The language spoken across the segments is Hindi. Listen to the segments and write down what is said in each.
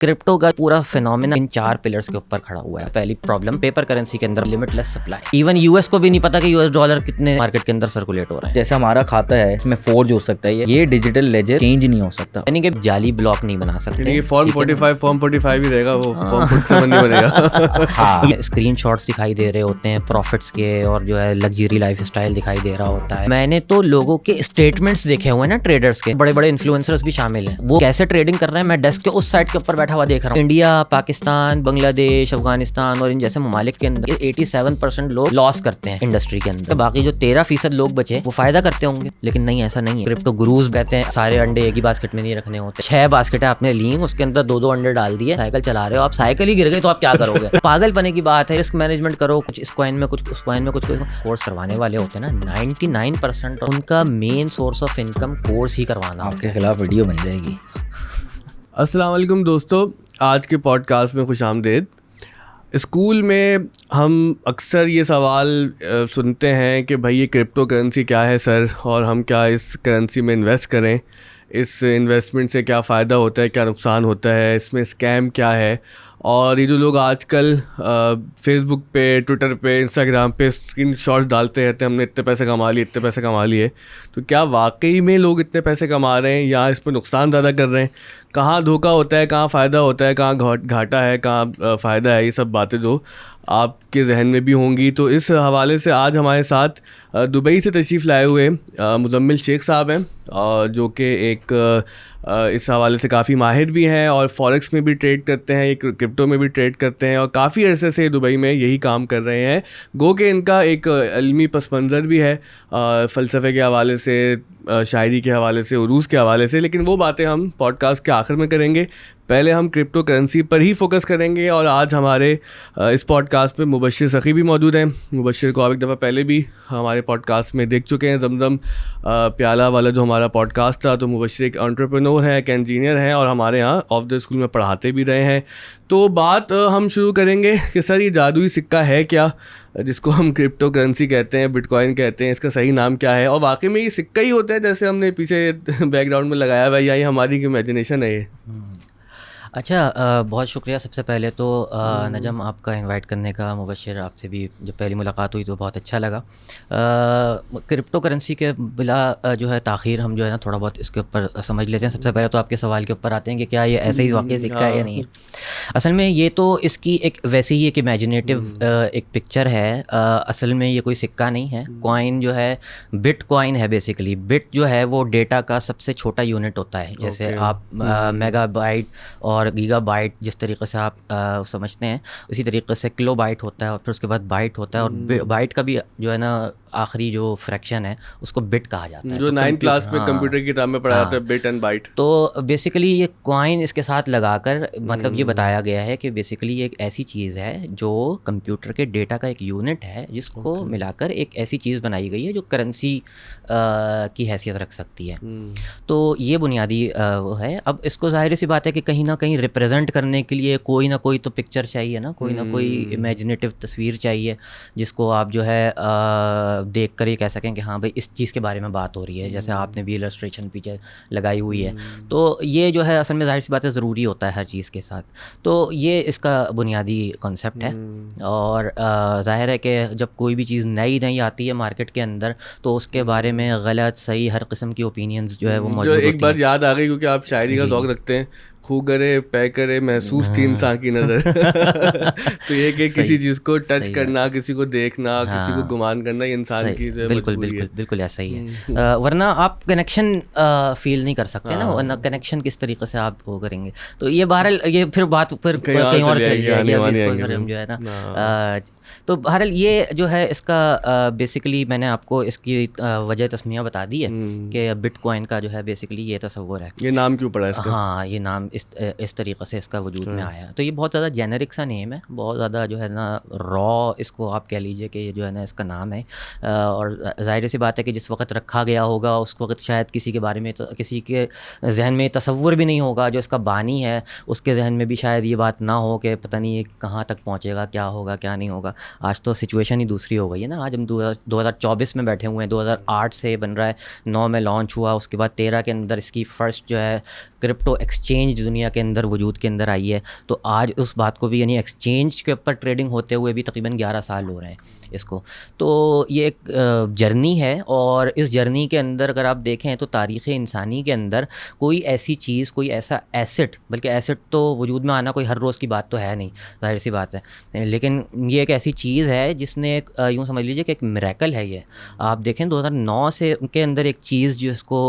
क्रिप्टो का पूरा फिनोमेना इन 4 पिलर्स के ऊपर खड़ा हुआ है। पहली प्रॉब्लम, पेपर करेंसी के अंदर लिमिटलेस सप्लाई। इवन यूएस को भी नहीं पता कि यूएस डॉलर कितने मार्केट के अंदर सर्कुलेट हो रहा है। जैसे हमारा खाता है इसमें फोर्ज हो सकता है, ये डिजिटल लेजर चेंज नहीं हो सकता, यानी कि जाली ब्लॉक नहीं बना सकते। ये फॉर्म 45 ही रहेगा, वो फॉर्म 47 नहीं बनेगा। हाँ, स्क्रीनशॉट्स दिखाई दे रहे होते हैं प्रॉफिट्स के, और जो है लग्जरी लाइफस्टाइल दिखाई दे रहा होता है। मैंने तो लोगों के स्टेटमेंट्स देखे हुए हैं ना, ट्रेडर्स के, बड़े बड़े इन्फ्लुएंसर्स भी शामिल हैं। वो कैसे ट्रेडिंग कर रहे हैं, मैं डेस्क के उस साइड के ऊपर बैठा हुआ देख रहा हूँ। इंडिया, पाकिस्तान, बांग्लादेश, अफगानिस्तान और इन जैसे ममालिक के अंदर 87% लोग लॉस करते हैं इंडस्ट्री के अंदर। बाकी जो 13% लोग बचे वो फायदा करते होंगे, लेकिन नहीं, ऐसा नहीं है। क्रिप्टो गुरुज कहते हैं सारे अंडे एक ही बास्केट में नहीं रखने होते। 6 बास्केटें आपने ली, उसके अंदर 2-2 अंडे डाल दिए, साइकिल चला रहे हो आप, साइकिल ही गिर गई तो आप क्या करोगे? पागलपने की बात है। रिस्क मैनेजमेंट करो, कुछ इस कॉइन में कुछ उस कॉइन में कुछ कोर्स करवाने वाले होते हैं ना, 99% उनका main source of income course ही करवाना। आपके खिलाफ वीडियो बन जाएगी। अस्सलाम वालेकुम दोस्तों, आज के पॉडकास्ट में खुश आमदेद। स्कूल में हम अक्सर ये सवाल सुनते हैं कि भाई ये क्रिप्टो करेंसी क्या है सर, और हम क्या इस करेंसी में इन्वेस्ट करें, इस इन्वेस्टमेंट से क्या फ़ायदा होता है, क्या नुकसान होता है, इसमें स्कैम क्या है। और ये जो लोग आजकल फेसबुक पे, ट्विटर पे, इंस्टाग्राम पे स्क्रीन शॉट्स डालते रहते हैं, हमने इतने पैसे कमा लिए, इतने पैसे कमा लिए, तो क्या वाकई में लोग इतने पैसे कमा रहे हैं या इस पर नुकसान ज़्यादा कर रहे हैं? कहाँ धोखा होता है, कहाँ फ़ायदा होता है, कहाँ घाटा है, कहाँ फ़ायदा है, ये सब बातें जो आपके जहन में भी होंगी। तो इस हवाले से आज हमारे साथ दुबई से तशरीफ़ लाए हुए मुज़म्मिल शेख साहब हैं, जो कि एक इस हवाले से काफ़ी माहिर भी हैं और फॉरेक्स में भी ट्रेड करते हैं, एक क्रिप्टो में भी ट्रेड करते हैं, और काफ़ी अरसे से दुबई में यही काम कर रहे हैं। गो कि इनका एक इल्मी पस मंज़र भी है, फ़लसफ़े के हवाले से, शायरी के हवाले से, उरूज़ के हवाले से, लेकिन वो बातें हम पॉडकास्ट के आखिर में करेंगे। पहले हम क्रिप्टो करेंसी पर ही फोकस करेंगे। और आज हमारे इस पॉडकास्ट में मुबश्शिर सखी भी मौजूद हैं। मुबश्शिर को आप एक दफ़ा पहले भी हमारे पॉडकास्ट में देख चुके हैं, जमजम प्याला वाला जो हमारा पॉडकास्ट था। तो मुबश्शिर एक एंटरप्रेन्योर है, एक इंजीनियर हैं, और हमारे यहाँ ऑफ द स्कूल में पढ़ाते भी रहे हैं। तो बात हम शुरू करेंगे कि सर ये जादुई सिक्का है क्या, जिसको हम क्रिप्टो करेंसी कहते हैं, बिटकॉइन कहते हैं, इसका सही नाम क्या है, और वाकई में ये सिक्का ही होता है जैसे हमने पीछे बैकग्राउंड में लगाया हुआ है, या ये हमारी इमेजिनेशन है ये? अच्छा, बहुत शुक्रिया सबसे पहले तो नजम आपका इनवाइट करने का। मुबश्शिर, आपसे भी जब पहली मुलाकात हुई तो बहुत अच्छा लगा। क्रिप्टो करेंसी के बिला जो है ताख़ीर हम जो है ना थोड़ा बहुत इसके ऊपर समझ लेते हैं। सबसे पहले तो आपके सवाल के ऊपर आते हैं कि क्या ये ऐसे ही वाकई सिक्का है या नहीं है। असल में ये तो इसकी एक वैसे ही एक इमेजिनेटिव एक पिक्चर है। असल में ये कोई सिक्का नहीं है। कॉइन जो है बिट कॉइन है। बेसिकली बिट जो है वो डेटा का सबसे छोटा यूनिट होता है। जैसे आप मेगाबाइट और गीगाबाइट जिस तरीके से आप समझते हैं, उसी तरीके से किलोबाइट होता है, और फिर उसके बाद बाइट होता है, और बाइट का भी जो है ना आखिरी जो फ्रैक्शन है उसको बिट कहा जाता है, जो 9th क्लास में कंप्यूटर की किताब में पढ़ा जाता है, बिट एंड बाइट। तो बेसिकली ये कॉइन इसके साथ लगाकर मतलब ये बताया गया है कि बेसिकली ये एक ऐसी चीज़ है जो कंप्यूटर के डेटा का एक यूनिट है, जिसको मिलाकर एक ऐसी चीज़ बनाई गई है जो करेंसी की हैसियत रख सकती है। तो ये बुनियादी वो है। अब इसको जाहिर सी बात है कि कहीं ना कहीं रिप्रेजेंट करने के लिए कोई ना कोई तो पिक्चर चाहिए ना, कोई ना कोई इमेजिनेटिव तस्वीर चाहिए जिसको आप जो है देख कर ये कह सकें कि हाँ भाई इस चीज़ के बारे में बात हो रही है। जैसे आपने भी इलस्ट्रेशन पीछे लगाई हुई है, तो ये जो है असल में जाहिर सी बात है ज़रूरी होता है हर चीज़ के साथ। तो ये इसका बुनियादी कॉन्सेप्ट है। और ज़ाहिर है कि जब कोई भी चीज़ नई आती है मार्केट के अंदर, तो उसके बारे में गलत सही हर किस्म की ओपिनियंस जो है वो मौजूद होती है। एक बार याद आ गई, क्योंकि आप शायरी का शौक रखते हैं, खू करे पै करे महसूस थी इंसान की नज़र। तो ये कि किसी चीज़ को टच करना, किसी को देखना, किसी को गुमान करना, ये इंसान की बिल्कुल ऐसा ही है। वरना आप कनेक्शन फील नहीं कर सकते ना, वरना कनेक्शन किस तरीके से आप वो करेंगे। तो ये बहरहाल ये फिर बात फिर कहीं और चल जाएगी जो है ना। तो बहरहाल ये जो है इसका बेसिकली मैंने आपको इसकी वजह तस्मिया बता दी है कि बिटकॉइन का जो है बेसिकली ये तस्वुर है। ये नाम क्यों पड़ा इसका? हाँ, ये नाम इस तरीक़े से इसका वजूद में आया। तो ये बहुत ज़्यादा जेनेरिक सा नेम है, बहुत ज़्यादा जो है ना रॉ इसको आप कह लीजिए कि ये जो है ना इसका नाम है। और ज़ाहिर सी बात है कि जिस वक्त रखा गया होगा उस वक्त शायद किसी के बारे में किसी के जहन में तसव्वुर भी नहीं होगा। जो इसका बानी है उसके जहन में भी शायद ये बात ना हो कि पता नहीं ये कहाँ तक पहुँचेगा, क्या होगा क्या नहीं होगा। आज तो सिचुएशन ही दूसरी हो गई है ना। आज हम 2024 में बैठे हुए हैं। 2008 से बन रहा है, 9 में लॉन्च हुआ, उसके बाद 13 के अंदर इसकी फ़र्स्ट जो है क्रिप्टो एक्सचेंज एक्सचेंज दुनिया के अंदर वजूद के अंदर आई है, तो आज उस बात को भी यानी एक्सचेंज के ऊपर ट्रेडिंग होते हुए भी तकरीबन 11 साल हो रहे हैं इसको। तो ये एक जर्नी है, और इस जर्नी के अंदर अगर आप देखें तो तारीख़ इंसानी के अंदर कोई ऐसी चीज़, कोई ऐसा एसेट, बल्कि एसेट तो वजूद में आना कोई हर रोज़ की बात तो है नहीं, जाहिर सी बात है, लेकिन ये एक ऐसी चीज़ है जिसने एक यूँ समझ लीजिए कि एक मिरेकल है ये। आप देखें 2009 से के अंदर एक चीज़ जिसको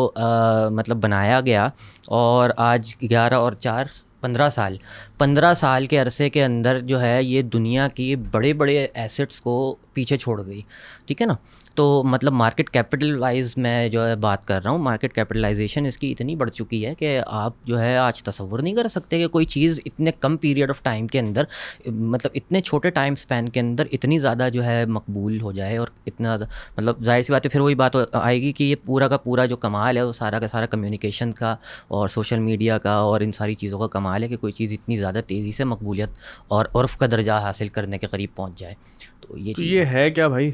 मतलब बनाया गया, और आज 11 और 4 15 साल के अरसे के अंदर जो है ये दुनिया की बड़े बड़े एसेट्स को पीछे छोड़ गई, ठीक है ना। तो मतलब मार्केट कैपिटल वाइज मैं जो है बात कर रहा हूँ, मार्केट कैपिटलाइजेशन इसकी इतनी बढ़ चुकी है कि आप जो है आज तसव्वुर नहीं कर सकते कि कोई चीज़ इतने कम पीरियड ऑफ टाइम के अंदर, मतलब इतने छोटे टाइम स्पैन के अंदर इतनी ज़्यादा जो है मकबूल हो जाए, और इतना मतलब जाहिर सी बात है फिर वही बात आएगी कि ये पूरा का पूरा जो कमाल है वो सारा का सारा कम्युनिकेशन का और सोशल मीडिया का और इन सारी चीज़ों का कमाल है कि कोई चीज़ इतनी ज़्यादा तेज़ी से मकबूलियत और उर्फ़ का दर्जा हासिल करने के करीब पहुँच जाए। तो ये है क्या भाई?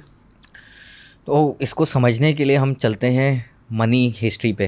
तो इसको समझने के लिए हम चलते हैं मनी हिस्ट्री पे,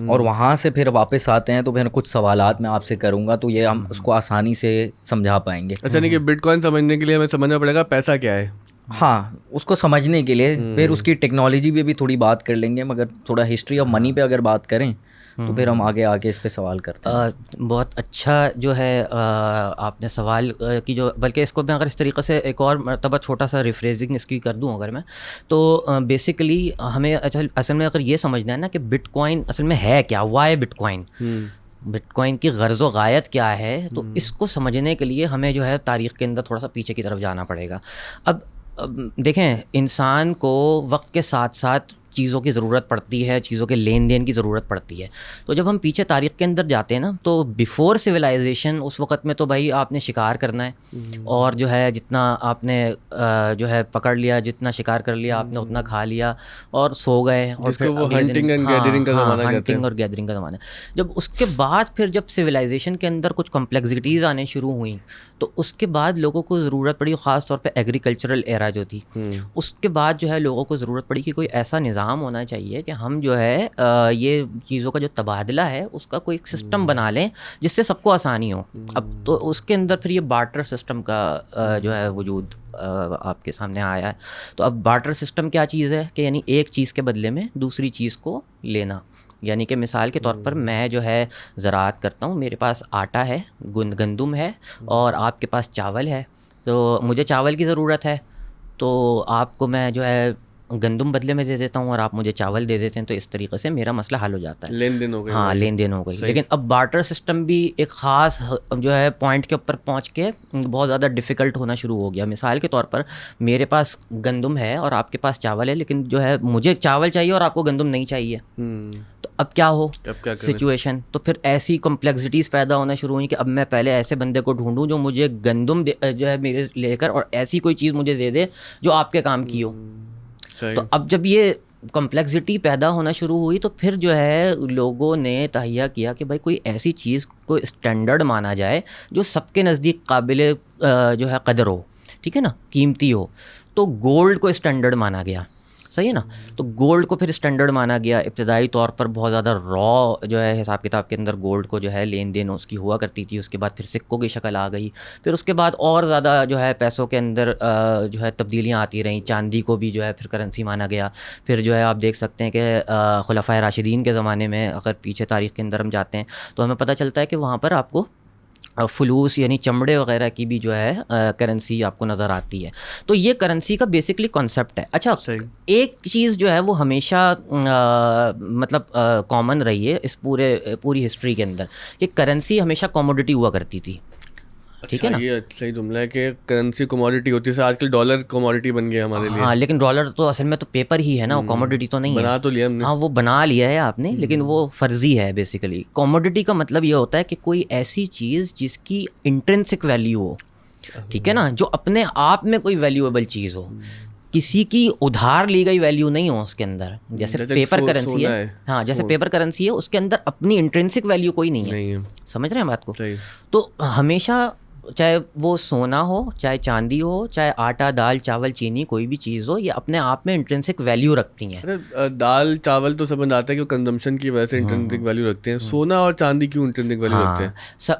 और वहाँ से फिर वापस आते हैं। तो फिर कुछ सवालात मैं आपसे करूँगा, तो ये हम उसको आसानी से समझा पाएंगे। अच्छा, नहीं कि बिटकॉइन समझने के लिए हमें समझना पड़ेगा पैसा क्या है। हाँ, उसको समझने के लिए फिर उसकी टेक्नोलॉजी पे भी थोड़ी बात कर लेंगे, मगर थोड़ा हिस्ट्री ऑफ मनी पे अगर बात करें तो फिर हम आगे इस पे सवाल करते हैं। बहुत अच्छा जो है आपने सवाल की जो, बल्कि इसको मैं अगर इस तरीक़े से एक और मरतबा छोटा सा रिफ्रेजिंग इसकी कर दूं अगर मैं, तो बेसिकली हमें असल में अगर ये समझना है ना कि बिटकॉइन असल में है क्या, वाई बिटकॉइन, बिटकॉइन की गर्ज़ व गायत क्या है, तो इसको समझने के लिए हमें जो है तारीख़ के अंदर थोड़ा सा पीछे की तरफ जाना पड़ेगा। अब देखें, इंसान को वक्त के साथ साथ चीज़ों की ज़रूरत पड़ती है, चीज़ों के लेन देन की ज़रूरत पड़ती है। तो जब हम पीछे तारीख़ के अंदर जाते हैं ना, तो बिफ़ोर सिविलाइजेशन उस वक़्त में तो भाई आपने शिकार करना है, और जो है जितना आपने जो है पकड़ लिया, जितना शिकार कर लिया आपने उतना खा लिया और सो गए, और फिर वो हंटिंग एंड गैदरिंग का ज़माना कहते हैं। हंटिंग और गैदरिंग का ज़माना। जब उसके बाद फिर जब सिविलाइजेशन के अंदर कुछ कॉम्प्लेक्सिटीज़ आने शुरू हुई, तो उसके बाद लोगों को ज़रूरत पड़ी, ख़ास तौर पे एग्रीकल्चरल एरा जो थी, उसके बाद जो है लोगों को ज़रूरत पड़ी कि कोई ऐसा निज़ाम होना चाहिए कि हम जो है ये चीज़ों का जो तबादला है उसका कोई एक सिस्टम बना लें जिससे सबको आसानी हो। अब तो उसके अंदर फिर ये बार्टर सिस्टम का जो है वजूद आपके सामने आया है। तो अब बार्टर सिस्टम क्या चीज़ है कि यानी एक चीज़ के बदले में दूसरी चीज़ को लेना। यानी कि मिसाल के तौर पर मैं जो है ज़राअत करता हूँ, मेरे पास आटा है, गंदुम है, और आपके पास चावल है। तो मुझे चावल की ज़रूरत है, तो आपको मैं जो है गंदुम बदले में दे देता हूँ और आप मुझे चावल दे देते हैं। तो इस तरीके से मेरा मसला हल हो जाता है, लेन देन हो गई। हाँ, लेन देन हो गई। लेकिन अब बार्टर सिस्टम भी एक ख़ास जो है पॉइंट के ऊपर पहुँच के बहुत ज़्यादा डिफ़िकल्ट होना शुरू हो गया। मिसाल के तौर पर मेरे पास गंदुम है और आपके पास चावल है, लेकिन जो है मुझे चावल चाहिए और आपको गंदुम नहीं चाहिए। तो अब क्या हो सिचुएशन? तो फिर ऐसी कॉम्प्लेक्सिटीज़ पैदा होना शुरू हुई कि अब मैं पहले ऐसे बंदे को ढूंढूं जो मुझे गंदुम जो है मेरे लेकर और ऐसी कोई चीज़ मुझे दे दे जो आपके काम की हो। तो अब जब ये कॉम्प्लेक्सिटी पैदा होना शुरू हुई, तो फिर जो है लोगों ने तहैया किया कि भाई कोई ऐसी चीज़ को स्टैंडर्ड माना जाए जो सबके नज़दीक काबिल जो है कदर हो, ठीक है ना, कीमती हो। तो गोल्ड को स्टैंडर्ड माना गया, सही है ना। तो गोल्ड को फिर स्टैंडर्ड माना गया। इब्तदाई तौर पर बहुत ज़्यादा रॉ जो है हिसाब किताब के अंदर गोल्ड को जो है लेन देन उसकी हुआ करती थी। उसके बाद फिर सिक्कों की शक्ल आ गई, फिर उसके बाद और ज़्यादा जो है पैसों के अंदर जो है तब्दीलियाँ आती रहीं। चांदी को भी जो है फिर करेंसी माना गया। फिर जो है आप देख सकते हैं कि खुलफाए राशिदीन के ज़माने में अगर पीछे तारीख़ के अंदर हम जाते हैं तो हमें पता चलता है कि वहाँ पर आपको फलूस यानी चमड़े वगैरह की भी जो है करेंसी आपको नज़र आती है। तो ये करेंसी का बेसिकली कॉन्सेप्ट है। अच्छा, एक चीज़ जो है वो हमेशा मतलब कॉमन रही है इस पूरी हिस्ट्री के अंदर कि करेंसी हमेशा कमोडिटी हुआ करती थी, ठीक है ना। ये सही जुमला है कि करेंसी कमोडिटी होती है। आजकल डॉलर कमोडिटी बन गया हमारे लिए। हाँ, लेकिन डॉलर तो असल में तो पेपर ही है ना, वो कमोडिटी तो नहीं है। बना तो लिया हमने। हाँ, वो बना लिया है आपने, लेकिन वो फर्जी है बेसिकली। कमोडिटी का मतलब ये होता है कि कोई ऐसी चीज़ जिसकी इंट्रिंसिक वैल्यू हो, ठीक है ना, जो अपने आप में कोई वैल्यूएबल चीज़ हो, किसी की उधार ली गई वैल्यू नहीं हो उसके अंदर। जैसे पेपर करेंसी है, हाँ, जैसे पेपर करेंसी है, उसके अंदर अपनी इंट्रिंसिक वैल्यू कोई नहीं है। समझ रहे हैं बात को? तो हमेशा चाहे वो सोना हो, चाहे चांदी हो, चाहे आटा दाल चावल चीनी कोई भी चीज़ हो, ये अपने आप में इंट्रिंसिक वैल्यू रखती हैं। अरे दाल चावल तो समझ आता है कि कंजम्पशन की वजह से इंट्रिंसिक वैल्यू रखते हैं, सोना और चांदी क्यों इंट्रिंसिक वैल्यू रखते हैं?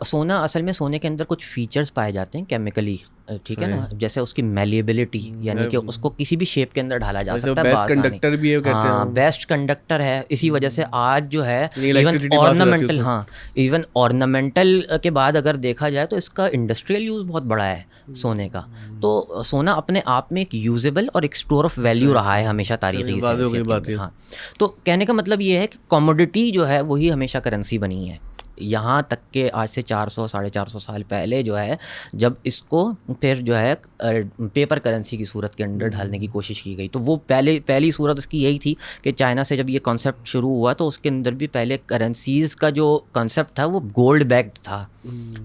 सोना असल में सोने के अंदर कुछ फीचर्स पाए जाते हैं केमिकली, ठीक है ना, जैसे उसकी मेलिएबिलिटी, यानी कि उसको किसी भी शेप के अंदर ढाला जा सकता है। बेस्ट कंडक्टर भी है कहते हैं। बेस्ट कंडक्टर है, इसी वजह से आज जो है इवन ऑर्नामेंटल, इवन ऑर्नामेंटल के बाद अगर देखा जाए तो इसका इंडस्ट्रियल यूज़ बहुत बड़ा है सोने का। तो सोना अपने आप में एक यूजेबल और एक स्टोर ऑफ वैल्यू रहा है हमेशा तारीखी से। हाँ, तो कहने का मतलब ये है कि कमोडिटी जो है वही हमेशा करेंसी बनी है। यहाँ तक के आज से 400 साढ़े 400 साल पहले जो है, जब इसको फिर जो है पेपर करेंसी की सूरत के अंदर ढालने की कोशिश की गई, तो वो पहली सूरत उसकी यही थी कि चाइना से जब ये कॉन्सेप्ट शुरू हुआ तो उसके अंदर भी पहले करेंसीज़ का जो कॉन्सेप्ट था वो गोल्ड बैक्ड था,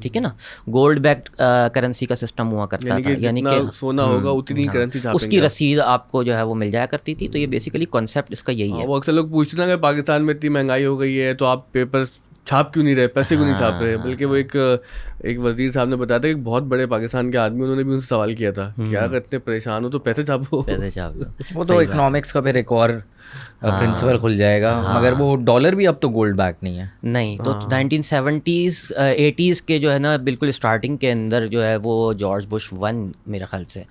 ठीक है ना, गोल्ड बैक्ड करेंसी का सिस्टम हुआ करता था, यानी कि सोना होगा उतनी करेंसी छापेंगे, उसकी रसीद आपको जो है वो मिल जाया करती थी। तो ये बेसिकली कॉन्सेप्ट इसका यही है। वो अक्सर लोग पूछते हैं कि पाकिस्तान में इतनी महंगाई हो गई है तो आप पेपर छाप क्यों नहीं रहे, पैसे क्यों नहीं छाप रहे? बल्कि वो एक वजीर साहब ने बताया था कि बहुत बड़े पाकिस्तान के आदमी, उन्होंने भी उनसे सवाल किया था क्या करते परेशान हो तो पैसे छापो, पैसे छापो। वो तो इकोनॉमिक्स का फिर एक और प्रिंसिपल खुल जाएगा। मगर वो डॉलर भी अब तो गोल्ड बैक नहीं है। नहीं, तो 1970s 80s के जो है ना बिल्कुल स्टार्टिंग के अंदर जो है वो जॉर्ज बुश 1 मेरे ख्याल से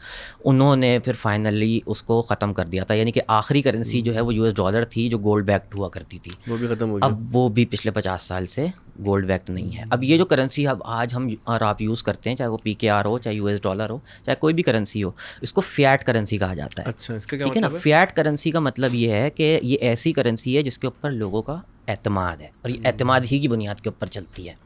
उन्होंने फिर फाइनली उसको ख़त्म कर दिया था, यानी कि आखिरी करेंसी जो है वो US डॉलर थी जो गोल्ड बैक्ड हुआ करती थी, वो भी ख़त्म हो गया। अब वो भी पिछले 50 साल से गोल्ड बैक्ड नहीं है। अब ये जो करेंसी अब आज हम और आप यूज़ करते हैं, चाहे वो PKR हो, चाहे US डॉलर हो, चाहे कोई भी करेंसी हो, इसको फिएट करेंसी कहा जाता है। अच्छा, इसका क्या ठीक है ना? फिएट करेंसी का मतलब ये है कि ये ऐसी करेंसी है जिसके ऊपर लोगों का एतमाद है और ये एतमाद ही की बुनियाद के ऊपर चलती है।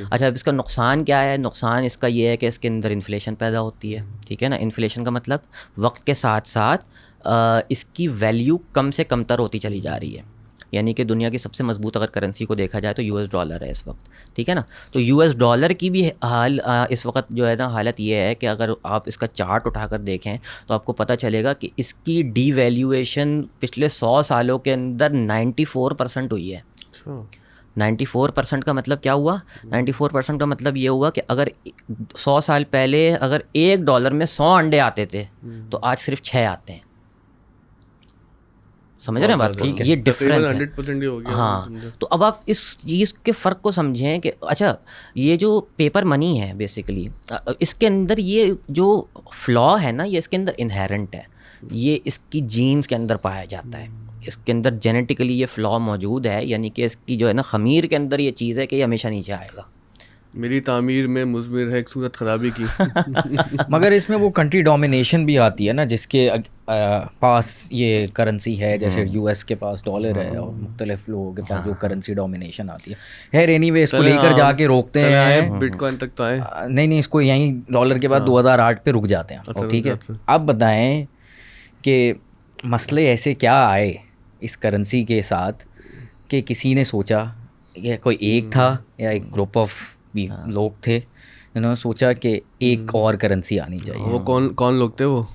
अच्छा, अब इसका नुकसान क्या है? नुकसान इसका ये है कि इसके अंदर इन्फ्लेशन पैदा होती है, ठीक है ना। इन्फ्लेशन का मतलब वक्त के साथ साथ इसकी वैल्यू कम से कमतर होती चली जा रही है, यानी कि दुनिया की सबसे मजबूत अगर करेंसी को देखा जाए तो US डॉलर है इस वक्त, ठीक है ना। तो US डॉलर की भी हाल इस वक्त जो है ना हालत ये है कि अगर आप इसका चार्ट उठाकर देखें तो आपको पता चलेगा कि इसकी डीवैल्यूएशन पिछले 100 सालों के अंदर 94% हुई है। 94% का मतलब क्या हुआ? 94% का मतलब ये हुआ कि अगर 100 साल पहले अगर $1 में 100 अंडे आते थे तो आज सिर्फ 6 आते हैं। समझ रहे हैं बात? ठीक है, ये डिफरेंस है 100% ही हो गया। हाँ, तो अब आप इस चीज़ के फ़र्क को समझें कि अच्छा, ये जो पेपर मनी है बेसिकली इसके अंदर ये जो फ्लॉ है ना, ये इसके अंदर इनहेरेंट है, ये इसकी जीन्स के अंदर पाया जाता है, इसके अंदर जेनेटिकली ये फ्लॉ मौजूद है, यानी कि इसकी जो है ना खमीर के अंदर ये चीज़ है कि ये हमेशा नीचे आएगा। मेरी तामीर में मुज़मिर है एक सूरत ख़राबी की। मगर इसमें वो कंट्री डोमिनेशन भी आती है ना, जिसके पास ये करेंसी है, जैसे US के पास डॉलर है और मुख्तलिफ लोगों के पास जो करेंसी डोमिनेशन आती है। एनीवे इसको लेकर जाके रोकते हैं, बिटकॉइन तक तो आए नहीं, इसको यहीं डॉलर के बाद 2008 पे रुक जाते हैं। ठीक है, अब बताएं कि मसले ऐसे क्या आए इस करेंसी के साथ कि किसी ने सोचा, ये कोई एक था या एक ग्रुप ऑफ लोग थे जिन्होंने सोचा कि एक और करेंसी आनी चाहिए। वो कौन लोग थे वो?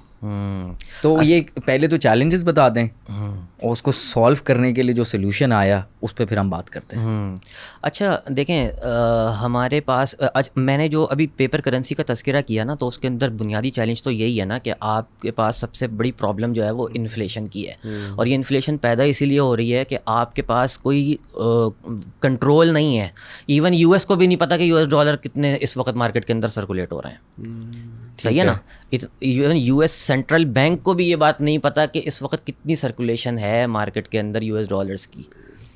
तो ये पहले तो चैलेंजेस बता दें और उसको सॉल्व करने के लिए जो सोल्यूशन आया उस पर फिर हम बात करते हैं। अच्छा देखें, हमारे पास मैंने जो अभी पेपर करेंसी का तज़किरा किया ना, तो उसके अंदर बुनियादी चैलेंज तो यही है ना कि आपके पास सबसे बड़ी प्रॉब्लम जो है वो इन्फ्लेशन की है, और ये इन्फ्लेशन पैदा इसीलिए हो रही है कि आपके पास कोई कंट्रोल नहीं है। इवन US को भी नहीं पता कि US डॉलर कितने इस वक्त मार्केट के अंदर सर्कुलेट हो रहे हैं, सही है ना। इवन US सेंट्रल बैंक को भी ये बात नहीं पता कि इस वक्त कितनी सर्कुलेशन है मार्केट के अंदर US डॉलर्स की।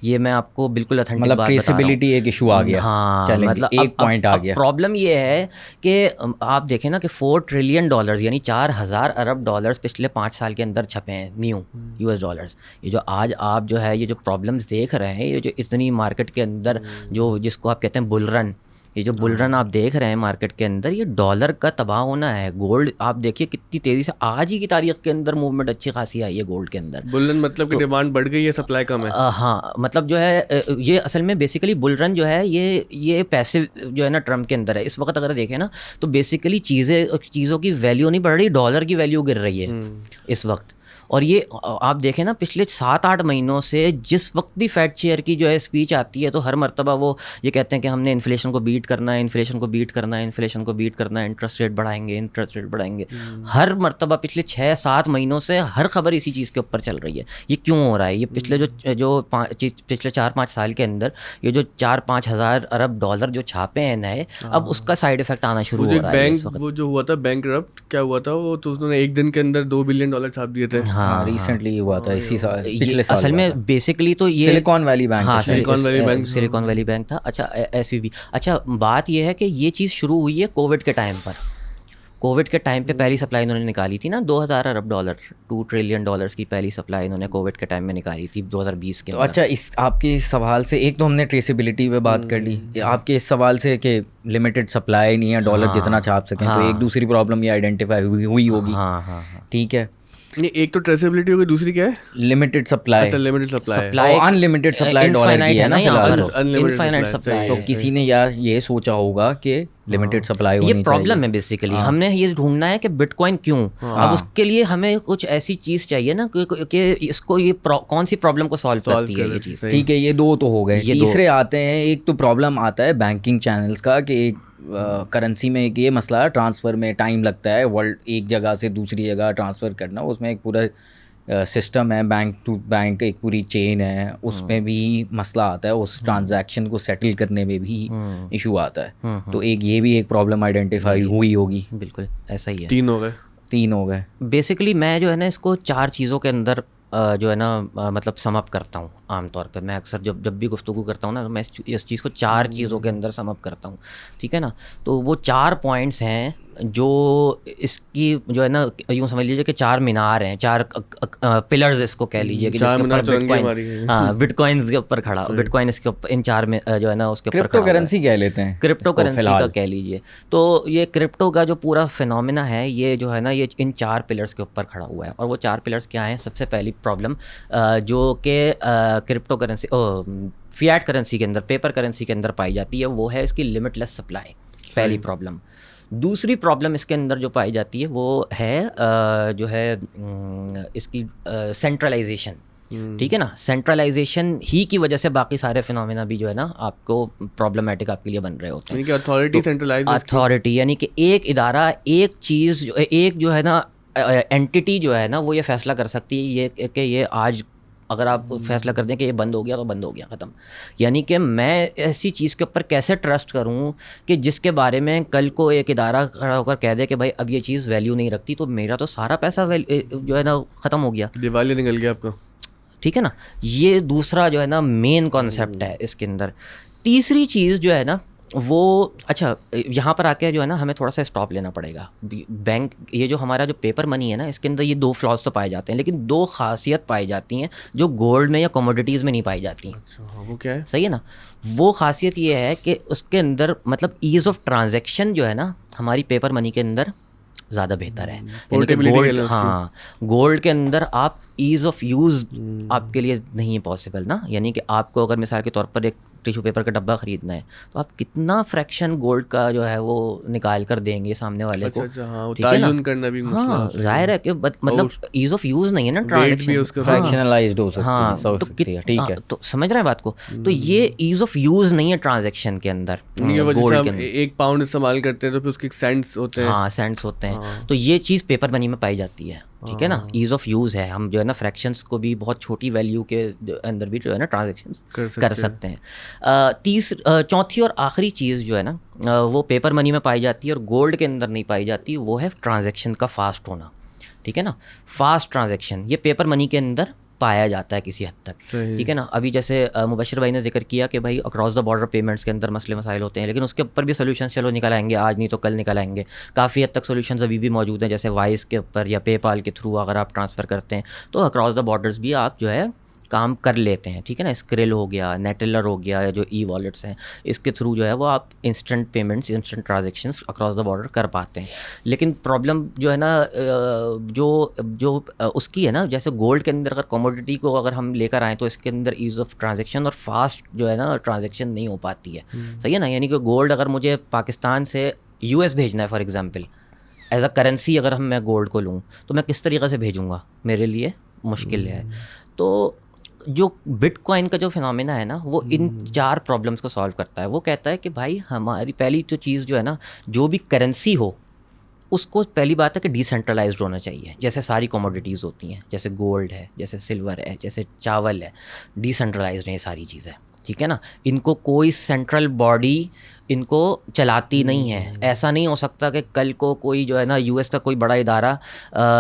ये मैं आपको बिल्कुल ऑथेंटिक मतलब बात बता रहा हूं। ट्रेसेबिलिटी एक इशू आ गया। हाँ, मतलब एक पॉइंट आ गया। प्रॉब्लम ये है कि आप देखें ना कि $4 ट्रिलियन यानी 4000 अरब डॉलर्स पिछले 5 साल के अंदर छपे हैं, न्यू US डॉलर्स। ये जो आज आप जो है ये जो प्रॉब्लम्स देख रहे हैं, ये जो इतनी मार्केट के अंदर जो जिसको आप कहते हैं बुल रन, ये जो बुल रन आप देख रहे हैं मार्केट के अंदर, ये डॉलर का तबाह होना है। गोल्ड आप देखिए कितनी तेज़ी से आज ही की तारीख के अंदर मूवमेंट अच्छी खासी आई है गोल्ड के अंदर। बुल रन मतलब कि डिमांड बढ़ गई है, सप्लाई कम है। हाँ, मतलब जो है ये असल में बेसिकली बुल रन जो है ये पैसे जो है ना ट्रम्प के अंदर है इस वक्त। अगर देखें ना तो बेसिकली चीज़ों की वैल्यू नहीं बढ़ रही, डॉलर की वैल्यू गिर रही है इस वक्त। और ये आप देखें ना पिछले 7-8 महीनों से जिस वक्त भी फेड चेयर की जो है स्पीच आती है तो हर मर्तबा वो ये कहते हैं कि हमने इन्फ्लेशन को बीट करना है, इन्फ्लेशन को बीट करना है, इन्फ्लेशन को बीट करना है, इंटरेस्ट रेट बढ़ाएंगे, इंटरेस्ट रेट बढ़ाएंगे। हर मर्तबा पिछले 6-7 महीनों से हर खबर इसी चीज़ के ऊपर चल रही है। ये क्यों हो रहा है? ये पिछले पिछले 4-5 साल के अंदर ये जो 4-5 हज़ार अरब डॉलर जो छापे हैं नए, अब उसका साइड इफेक्ट आना शुरू हो रहा है। बैंक वो जो हुआ था बैंकरप्ट, क्या हुआ था वो, तो उसने एक दिन के अंदर $2 बिलियन छाप दिए थे। हाँ रिसेंटली हुआ था इसी साल, पिछले साल असल में बेसिकली तो ये सिलिकॉन वैली बैंक, हाँ सिलिकॉन वैली बैंक था। अच्छा SVB। अच्छा बात ये है कि ये चीज़ शुरू हुई है कोविड के टाइम पर। कोविड के टाइम पे पहली सप्लाई इन्होंने निकाली थी ना, 2000 अरब डॉलर, $2 ट्रिलियन की पहली सप्लाई इन्होंने कोविड के टाइम में निकाली थी 2020 के। तो अच्छा इस आपके सवाल से एक तो हमने ट्रेसेबिलिटी पे बात कर ली, आपके इस सवाल से कि लिमिटेड सप्लाई नहीं है, डॉलर जितना छाप सकें, तो एक दूसरी प्रॉब्लम ये आइडेंटिफाई हुई होगी। हाँ, ठीक है, ये एक तो ट्रेसेबिलिटी होगी, दूसरी क्या है? Limited supply. अच्छा limited supply, unlimited supply dollar की है ना फिलहाल, इनफाइनाइट सप्लाई। तो किसी ने यार ये सोचा होगा कि लिमिटेड सप्लाई होनी चाहिए। ये प्रॉब्लम है बेसिकली। हमने ये ढूंढना है कि बिटकॉइन क्यों। अब उसके लिए हमें कुछ ऐसी चीज़ चाहिए ना कि इसको ये कौन सी प्रॉब्लम को सॉल्व करती है ये चीज़। ठीक है, ये दो तो हो गए। तीसरे आते हैं, एक तो प्रॉब्लम आता है बैंकिंग चैनल्स का कि एक करेंसी में एक ये मसला है, ट्रांसफ़र में टाइम लगता है, वर्ल्ड एक जगह से दूसरी जगह ट्रांसफ़र करना, उसमें एक पूरा सिस्टम है, बैंक टू बैंक एक पूरी चेन है, उसमें भी मसला आता है, उस ट्रांजैक्शन को सेटल करने में भी इशू आता है। तो एक ये भी एक प्रॉब्लम आइडेंटिफाई हुई होगी। बिल्कुल ऐसा ही है। 3 हो गए। बेसिकली मैं जो है ना इसको 4 चीज़ों के अंदर जो है ना मतलब समअप करता हूँ। आमतौर पे मैं अक्सर जब भी गुफ्तगू करता हूँ ना, तो मैं इस चीज़ को 4 चीज़ों के अंदर समअप करता हूँ। ठीक है ना, तो वो 4 पॉइंट्स हैं जो इसकी जो है ना यूँ समझ लीजिए कि 4 मीनार हैं, 4 पिलर्स इसको कह लीजिए कि जिसके ऊपर बिटकॉइन, हाँ बिटकॉइन के ऊपर खड़ा, बिटकॉइन इसके ऊपर इन 4 में जो है ना उसके ऊपर क्रिप्टो करेंसी कह लेते हैं, क्रिप्टो करेंसी का कह लीजिए। तो ये क्रिप्टो का जो पूरा फिनोमिना है ये जो है ना ये इन 4 पिलर्स के ऊपर खड़ा हुआ है। और वो 4 पिलर्स क्या हैं? सबसे पहली प्रॉब्लम जो कि क्रिप्टो करेंसी फिएट करेंसी के अंदर, पेपर करेंसी के अंदर पाई जाती है, वो है इसकी लिमिटलेस सप्लाई, पहली प्रॉब्लम। दूसरी प्रॉब्लम इसके अंदर जो पाई जाती है वो है जो है इसकी सेंट्रलाइजेशन। ठीक है ना, सेंट्रलाइजेशन ही की वजह से बाकी सारे फिनोमेना भी जो है ना आपको प्रॉब्लमेटिक आपके लिए बन रहे होते हैं। यानी कि अथॉरिटी सेंट्रलाइज, अथॉरिटी यानी कि एक इदारा, एक चीज़, एक जो है ना एंटिटी जो है ना वो ये फैसला कर सकती है ये कि ये आज अगर आप फैसला कर दें कि ये बंद हो गया तो बंद हो गया, ख़त्म। यानी कि मैं ऐसी चीज़ के ऊपर कैसे ट्रस्ट करूं कि जिसके बारे में कल को एक इदारा खड़ा होकर कह दे कि भाई अब ये चीज़ वैल्यू नहीं रखती, तो मेरा तो सारा पैसा जो है ना ख़त्म हो गया, दिवाली निकल गया आपको। ठीक है ना, ये दूसरा जो है ना मेन कॉन्सेप्ट है इसके अंदर। तीसरी चीज़ जो है ना वो, अच्छा यहाँ पर आके जो है ना हमें थोड़ा सा स्टॉप लेना पड़ेगा। बैंक, ये जो हमारा जो पेपर मनी है ना, इसके अंदर ये 2 फ्लॉज तो पाए जाते हैं, लेकिन 2 खासियत पाई जाती हैं जो गोल्ड में या कमोडिटीज़ में नहीं पाई जाती हैं। अच्छा, वो क्या है? सही है ना, वो खासियत ये है कि उसके अंदर मतलब ईज़ ऑफ ट्रांजैक्शन जो है ना हमारी पेपर मनी के अंदर ज़्यादा बेहतर है। गोल्ड, हाँ गोल्ड के अंदर आप ईज़ ऑफ यूज़ आपके लिए नहीं है पॉसिबल ना। यानी कि आपको अगर मिसाल के तौर पर एक टिश्यू पेपर का डब्बा ख़रीदना है तो आप कितना फ्रैक्शन गोल्ड का जो है वो निकाल कर देंगे सामने वाले को। अच्छा, हाँ, ताजुन करना भी मुश्किल हाँ, जाहिर है कि मतलब ईज़ ऑफ यूज़ नहीं है ना, ट्रांजैक्शन फ्रैक्शनलाइज्ड हो सकती है, हो सकती है। ठीक है, तो समझ रहे हैं बात को। तो ये ईज़ ऑफ यूज़ नहीं है ट्रांजैक्शन के अंदर। गोल्ड के अंदर 1 पाउंड इस्तेमाल करते हैं तो फिर उसके सेंट्स होते हैं। हाँ, सेंट्स होते हैं। तो ये चीज़ पेपर मनी में पाई जाती है। ठीक है ना, ईज़ ऑफ यूज़ है, हम जो है ना फ्रैक्शंस को भी बहुत छोटी वैल्यू के अंदर भी जो है ना ट्रांजैक्शंस कर सकते हैं। चौथी और आखिरी चीज़ जो है ना वो पेपर मनी में पाई जाती है और गोल्ड के अंदर नहीं पाई जाती, वो है ट्रांजैक्शन का फास्ट होना। ठीक है ना, फास्ट ट्रांजैक्शन ये पेपर मनी के अंदर पाया जाता है किसी हद तक। ठीक है ना, अभी जैसे मुबशिर भाई ने जिक्र किया कि भाई अक्रॉस द बॉर्डर पेमेंट्स के अंदर मसले मसाइल होते हैं, लेकिन उसके ऊपर भी सोल्यूशन चलो निकल आएंगे, आज नहीं तो कल निकल आएंगे। काफ़ी हद तक सोल्यूशन अभी भी मौजूद हैं, जैसे वाइस के ऊपर या पेपाल के थ्रू अगर आप ट्रांसफ़र करते हैं तो अक्रॉस द बॉर्डर्स भी आप जो है काम कर लेते हैं। ठीक है ना, स्क्रिल हो गया, नेटेलर हो गया, या जो ई वॉलेट्स हैं इसके थ्रू जो है वो आप instant payments, instant transactions across the border कर पाते हैं। लेकिन प्रॉब्लम जो है ना जो उसकी है ना, जैसे गोल्ड के अंदर अगर कमोडिटी को अगर हम लेकर आएँ तो इसके अंदर ईज़ ऑफ ट्रांजैक्शन और फास्ट जो है ना ट्रांजैक्शन नहीं हो पाती है। सही है ना, यानी कि गोल्ड अगर मुझे पाकिस्तान से US भेजना है for example, as a currency अगर मैं गोल्ड को लूँ तो मैं किस तरीक़े से भेजूँगा, मेरे लिए मुश्किल है। तो जो बिटकॉइन का जो फिनोमेना है ना, वो इन 4 प्रॉब्लम्स को सॉल्व करता है। वो कहता है कि भाई हमारी पहली तो चीज़ जो है ना, जो भी करेंसी हो उसको पहली बात है कि डिसेंट्रलाइज्ड होना चाहिए। जैसे सारी कमोडिटीज़ होती हैं, जैसे गोल्ड है, जैसे सिल्वर है, जैसे चावल है, डिसेंट्रलाइज्ड है सारी चीज़ें, ठीक है ना। इनको कोई सेंट्रल बॉडी इनको चलाती नहीं है। ऐसा नहीं हो सकता कि कल को कोई जो है ना यूएस का कोई बड़ा इदारा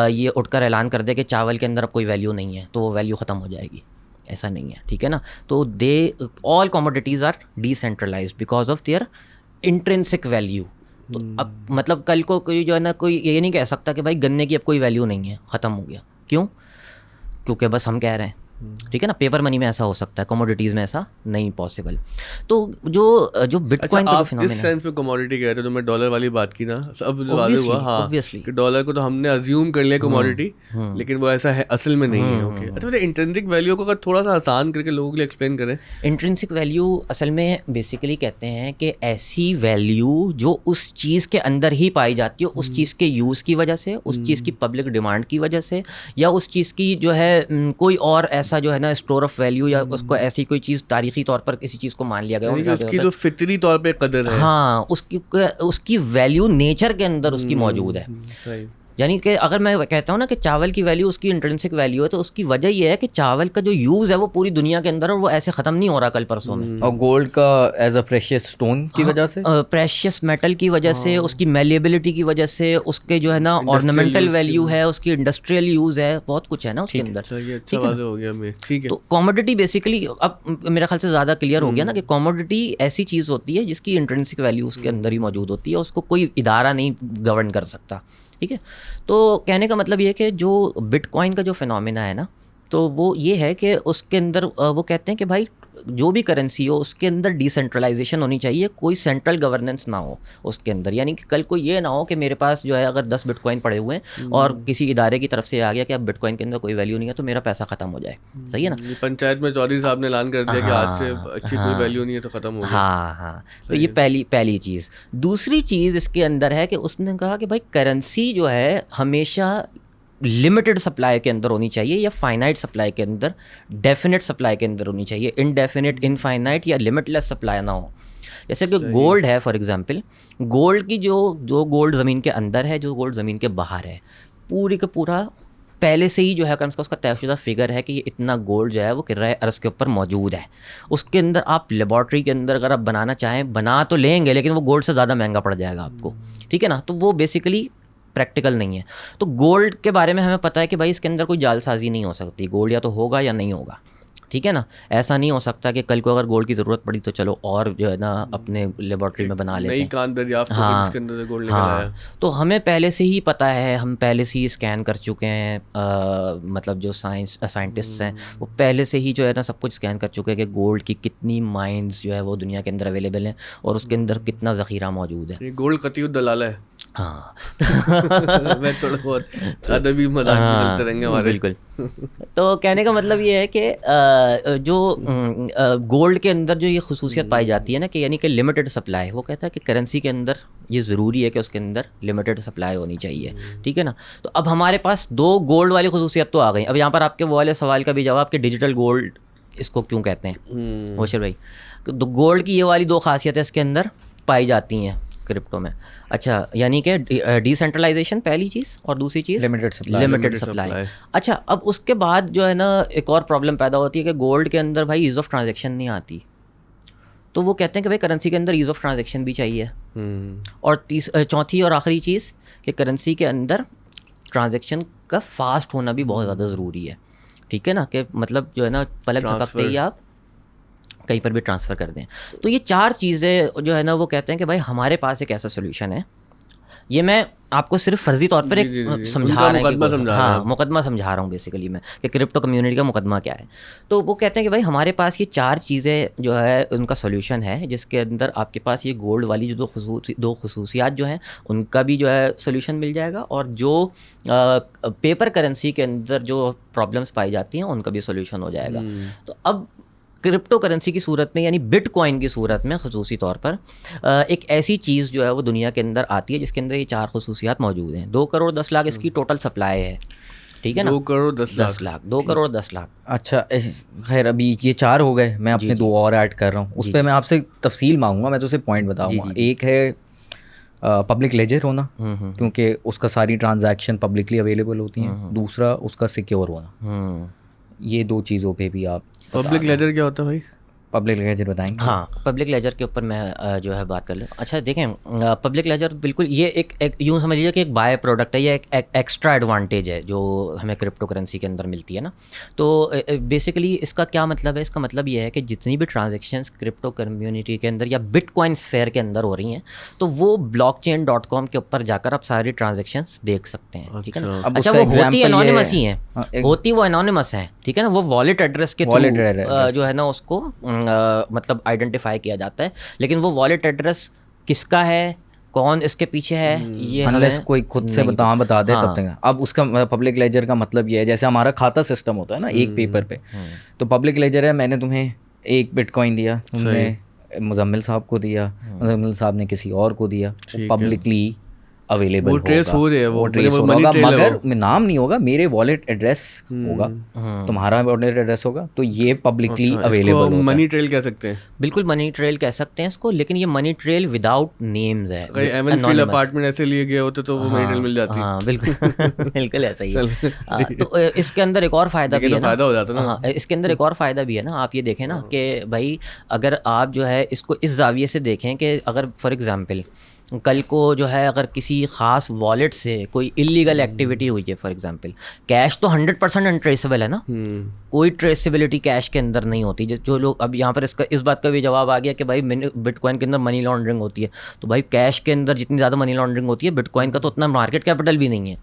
ये उठकर ऐलान कर दे कि चावल के अंदर अब कोई वैल्यू नहीं है, तो वो वैल्यू ख़त्म हो जाएगी। ऐसा नहीं है, ठीक है ना। तो all commodities are decentralised because of their intrinsic value. तो अब मतलब कल को कोई जो है ना, कोई ये नहीं कह सकता कि भाई गन्ने की अब कोई वैल्यू नहीं है, ख़त्म हो गया। क्यों? क्योंकि बस हम कह रहे हैं, ठीक है ना। पेपर मनी में ऐसा हो सकता है, कमोडिटीज़ में ऐसा नहीं पॉसिबल। तो जो बिटकॉइन का जो फिनोमेना इस सेंस में कमोडिटी कह रहे थे, तो मैं डॉलर वाली बात की ना, अब जो वादे हुआ, हाँ, कि डॉलर को तो हमने अज्यूम कर लिया कमोडिटी, लेकिन वो ऐसा है असल में नहीं है। ओके, अच्छा, इंट्रिंसिक वैल्यू को अगर थोड़ा सा आसान करके लोगों के लिए एक्सप्लेन करें। इंट्रिंसिक वैल्यू असल में बेसिकली कहते हैं कि ऐसी वैल्यू जो उस चीज़ के अंदर ही पाई जाती है, उस चीज़ के यूज़ की वजह से, उस चीज़ की पब्लिक डिमांड की वजह से, या उस चीज़ की जो है कोई और ऐसा जो है ना स्टोर ऑफ वैल्यू, या उसको ऐसी कोई चीज़ तारीखी तौर पर किसी चीज़ को मान लिया गया, उसकी जो फितरी तौर पे कदर है, हाँ, उसकी वैल्यू नेचर के अंदर उसकी मौजूद है। यानी कि अगर मैं कहता हूँ ना कि चावल की वैल्यू उसकी इंट्रिंसिक वैल्यू है, तो उसकी वजह यह है कि चावल का जो यूज़ है वो पूरी दुनिया के अंदर, और वो ऐसे ख़त्म नहीं हो रहा कल परसों में। और गोल्ड का एज अ प्रेशियस स्टोन की वजह से, प्रेशियस मेटल की वजह से, उसकी मेलिएबिलिटी की वजह से, उसके जो है ना ऑर्नामेंटल वैल्यू है, उसकी इंडस्ट्रियल यूज़ है, बहुत कुछ है ना उसके अंदर। ठीक है। तो कमोडिटी बेसिकली, अब मेरे ख्याल से ज़्यादा क्लियर हो गया ना कि कमोडिटी ऐसी चीज़ होती है जिसकी इंट्रिंसिक वैल्यू उसके अंदर ही मौजूद होती है, उसको कोई इदारा नहीं गवर्न कर सकता, ठीक है। तो कहने का मतलब ये है कि जो बिटकॉइन का जो फिनोमेना है ना, तो वो ये है कि उसके अंदर वो कहते हैं कि भाई जो भी करेंसी हो उसके अंदर डिसेंट्रलाइजेशन होनी चाहिए, कोई सेंट्रल गवर्नेंस ना हो उसके अंदर। यानी कि कल को ये ना हो कि मेरे पास जो है अगर 10 बिटकॉइन पड़े हुए हैं और किसी इदारे की तरफ से आ गया कि अब बिटकॉइन के अंदर कोई वैल्यू नहीं है, तो मेरा पैसा ख़त्म हो जाए। सही है ना। पंचायत में चौधरी साहब ने ऐलान कर दिया कि आज से अच्छी कोई वैल्यू नहीं है, तो ख़त्म हो गया। हाँ, तो ये पहली चीज़। दूसरी चीज़ इसके अंदर है कि उसने कहा कि भाई करेंसी जो है हमेशा लिमिटेड सप्लाई के अंदर होनी चाहिए, या फाइनाइट सप्लाई के अंदर, डेफिनेट सप्लाई के अंदर होनी चाहिए। इनडेफिनेट, इनफाइनाइट या लिमिटलेस सप्लाई ना हो। जैसे कि गोल्ड है फॉर एग्जांपल, गोल्ड की जो गोल्ड ज़मीन के अंदर है, जो गोल्ड ज़मीन के बाहर है, पूरी का पूरा पहले से ही जो है उसका तयशुदा फिगर है कि ये इतना गोल्ड जो है वो किराए अर्ज़ के ऊपर मौजूद है। उसके अंदर आप लेबॉर्ट्री के अंदर अगर आप बनाना चाहें, बना तो लेंगे, लेकिन वो गोल्ड से ज़्यादा महंगा पड़ जाएगा आपको, ठीक है ना। तो वो बेसिकली प्रैक्टिकल नहीं है। तो गोल्ड के बारे में हमें पता है कि भाई इसके अंदर कोई जालसाजी नहीं हो सकती, गोल्ड या तो होगा या नहीं होगा, ठीक है ना। ऐसा नहीं हो सकता कि कल को अगर गोल्ड की ज़रूरत पड़ी तो चलो और जो है ना अपने लेबॉर्ट्री में बना लेते हैं, कान दरियाफ्त जिसके अंदर से गोल्ड निकल आया। तो हमें पहले से ही पता है, हम पहले से ही स्कैन कर चुके हैं, मतलब जो साइंटिस्ट्स हैं वो पहले से ही जो है ना सब कुछ स्कैन कर चुके हैं कि गोल्ड की कितनी माइंस जो है वो दुनिया के अंदर अवेलेबल हैं और उसके अंदर कितना ज़ख़ीरा मौजूद है। गोल्ड कतियुद दलाला है। हाँ मैं थोड़ा बहुत अदबी मजाक भी चलते रहेंगे हमारे। बिल्कुल। तो कहने का मतलब ये है कि जो गोल्ड के अंदर जो ये खुसूसियत पाई जाती है ना कि यानी कि लिमिटेड सप्लाई, वो कहता है कि करेंसी के अंदर ये ज़रूरी है कि उसके अंदर लिमिटेड सप्लाई होनी चाहिए, ठीक है ना। तो अब हमारे पास 2 गोल्ड वाली खुसूसियत तो आ गई। अब यहाँ पर आपके वो वाले सवाल का भी जवाब कि डिजिटल गोल्ड इसको क्यों कहते हैं मुबशिर भाई। तो गोल्ड की ये वाली 2 खासियतें इसके अंदर पाई जाती हैं क्रिप्टो में। अच्छा, यानी कि डिसेंट्रलाइजेशन पहली चीज़, और दूसरी चीज़ लिमिटेड सप्लाई। अच्छा, अब उसके बाद जो है ना एक और प्रॉब्लम पैदा होती है कि गोल्ड के अंदर भाई ईज़ ऑफ ट्रांजैक्शन नहीं आती। तो वो कहते हैं कि भाई करेंसी के अंदर ईज़ ऑफ ट्रांजैक्शन भी चाहिए। और चौथी और आखिरी चीज़ कि करेंसी के अंदर ट्रांजैक्शन का फास्ट होना भी बहुत ज़्यादा ज़रूरी है, ठीक है ना। कि मतलब जो है ना पलक झपकते ही आप कहीं पर भी ट्रांसफ़र कर दें। तो ये 4 चीज़ें जो है ना वो कहते हैं कि भाई हमारे पास एक ऐसा सोल्यूशन है। ये मैं आपको सिर्फ फर्जी तौर पर एक समझा रहा हूँ, हाँ, मुकदमा समझा रहा हूँ बेसिकली मैं कि क्रिप्टो कम्युनिटी का मुकदमा क्या है। तो वो कहते हैं कि भाई हमारे पास ये 4 चीज़ें जो है उनका सोल्यूशन है, जिसके अंदर आपके पास ये गोल्ड वाली जो 2 खुसूसियात जो हैं उनका भी जो है सोल्यूशन मिल जाएगा, और जो पेपर करेंसी के अंदर जो प्रॉब्लम्स पाई जाती हैं उनका भी सोल्यूशन हो जाएगा। तो अब क्रिप्टो करेंसी की सूरत में यानी बिटकॉइन की सूरत में ख़ुसूसी तौर पर एक ऐसी चीज़ जो है वो दुनिया के अंदर आती है जिसके अंदर ये 4 ख़ुसूसियात मौजूद हैं। 2 करोड़ 10 लाख इसकी टोटल सप्लाई है, ठीक है ना, 2 करोड़ 10 लाख 2 करोड़ 10 लाख। अच्छा खैर अभी ये 4 हो गए, मैं अपने 2 और ऐड कर रहा हूँ, उस पर मैं आपसे तफसील मांगूंगा, मैं तो सिर्फ पॉइंट बताऊंगा। एक है पब्लिक लेजर होना, क्योंकि उसका सारी ट्रांजैक्शन पब्लिकली अवेलेबल होती हैं। दूसरा उसका सिक्योर होना। ये 2 चीज़ों पे भी आप पब्लिक लेजर क्या होता है भाई? पब्लिक लेजर बताएंगे? हाँ, पब्लिक लेजर के ऊपर मैं जो है बात कर लूँ। अच्छा देखें, पब्लिक लेजर बिल्कुल ये एक यूँ समझ लीजिए कि एक बाय प्रोडक्ट है या एक एक्स्ट्रा एडवांटेज है जो हमें क्रिप्टो करेंसी के अंदर मिलती है ना। तो बेसिकली इसका क्या मतलब है? इसका मतलब ये है कि जितनी भी ट्रांजेक्शन्स क्रिप्टो कम्युनिटी के अंदर या बिटकॉइन स्फेयर के अंदर हो रही हैं तो वो blockchain.com के ऊपर जाकर आप सारी ट्रांजेक्शंस देख सकते हैं, ठीक है ना। अच्छा वो होती एनोनिमस ही हैं, होती वो एनोनिमस हैं, ठीक है ना। वो वॉलेट एड्रेस के थ्रू जो है ना उसको मतलब आइडेंटिफाई किया जाता है, लेकिन वो वॉलेट एड्रेस किसका है, कौन इसके पीछे है, ये अनलेस कोई खुद से बता दे तब तक। अब उसका पब्लिक लेजर का मतलब ये है, जैसे हमारा खाता सिस्टम होता है ना एक पेपर पे, तो पब्लिक लेजर है, मैंने तुम्हें 1 बिटकॉइन दिया, तुमने मुजम्मिल साहब को दिया, मुजम्मिल साहब ने किसी और को दिया, पब्लिकली अवेलेबल वो ट्रेस हो रही है, वो ट्रेस होगा, मगर नाम नहीं होगा, मेरे वॉलेट एड्रेस होगा, तुम्हारा वॉलेट एड्रेस होगा, तो ये पब्लिकली अवेलेबल होता है। मनी ट्रेल कह सकते हैं, बिल्कुल मनी ट्रेल कह सकते हैं इसको, लेकिन ये मनी ट्रेल विदाउट नेम्स है। अगर एमएन फील अपार्टमेंट ऐसे लिए गए होते तो वो मनी ट्रेल मिल जाती। हाँ बिल्कुल बिल्कुल ऐसा ही है। तो इसके अंदर एक और फ़ायदा भी है ना, फायदा हो जाता है ना। हाँ, इसके अंदर एक और फ़ायदा भी है ना। आप ये देखें ना कि भाई अगर आप जो है इसको इस जाविये से देखें कि अगर फॉर एग्ज़ाम्पल कल को जो है अगर किसी ख़ास वॉलेट से कोई इलीगल एक्टिविटी हुई है, फॉर एग्जांपल कैश तो 100% अनट्रेसेबल है ना, कोई ट्रेसेबिलिटी कैश के अंदर नहीं होती। जो लोग अब यहाँ पर इस बात का भी जवाब आ गया कि भाई बिटकॉइन के अंदर मनी लॉन्ड्रिंग होती है, तो भाई कैश के अंदर जितनी ज़्यादा मनी लॉन्ड्रिंग होती है, बिटकॉइन का तो उतना मार्केट कैपिटल भी नहीं है,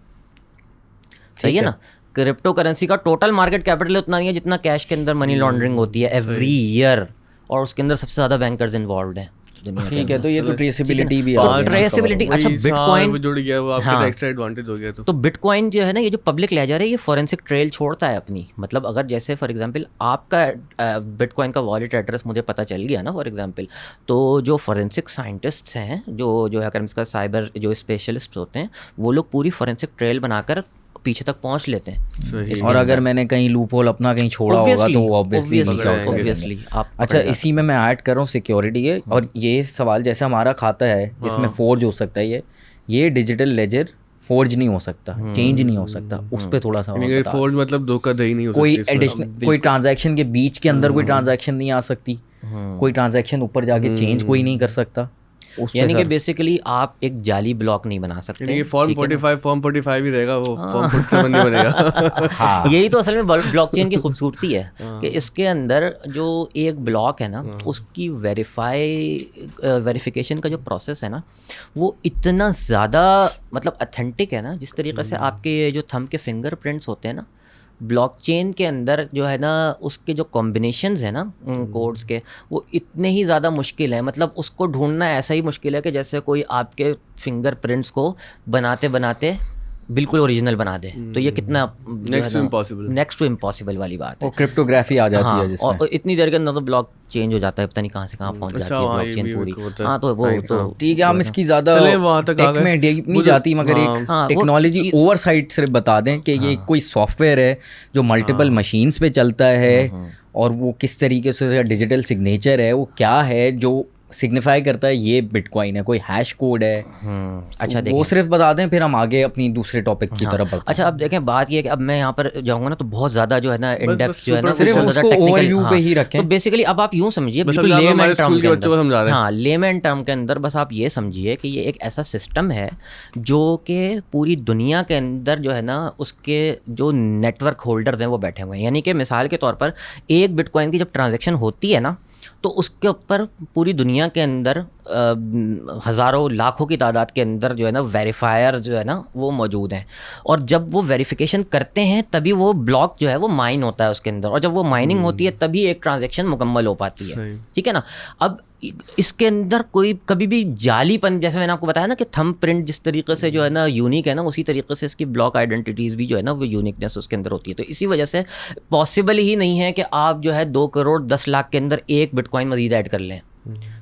सही है ना। क्रिप्टो करेंसी का टोटल मार्केट कैपिटल उतना नहीं है जितना कैश के अंदर मनी लॉन्ड्रिंग होती है एवरी ईयर, और उसके अंदर सबसे ज़्यादा बैंकर्स इन्वॉल्व हैं। ठीक है, तो ये तो ट्रेसेबिलिटी भी आ गई, ट्रेसेबिलिटी। अच्छा बिटकॉइन जुड़ गया, वो आपके एक्स्ट्रा एडवांटेज हो गया। तो बिटकॉइन जो है ना, ये जो पब्लिक लेजर है, ये फॉरेंसिक ट्रेल छोड़ता है अपनी। मतलब अगर जैसे फॉर एग्जांपल आपका बिटकॉइन का वॉलेट एड्रेस मुझे पता चल गया ना फॉर एग्जांपल, तो जो फॉरेंसिक साइंटिस्ट्स हैं, जो है का साइबर जो स्पेशलिस्ट होते हैं, वो लोग पूरी फॉरेंसिक ट्रेल बनाकर पीछे तक पहुंच लेते हैं। और अगर मैंने कहीं लूप होल अपना कहीं छोड़ा होगा तो वो ऑब्वियसली आप। अच्छा इसी में मैं ऐड कर रहा हूँ सिक्योरिटी है, और ये सवाल जैसे हमारा खाता है जिसमें फोर्ज हो सकता है, ये डिजिटल लेजर फोर्ज नहीं हो सकता, चेंज नहीं हो सकता, उस पर थोड़ा सा फोर्ज मतलब धोखाधड़ी नहीं हो कोई एडिशनल कोई ट्रांजैक्शन के बीच के अंदर कोई ट्रांजैक्शन नहीं आ सकती, कोई ट्रांजैक्शन ऊपर जाके चेंज कोई नहीं कर सकता, यानी कि बेसिकली आप एक जाली ब्लॉक नहीं बना सकते। ये फॉर्म 45 ही रहेगा, वो फॉर्म 47 नहीं बनेगा। हाँ। यही तो असल में ब्लॉकचेन की खूबसूरती है कि इसके अंदर जो एक ब्लॉक है ना, उसकी वेरिफिकेशन का जो प्रोसेस है ना, वो इतना ज़्यादा मतलब ऑथेंटिक है ना, जिस तरीके से आपके ये जो थंब के फिंगरप्रिंट्स होते हैं ना, ब्लॉकचेन के अंदर जो है ना उसके जो कॉम्बिनेशंस है ना कोड्स के, वो इतने ही ज़्यादा मुश्किल है। मतलब उसको ढूंढना ऐसा ही मुश्किल है कि जैसे कोई आपके फिंगरप्रिंट्स को बनाते बनाते बिल्कुल ओरिजिनल बना दे, तो ये कितना नेक्स्ट टू इम्पॉसिबल वाली बात है। क्रिप्टोग्राफी आ जाती है जिसमें, और इतनी देर के अंदर तो ब्लॉक चेंज हो जाता है, पता नहीं कहाँ से कहाँ पहुँच जाती है ब्लॉकचेन पूरी। हाँ तो वो तो ठीक है, हम इसकी ज़्यादा टेक में डीप नहीं जाती, मगर एक टेक्नोलॉजी ओवरसाइट सिर्फ बता दें कि ये कोई सॉफ्टवेयर है जो मल्टीपल मशीन्स पे चलता है, और वो किस तरीके से डिजिटल सिग्नेचर है, वो क्या है जो सिग्निफाई करता है ये बिटकॉइन है, कोई हैश कोड है। अच्छा वो सिर्फ बता दें, फिर हम आगे अपनी दूसरे टॉपिक की तरफ बढ़ते हैं। अच्छा अब देखें, बात ये है कि अब मैं यहाँ पर जाऊँगा ना तो बहुत ज़्यादा जो है ना इंडेप्थ जो है ना सिर्फ उसको ओवरव्यू पे ही रखें। तो बेसिकली अब आप यूँ समझिए बिल्कुल लेमैन टर्म के अंदर, हाँ लेमैन टर्म के अंदर बस आप ये समझिए कि ये एक ऐसा सिस्टम है जो कि पूरी दुनिया के अंदर जो है ना उसके जो नेटवर्क होल्डर्स हैं वो बैठे हुए हैं। यानी कि मिसाल के तौर पर एक बिटकॉइन की जब ट्रांजेक्शन होती है ना, तो उसके ऊपर पूरी दुनिया के अंदर हज़ारों लाखों की तादाद के अंदर जो है ना वेरीफायर जो है ना वो मौजूद हैं, और जब वो वेरिफिकेशन करते हैं तभी वो ब्लॉक जो है वो माइन होता है उसके अंदर, और जब वो माइनिंग होती है तभी एक ट्रांजैक्शन मुकम्मल हो पाती है, ठीक है ना। अब इसके अंदर कोई कभी भी जालीपन, जैसे मैंने आपको बताया ना कि थंब प्रिंट जिस तरीके से जो है ना यूनिक है ना, उसी तरीके से इसकी ब्लॉक आइडेंटिटीज़ भी जो है ना वो यूनिकनेस उसके अंदर होती है। तो इसी वजह से पॉसिबल ही नहीं है कि आप जो है 2 करोड़ 10 लाख के अंदर एक बिटकॉइन मजीद ऐड कर लें।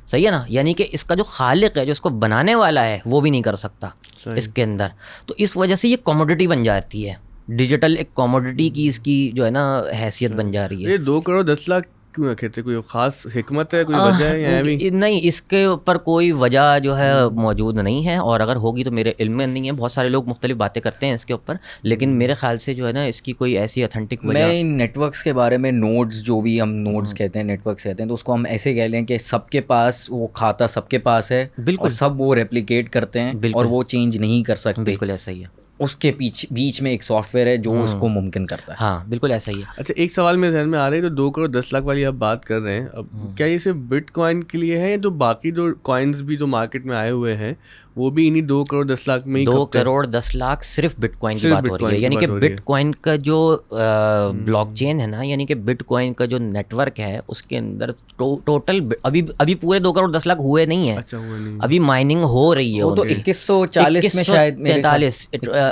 सही है ना, यानी कि इसका जो खालिक है, जो इसको बनाने वाला है, वो भी नहीं कर सकता इसके अंदर। तो इस वजह से ये कमोडिटी बन जाती है, डिजिटल एक कमोडिटी की इसकी जो है ना हैसियत बन जा रही है। ये 2 करोड़ 10 लाख क्यों रखे थे? कोई खास हिकमत है, कोई वजह है या भी नहीं? इसके ऊपर कोई वजह जो है मौजूद नहीं है, और अगर होगी तो मेरे इल्म में नहीं है। बहुत सारे लोग मुख्तलिफ बातें करते हैं इसके ऊपर, लेकिन मेरे ख्याल से जो है ना इसकी कोई ऐसी ऑथेंटिक वजह। मैं इन नेटवर्क्स के बारे में, नोड्स जो भी हम नोड्स कहते हैं, नेटवर्क्स कहते हैं, तो उसको हम ऐसे कह लें कि सबके पास वो खाता सबके पास है, बिल्कुल, और सब वो रेप्लिकेट करते हैं और वो चेंज नहीं कर सकते। बिल्कुल ऐसा ही है। उसके बीच में एक सॉफ्टवेयर है जो उसको मुमकिन करता है। हाँ बिल्कुल ऐसा ही है। अच्छा, एक सवाल मेरे ध्यान में आ रहा है, तो 2 करोड़ 10 लाख वाली आप बात कर रहे हैं, अब क्या ये सिर्फ बिटकॉइन के लिए है, या जो बाकी जो कॉइन्स भी जो मार्केट में आए हुए हैं वो भी इन्हीं 2 करोड़ 10 लाख में ही? 2 करोड़ 10 लाख सिर्फ बिटकॉइन की बात हो रही है, यानी कि बिटकॉइन का जो ब्लॉकचेन है ना, यानी कि बिटकॉइन का जो नेटवर्क है उसके अंदर टोटल अभी पूरे 2 करोड़ 10 लाख हुए नहीं है। अच्छा, हुआ नहीं, अभी माइनिंग हो रही है। वो तो 2140 में शायद 43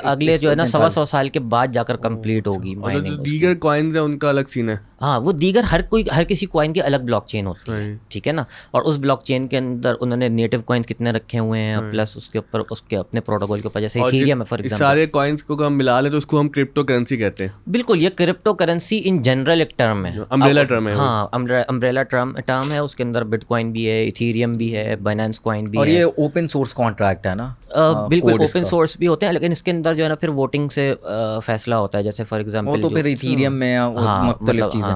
अगले जो है ना 125 साल के बाद जाकर कंप्लीट होगी माइनिंग। जो दीगर कॉइन्स है उनका अलग सीन है। हाँ, वो दीगर हर किसी कॉइन की अलग ब्लॉकचेन होती है, ठीक है ना। और उस ब्लॉकचेन के अंदर उन्होंने नेटिव कॉइन्स कितने रखे हुए हैं, प्लस उसके ऊपर उसके अपने प्रोटोकॉल के ऊपर, जैसे इथेरियम है फॉर एग्जांपल। सारे कॉइन्स को हम मिला लें तो उसको हम क्रिप्टो करेंसी कहते हैं। बिल्कुल, ये क्रिप्टो करेंसी इन जनरल एक टर्म है, अम्ब्रेला टर्म है। हाँ, अम्ब्रेला टर्म है। उसके अंदर बिटकॉइन भी है, इथेरियम भी है, बाइनेंस कॉइन भी है, और ये ओपन सोर्स कॉन्ट्रैक्ट है ना। बिल्कुल ओपन सोर्स भी होते हैं, लेकिन इसके अंदर जो है ना फिर वोटिंग से फैसला होता है, जैसे फॉर एग्जांपल तो फिर इथेरियम में मुख्तलिफ चीज़ें।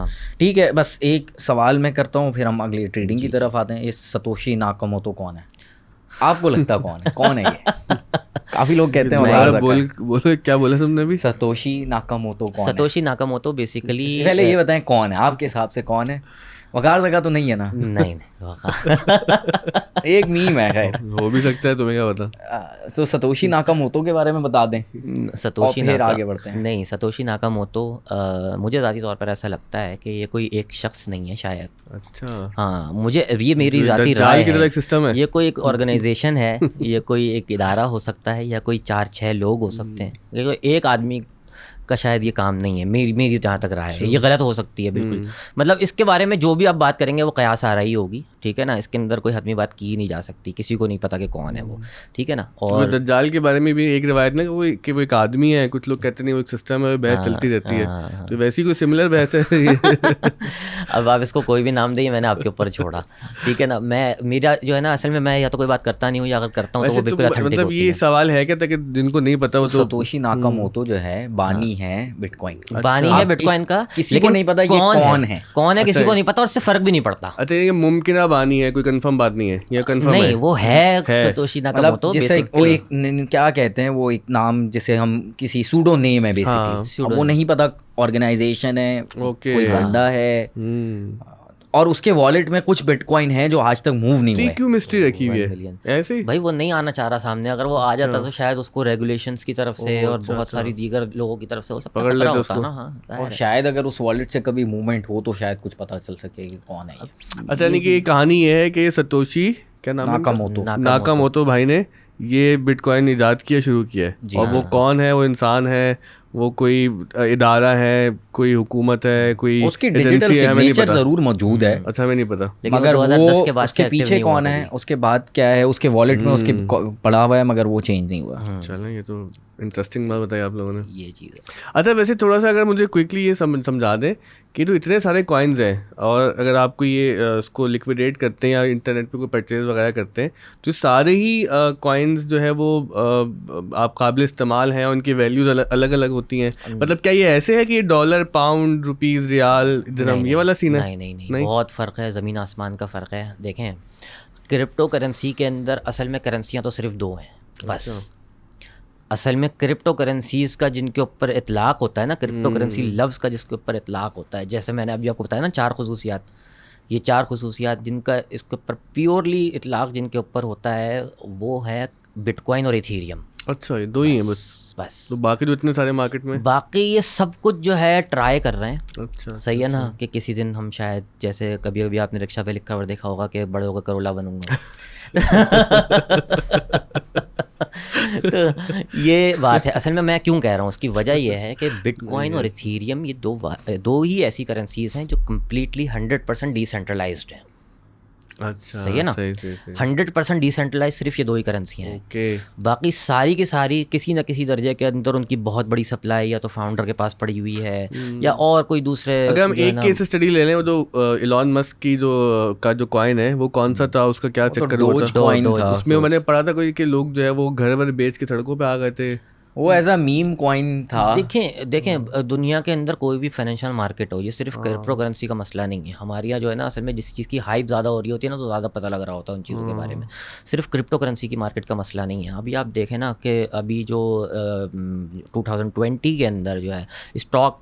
ठीक है, बस एक सवाल मैं करता हूँ, फिर हम अगली ट्रेडिंग की तरफ आते हैं। ये सतोशी नाकामोतो कौन है? आपको लगता कौन है ये? काफी लोग कहते हैं। बोलो क्या बोला तुमने अभी? सतोशी नाकामोतो कौन है? सतोशी नाकामोतो बेसिकली, पहले ये बताएं कौन है आपके हिसाब से, कौन है? वकार जगह तो नहीं है ना? नहीं एक मीम है, खैर हो भी सकता है, तुम्हें क्या पता। तो सतोशी नाकामोतो के बारे में बता दें, सतोशी फिर आगे बढ़ते हैं। नहीं, सतोशी नाकामोतो मुझे ज़ाती तौर पर ऐसा लगता है कि ये कोई एक शख्स नहीं है शायद। अच्छा, हाँ, मुझे ये मेरी ज़ाती राय है। सिस्टम है ये कोई एक ऑर्गेनाइजेशन है, ये कोई एक इदारा हो सकता है, या कोई 4-6 लोग हो सकते हैं, लेकिन एक आदमी का शायद ये काम नहीं है। मेरी जहाँ तक राय है, ये गलत हो सकती है बिल्कुल। मतलब इसके बारे में जो भी आप बात करेंगे वो कयास आ रही होगी, ठीक है ना। इसके अंदर कोई हतमी बात की नहीं जा सकती, किसी को नहीं पता कि कौन है वो, ठीक है ना। और दज्जाल के बारे में भी एक रिवायत ना कि वो एक आदमी है, कुछ लोग कहते नहीं वो एक सिस्टम है, बहस चलती रहती है। तो वैसी कोई सिमिलर बहस है। अब आप इसको कोई भी नाम दिए, मैंने आपके ऊपर छोड़ा, ठीक है ना। मेरा जो है ना, असल में मैं या तो कोई बात करता नहीं हूँ, या अगर करता हूँ तो वो बिल्कुल ऑथेंटिक होती है। ये सवाल है क्या, ताकि जिनको नहीं पता वो तो सतोशी नाकामोतो जो है बानी है बिटकॉइन की। बानी है बिटकॉइन का, किसी को नहीं पता ये कौन है, किसी को नहीं पता, और इससे फर्क भी नहीं पड़ता। अच्छा, ये मुमकिन बानी है, कोई कंफर्म बात नहीं है, ये कंफर्म नहीं, वो है सतोशी नाकामोतो। जैसे वो एक क्या कहते हैं, वो एक नाम जिसे हम किसी सूडो नेम है बेसिकली, वो नहीं पता ऑर्गेनाइजेशन है, कोई बंदा है, और उसके वॉलेट में कुछ बिटकॉइन है जो आज तक मूव नहीं हुए। क्यों मिस्ट्री रखी हुई है ऐसे? भाई वो नहीं आना चाह रहा सामने, अगर वो आ जाता तो शायद उसको रेगुलेशंस की तरफ से और बहुत सारी दीगर लोगों की तरफ से हो सकता होता ना। हाँ, और शायद अगर उस वॉलेट से कभी मूवमेंट हो तो शायद कुछ पता चल सके कि कौन है ये। अच्छा, यानी कि कहानी ये है कि सतोशी क्या नाम है, नाकामोतो भाई ने ये बिटकॉइन ईजाद किया, शुरू किया है। और वो कौन है? वो इंसान है, वो कोई इदारा है, कोई हुकूमत है, कोई उसकी डिजिटल सिग्नेचर जरूर मौजूद है। अच्छा, हमें नहीं पता, मगर वो उसके पीछे कौन है, उसके बाद क्या है, उसके वॉलेट में उसके पड़ा हुआ है, मगर वो चेंज नहीं हुआ। चलो, ये तो इंटरेस्टिंग बात बताई आप लोगों ने, ये चीज़ है। अच्छा, वैसे थोड़ा सा अगर मुझे क्विकली ये समझा दें कि तो इतने सारे कॉइन्स हैं, और अगर आपको ये उसको लिक्विडेट करते हैं या इंटरनेट पे कोई परचेज वगैरह करते हैं, तो सारे ही कॉइन्स जो है वो आप काबिल इस्तेमाल हैं, उनकी वैल्यूज़ अलग अलग होती हैं। मतलब क्या ये ऐसे है कि ये डॉलर, पाउंड, रुपीज़, रियाल, दिरहम, ये वाला सीन है? नहीं, बहुत फ़र्क है, ज़मीन आसमान का फ़र्क है। देखें, क्रिप्टो करेंसी के अंदर असल में करेंसियाँ तो सिर्फ 2 हैं बस। असल में क्रिप्टो करेंसीज़ का जिनके ऊपर इतलाक़ होता है ना, क्रिप्टो करेंसी लफ्ज़ का जिसके ऊपर इतलाक़ होता है, जैसे मैंने अभी आपको बताया ना 4 खुसूसियात, ये 4 खुसूसियात जिनका इसके ऊपर प्योरली इतलाक़ जिनके ऊपर होता है वो है बिटकॉइन और इथेरियम। अच्छा, ये 2 ही हैं बस? बस तो बाकी जो इतने सारे मार्केट में? बाकी ये सब कुछ जो है ट्राई कर रहे हैं। अच्छा, सही है ना, कि किसी दिन हम शायद, जैसे कभी कभी आपने रिक्शा पे लिखा हुआ देखा होगा कि बड़े होकर करोला बनूंगा। तो ये बात है। असल में मैं क्यों कह रहा हूँ, उसकी वजह ये है कि बिटकॉइन और इथीरियम ये दो ही ऐसी करेंसीज हैं जो कम्प्लीटली 100% डिसेंट्रलाइज्ड हैं। अच्छा, सही है ना, सही। 100% डिसेंट्रलाइज सिर्फ ये 2 ही करेंसी हैं। ओके। बाकी सारी की सारी किसी न किसी दर्जे के अंदर उनकी बहुत बड़ी सप्लाई या तो फाउंडर के पास पड़ी हुई है या और कोई दूसरे। अगर हम एक केस स्टडी ले लें, वो जो इलॉन मस्क की जो कॉइन है वो कौन सा था, उसका क्या चक्कर हुआ था? कॉइन था उसमें मैंने पढ़ा था कोई कि लोग जो है वो घर वर बेच के सड़कों पे आ गए थे। वो एज अ मीम कॉइन था। देखें दुनिया के अंदर कोई भी फाइनेंशियल मार्केट हो, ये सिर्फ क्रिप्टो करेंसी का मसला नहीं है। हमारे यहाँ जो है ना, असल में जिस चीज़ की हाइप ज़्यादा हो रही होती है ना, तो ज़्यादा पता लग रहा होता है उन चीज़ों के बारे में। सिर्फ क्रिप्टो करेंसी की मार्केट का मसला नहीं है। अभी आप देखें ना कि अभी जो 2020 के अंदर जो है स्टॉक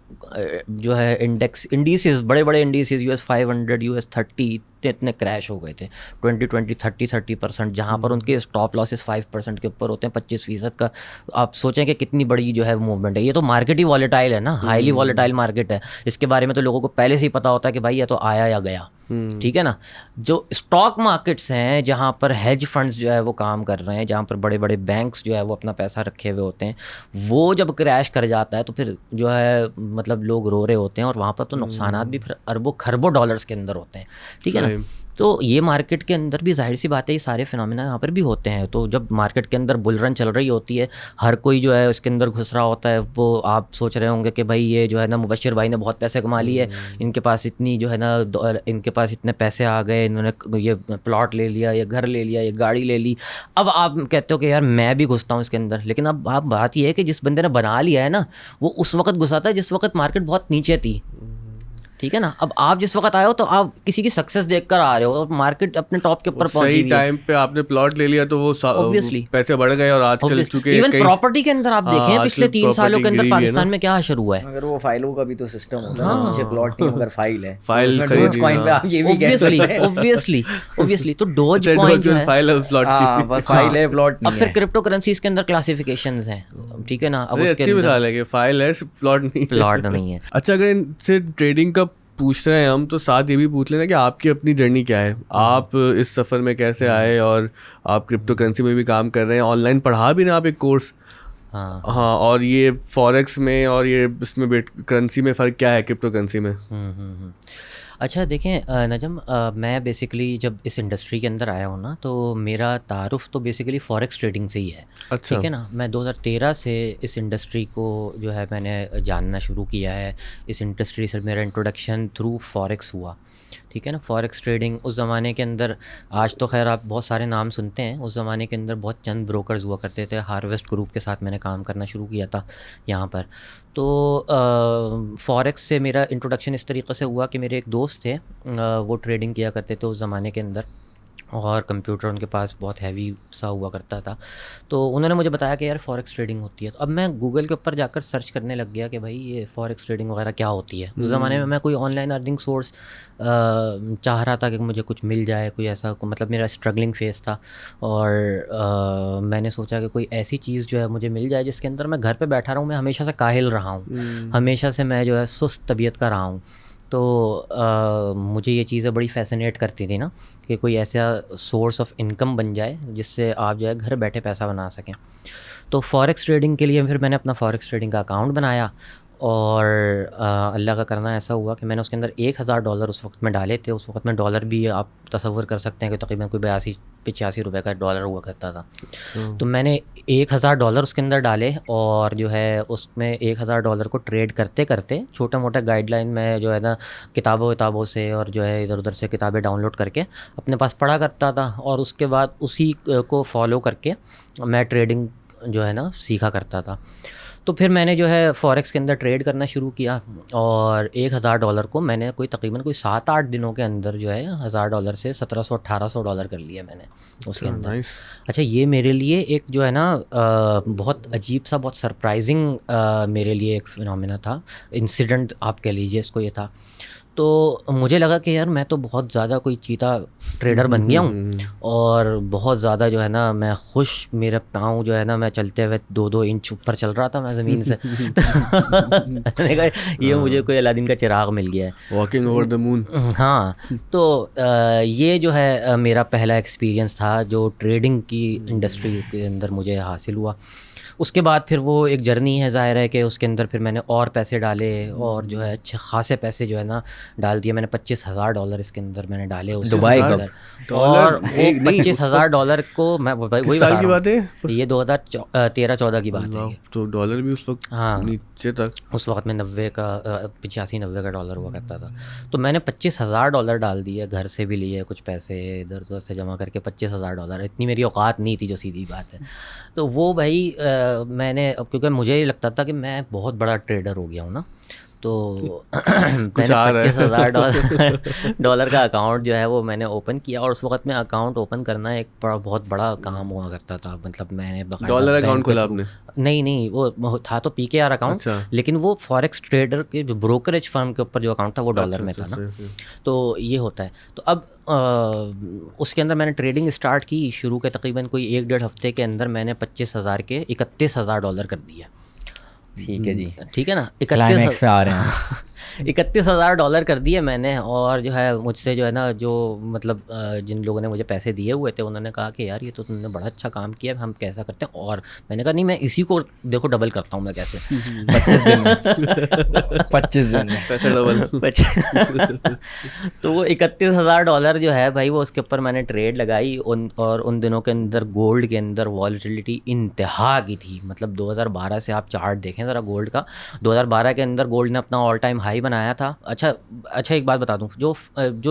जो है इंडिसेस, बड़े बड़े इंडिसेस, US 500, US 30 इतने क्रैश हो गए थे 20-30% जहाँ पर उनके स्टॉप लॉसेस 5% के ऊपर होते हैं, 25% का। आप सोचें कि कितनी बड़ी जो है मूवमेंट है। ये तो मार्केट ही वॉलेटाइल है ना, हाईली वॉलेटाइल मार्केट है। इसके बारे में तो लोगों को पहले से ही पता होता है कि भाई ये तो आया या गया, ठीक है ना। जो स्टॉक मार्केट्स हैं जहाँ पर हेज फंड्स जो है वो काम कर रहे हैं, जहाँ पर बड़े बड़े बैंक्स जो है वो अपना पैसा रखे हुए होते हैं, वो जब क्रैश कर जाता है तो फिर जो है मतलब लोग रो रहे होते हैं, और वहाँ पर तो नुकसानात भी फिर अरबों खरबों डॉलर्स के अंदर होते हैं, ठीक है ना। तो ये मार्केट के अंदर भी जाहिर सी बात है ये सारे फिनोमेना यहाँ पर भी होते हैं। तो जब मार्केट के अंदर बुल रन चल रही होती है, हर कोई जो है उसके अंदर घुस रहा होता है। वो आप सोच रहे होंगे कि भाई ये जो है ना मुबशिर भाई ने बहुत पैसे कमा लिए, इनके पास इतनी जो है ना, इनके पास इतने पैसे आ गए, इन्होंने ये प्लॉट ले लिया, ये घर ले लिया, ये गाड़ी ले ली। अब आप कहते हो कि यार मैं भी घुसता हूँ इसके अंदर, लेकिन अब आप बात ये है कि जिस बंदे ने बना लिया है ना, वो उस वक्त घुसा था जिस वक्त मार्केट बहुत नीचे थी, ठीक है ना। अब आप जिस वक्त आए हो तो आप किसी की सक्सेस देखकर आ रहे हो, और मार्केट अपने टॉप के ऊपर पहुंची हुई है। सही टाइम पे आपने प्लॉट ले लिया तो वो Obviously. पैसे बढ़ गए। और आजकल चूंकि इवन प्रॉपर्टी के अंदर आप देखें पिछले 3 सालों के अंदर पाकिस्तान में क्या हशर हुआ है। अगर वो फाइलों का भी तो सिस्टम होता है, नीचे प्लॉट नहीं, अगर फाइल है, फाइल डोज कॉइन पे आप ये भी कह सकते हैं। ऑब्वियसली तो डोज कॉइन जो है फाइल है प्लॉट की, फाइल है प्लॉट नहीं अब है। फिर क्रिप्टो करेंसीज के अंदर क्लासिफिकेशंस हैं, ठीक है ना। अब उसके अच्छी मिसाल है कि फाइल है प्लॉट नहीं है। अच्छा, अगर इनसे ट्रेडिंग का पूछ रहे हैं हम, तो साथ ये भी पूछ लेना कि आपकी अपनी जर्नी क्या है, आप इस सफ़र में कैसे आए, और आप क्रिप्टो करेंसी में भी काम कर रहे हैं, ऑनलाइन पढ़ा भी ना आप एक कोर्स। हाँ, और ये फॉरेक्स में और ये इसमें करेंसी में फ़र्क क्या है क्रिप्टो करेंसी में? अच्छा देखें नजम, मैं बेसिकली जब इस इंडस्ट्री के अंदर आया हूँ ना, तो मेरा तारुफ तो बेसिकली फॉरेक्स ट्रेडिंग से ही है। अच्छा। ठीक है ना। मैं 2013 से इस इंडस्ट्री को जो है मैंने जानना शुरू किया है। इस इंडस्ट्री से मेरा इंट्रोडक्शन थ्रू फॉरेक्स हुआ, ठीक है ना। फॉरेक्स ट्रेडिंग उस ज़माने के अंदर, आज तो खैर आप बहुत सारे नाम सुनते हैं, उस ज़माने के अंदर बहुत चंद ब्रोकर्स हुआ करते थे। हार्वेस्ट ग्रुप के साथ मैंने काम करना शुरू किया था यहाँ पर। तो फॉरेक्स से मेरा इंट्रोडक्शन इस तरीक़े से हुआ कि मेरे एक दोस्त थे, वो ट्रेडिंग किया करते थे उस ज़माने के अंदर, और कंप्यूटर उनके पास बहुत हैवी सा हुआ करता था। तो उन्होंने मुझे बताया कि यार फॉरेक्स ट्रेडिंग होती है। तो अब मैं गूगल के ऊपर जाकर सर्च करने लग गया कि भाई ये फॉरेक्स ट्रेडिंग वगैरह क्या होती है। उस ज़माने में मैं कोई ऑनलाइन अर्निंग सोर्स चाह रहा था कि मुझे कुछ मिल जाए, कोई ऐसा, मतलब मेरा स्ट्रगलिंग फेस था, और मैंने सोचा कि कोई ऐसी चीज़ जो है मुझे मिल जाए जिसके अंदर मैं घर पर बैठा रहा हूँ। मैं हमेशा से काहिल रहा हूँ, हमेशा से मैं जो है सुस्त तबीयत का रहा हूँ। तो मुझे ये चीज़ें बड़ी फैसिनेट करती थी ना, कि कोई ऐसा सोर्स ऑफ इनकम बन जाए जिससे आप जो है घर बैठे पैसा बना सकें। तो फॉरेक्स ट्रेडिंग के लिए फिर मैंने अपना फॉरेक्स ट्रेडिंग का अकाउंट बनाया, और अल्लाह का करना ऐसा हुआ कि मैंने उसके अंदर $1000 उस वक्त में डाले थे। उस वक्त में डॉलर भी आप तसव्वुर कर सकते हैं कि तकरीबन कोई 82-85 रुपये का डॉलर हुआ करता था। तो मैंने $1000 उसके अंदर डाले, और जो है उसमें $1000 को ट्रेड करते करते छोटा मोटा गाइडलाइन में जो है ना किताबों से और जो है इधर उधर से किताबें डाउनलोड करके अपने पास पढ़ा करता था, और उसके बाद उसी को फॉलो करके मैं ट्रेडिंग जो है ना सीखा करता था। तो फिर मैंने जो है फॉरेक्स के अंदर ट्रेड करना शुरू किया, और $1000 को मैंने तकरीबन 7-8 दिनों के अंदर जो है $1000 से $1700-1800 कर लिया मैंने उसके अंदर। अच्छा, ये मेरे लिए एक जो है ना बहुत अजीब सा, बहुत सरप्राइजिंग मेरे लिए एक फिनोमेना था, इंसिडेंट आप कह लीजिए इसको, ये था। तो मुझे लगा कि यार मैं तो बहुत ज़्यादा कोई चीता ट्रेडर बन गया हूँ और बहुत ज़्यादा जो है ना मैं खुश, मेरा पाँव जो है ना मैं चलते हुए 2-2 इंच ऊपर चल रहा था मैं ज़मीन से। मैंने कहा ये मुझे कोई अलादीन का चिराग मिल गया है, वॉकिंग ओवर द मून। हाँ। तो ये जो है मेरा पहला एक्सपीरियंस था जो ट्रेडिंग की इंडस्ट्री के अंदर मुझे हासिल हुआ। उसके बाद फिर वो एक जर्नी है, ज़ाहिर है कि उसके अंदर फिर मैंने और पैसे डाले और जो है अच्छे खासे पैसे जो है ना डाल दिए मैंने। $25,000 इसके अंदर मैंने डाले उस दुबई अंदर। और वो $25,000 को मैं वही साल बता की रहा बात है हूँ, ये 2013-14 की बात है ये। तो डॉलर भी उस वक्त हाँ, नीचे तक, उस वक्त में 85-90 का डॉलर हुआ करता था। तो मैंने $25,000 डाल दिए, घर से भी लिए कुछ पैसे इधर उधर से जमा करके $25,000। इतनी मेरी औकात नहीं थी, जो सीधी बात है। तो वो भाई मैंने, क्योंकि मुझे ये लगता था कि मैं बहुत बड़ा ट्रेडर हो गया हूँ ना, तो मैंने $25,000 का अकाउंट जो है वो मैंने ओपन किया। और उस वक्त में अकाउंट ओपन करना एक बहुत बड़ा काम हुआ करता था। मतलब मैंने डॉलर अकाउंट खोला आपने? नहीं, वो था तो PKR अकाउंट। लेकिन वो फॉरेक्स ट्रेडर के जो ब्रोकरेज फर्म के ऊपर जो अकाउंट था वो डॉलर में था ना। तो ये होता है। तो अब उसके अंदर मैंने ट्रेडिंग स्टार्ट की। शुरू के तकरीबन कोई 1-1.5 हफ्ते के अंदर मैंने 25,000 के $31,000 कर दिया। ठीक है जी, ठीक है ना, क्लाइमैक्स पे आ रहे हैं। $31,000 कर दिए मैंने। और जो है मुझसे जो है ना, जो मतलब जिन लोगों ने मुझे पैसे दिए हुए थे उन्होंने कहा कि यार ये तो तुमने बड़ा अच्छा काम किया, हम कैसा करते हैं। और मैंने कहा नहीं, मैं इसी को देखो डबल करता हूँ मैं कैसे। 25 दिन में 25 दिन में पैसा डबल। तो वो $31,000 जो है भाई, वो उसके ऊपर मैंने ट्रेड लगाई। और उन दिनों के अंदर गोल्ड के अंदर वॉलेटिलिटी इंतहा की थी। मतलब 2012 से आप चार्ट देखें ज़रा गोल्ड का, 2012 के अंदर गोल्ड ने अपना ऑल टाइम हाई बनाया था। अच्छा एक बात बता दूं, जो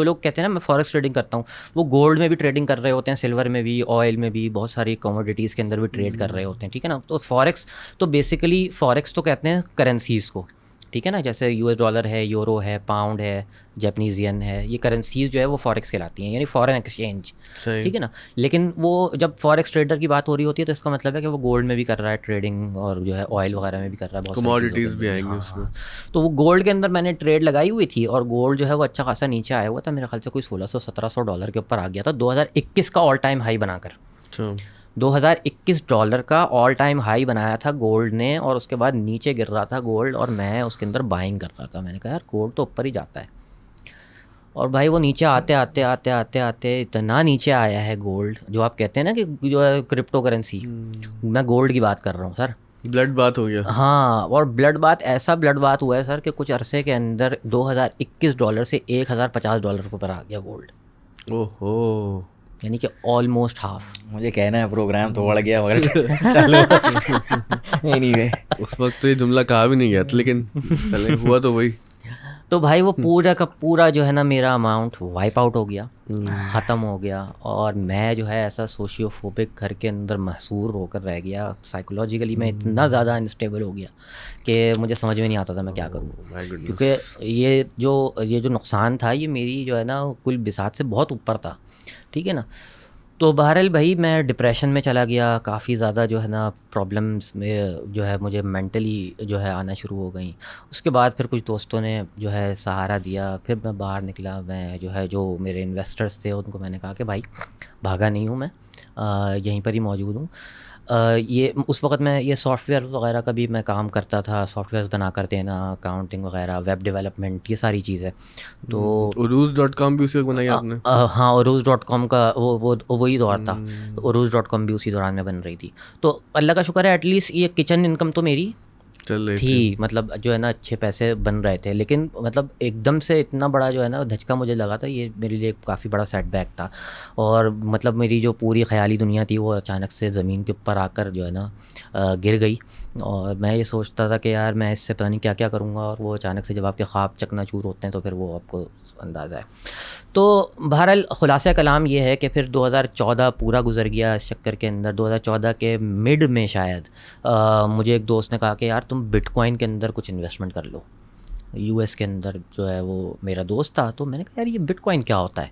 लोग कहते हैं ना मैं फॉरेक्स ट्रेडिंग करता हूँ, वो गोल्ड में भी ट्रेडिंग कर रहे होते हैं, सिल्वर में भी, ऑयल में भी, बहुत सारी कमोडिटीज़ के अंदर भी ट्रेड कर रहे होते हैं। ठीक है ना। तो फॉरेक्स तो बेसिकली फॉरेक्स तो कहते हैं करेंसीज़ को। ठीक है ना, जैसे $US है, यूरो है, पाउंड है, जैपनीज़ येन है, ये करेंसीज़ जो है वो फॉरेक्स कहलाती हैं, यानी फॉरेन एक्सचेंज। ठीक है ना। लेकिन वो जब फॉरेक्स ट्रेडर की बात हो रही होती है तो इसका मतलब है कि वो गोल्ड में भी कर रहा है ट्रेडिंग और जो है ऑयल वगैरह में भी कर रहा है, बहुत कमोडिटीज़ भी आएंगी उसमें। तो वो गोल्ड के अंदर मैंने ट्रेड लगाई हुई थी और गोल्ड जो है वो अच्छा खासा नीचे आया हुआ था। मेरे ख्याल से कोई $1,600-1,700 के ऊपर आ गया था 2021 का ऑल टाइम हाई बनाकर। 2021 डॉलर का ऑल टाइम हाई बनाया था गोल्ड ने। और उसके बाद नीचे गिर रहा था गोल्ड और मैं उसके अंदर बाइंग कर रहा था। मैंने कहा यार गोल्ड तो ऊपर ही जाता है। और भाई वो नीचे आते आते आते आते आते इतना नीचे आया है गोल्ड, जो आप कहते हैं ना कि जो है क्रिप्टो करेंसी, मैं गोल्ड की बात कर रहा हूँ सर। ब्लड बात हो गया। हाँ, और ब्लड बात, ऐसा ब्लड बात हुआ है सर कि कुछ अरसे के अंदर $2021 से $1,050 के ऊपर आ गया गोल्ड। ओहो, यानी कि ऑलमोस्ट हाफ। मुझे कहना है प्रोग्राम तो बढ़ गया मगर चलो एनीवे, उस वक्त तो ये जुमला कहा भी नहीं गया था, लेकिन चले हुआ तो वही। तो भाई वो पूरा का पूरा जो है ना मेरा अमाउंट वाइप आउट हो गया, ख़त्म हो गया। और मैं जो है ऐसा सोशियोफोबिक घर के अंदर महसूर होकर रह गया। साइकोलॉजिकली मैं इतना ज़्यादा अनस्टेबल हो गया कि मुझे समझ में नहीं आता था मैं क्या करूँ। क्योंकि ये जो नुकसान था ये मेरी जो है ना कुल बिसात से बहुत ऊपर था। ठीक है ना। तो बहरहाल भाई मैं डिप्रेशन में चला गया। काफ़ी ज़्यादा जो है ना प्रॉब्लम्स में जो है मुझे मेंटली जो है आना शुरू हो गई। उसके बाद फिर कुछ दोस्तों ने जो है सहारा दिया, फिर मैं बाहर निकला। मैं जो है जो मेरे इन्वेस्टर्स थे उनको मैंने कहा कि भाई भागा नहीं हूँ मैं, यहीं पर ही मौजूद हूँ। ये उस वक्त मैं ये सॉफ्टवेयर वगैरह का भी मैं काम करता था, सॉफ्टवेयर्स बना कर देना, अकाउंटिंग वगैरह, वेब डेवलपमेंट, ये सारी चीज़ें। तो uruz.com भी उसी वक्त बनाई आपने? हाँ, uruz.com का वही दौर था। तो uruz.com भी उसी दौरान में बन रही थी। तो अल्लाह का शुक्र है एटलीस्ट ये किचन इनकम तो मेरी थी। मतलब जो है ना अच्छे पैसे बन रहे थे। लेकिन मतलब एकदम से इतना बड़ा जो है ना धचका मुझे लगा था, ये मेरे लिए काफ़ी बड़ा सेटबैक था। और मतलब मेरी जो पूरी ख्याली दुनिया थी वो अचानक से ज़मीन के ऊपर आकर जो है ना गिर गई। और मैं ये सोचता था कि यार मैं इससे पता नहीं क्या क्या करूँगा, और वो अचानक से जब आपके ख्वाब चकनाचूर होते हैं तो फिर वो आपको अंदाज़ा है। तो बहरहाल खुलासा कलाम ये है कि फिर 2014 पूरा गुजर गया इस चक्कर के अंदर। 2014 के मिड में शायद मुझे एक दोस्त ने कहा कि यार तुम बिटकॉइन के अंदर कुछ इन्वेस्टमेंट कर लो। यूएस के अंदर जो है वो मेरा दोस्त था। तो मैंने कहा यार ये बिटकॉइन क्या होता है।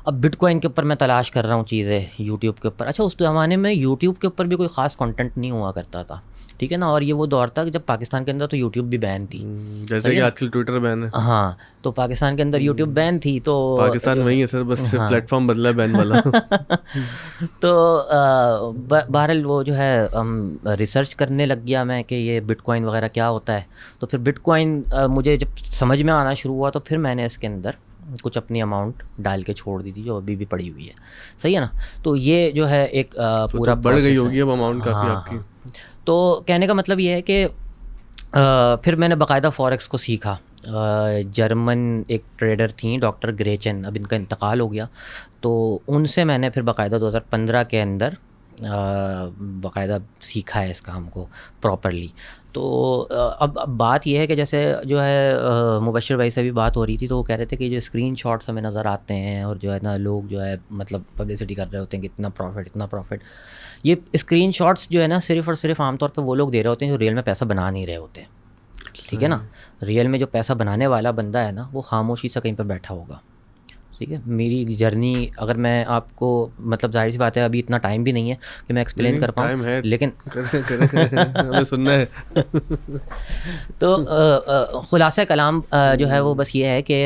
अब बिटकॉइन के ऊपर मैं तलाश कर रहा हूँ चीज़ें यूट्यूब के ऊपर। अच्छा, उस ज़माने में यूट्यूब के ऊपर भी कोई ख़ास कंटेंट नहीं हुआ करता था, ठीक है ना, और ये वो दौर था कि जब पाकिस्तान के अंदर तो यूट्यूब भी बैन थी, जैसे कि आजकल ट्विटर बैन है। हाँ, तो पाकिस्तान के अंदर यूट्यूब बैन थी, तो पाकिस्तान वही है सर, बस प्लेटफॉर्म बदला है बैन वाला। तो बहरहाल वो जो है रिसर्च करने लग गया मैं कि ये बिटकॉइन वगैरह क्या होता है। तो फिर बिटकॉइन मुझे जब समझ में आना शुरू हुआ तो फिर मैंने इसके अंदर कुछ अपनी अमाउंट डाल के छोड़ दी थी, जो अभी भी पड़ी हुई है, सही है ना। तो ये जो है एक पूरा तो बढ़ गई होगी अब अमाउंट काफ़ी आपकी। तो कहने का मतलब ये है कि फिर मैंने बाकायदा फॉरेक्स को सीखा। जर्मन एक ट्रेडर थी डॉक्टर ग्रेचन, अब इनका इंतकाल हो गया, तो उनसे मैंने फिर बाकायदा 2015 के अंदर बाकायदा सीखा है इस काम को प्रॉपरली। तो अब बात यह है कि जैसे जो है मुबशिर भाई से भी बात हो रही थी, तो वो कह रहे थे कि जो स्क्रीनशॉट्स हमें नज़र आते हैं और जो है ना लोग जो है मतलब पब्लिसिटी कर रहे होते हैं कि इतना प्रॉफिट, ये स्क्रीनशॉट्स जो है ना सिर्फ़ और सिर्फ आमतौर पर वो लोग दे रहे होते हैं जो रियल में पैसा बना नहीं रहे होते, ठीक है ना। रियल में जो पैसा बनाने वाला बंदा है ना, वो खामोशी से कहीं पर बैठा होगा, ठीक है। मेरी जर्नी अगर मैं आपको, मतलब जाहिर सी बात है अभी इतना टाइम भी नहीं है कि मैं एक्सप्लेन कर पाऊँ, लेकिन हमें सुनना है। तो खुलासा कलाम जो है वो बस ये है कि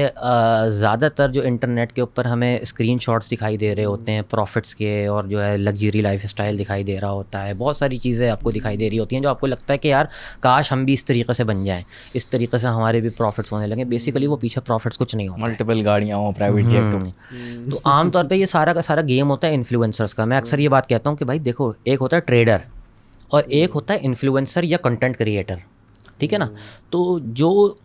ज़्यादातर जो इंटरनेट के ऊपर हमें स्क्रीनशॉट्स दिखाई दे रहे होते हैं प्रॉफिट्स के, और जो है लग्जरी लाइफ स्टाइल दिखाई दे रहा होता है, बहुत सारी चीज़ें आपको दिखाई दे रही होती हैं जो आपको लगता है कि यार काश हम भी इस तरीके से बन जाएँ, इस तरीके से हमारे भी प्रॉफिट्स होने लगे। बेसिकली वो पीछे प्रॉफिट्स कुछ नहीं होता, मल्टीपल गाड़ियाँ हो, प्राइवेट जेट। तो आमतौर पे ये सारा का सारा गेम होता है इन्फ्लुएंसर्स का। मैं अक्सर ये बात कहता हूँ कि भाई देखो, एक होता है ट्रेडर और एक होता है इन्फ्लुएंसर या कंटेंट क्रिएटर, ठीक है ना। तो जो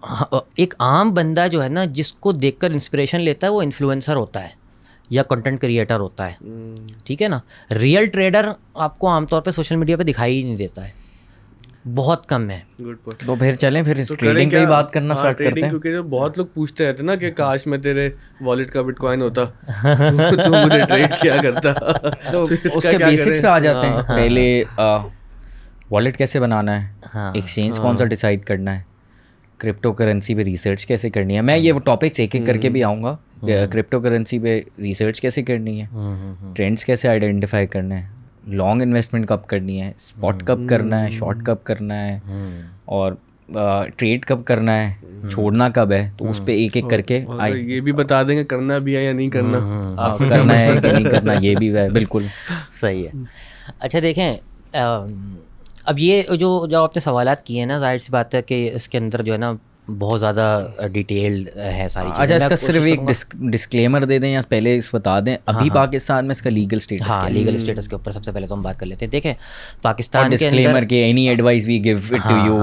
एक आम बंदा जो है ना, जिसको देखकर इंस्पिरेशन लेता है, वो इन्फ्लुएंसर होता है या कंटेंट क्रिएटर होता है, ठीक है ना। रियल ट्रेडर आपको आमतौर पे सोशल मीडिया पे दिखाई ही नहीं देता है, बहुत कम है। तो फिर चलें फिर इस ट्रेडिंग की बात करना स्टार्ट करते हैं, क्योंकि जो बहुत लोग पूछते रहते हैं ना कि काश मैं तेरे वॉलेट का बिटकॉइन होता तो मुझे ट्रेड किया करता। तो उसके बेसिक्स पे आ जाते हैं। पहले वॉलेट कैसे बनाना है, एक्सचेंज कौन सा डिसाइड करना है, क्रिप्टो करेंसी पे रिसर्च कैसे करनी है। मैं ये टॉपिक्स एक एक करके भी आऊँगा। क्रिप्टो करेंसी पे रिसर्च कैसे करनी है, ट्रेंड्स कैसे आइडेंटिफाई करना है, लॉन्ग इन्वेस्टमेंट कब करनी है, स्पॉट कब करना है, शॉर्ट कब करना है, और ट्रेड कब करना है, छोड़ना कब है। तो उस पर एक एक करके ये भी बता देंगे करना भी है या नहीं करना, आप करना है कि नहीं करना, ये भी है। बिल्कुल सही है। अच्छा देखें, अब ये जो आपने सवालात किए हैं ना, जाहिर सी बात है कि इसके अंदर जो है ना बहुत ज़्यादा डिटेल्ड है सारी चीज़ें। अच्छा, इसका सिर्फ एक डिस्क्लेमर दे दें या पहले इस बता दें, अभी पाकिस्तान में इसका लीगल स्टेटस हाँ, लीगल स्टेटस के ऊपर सबसे पहले तो हम बात कर लेते हैं। देखें, पाकिस्तान के डिस्क्लेमर के any advice we give it to you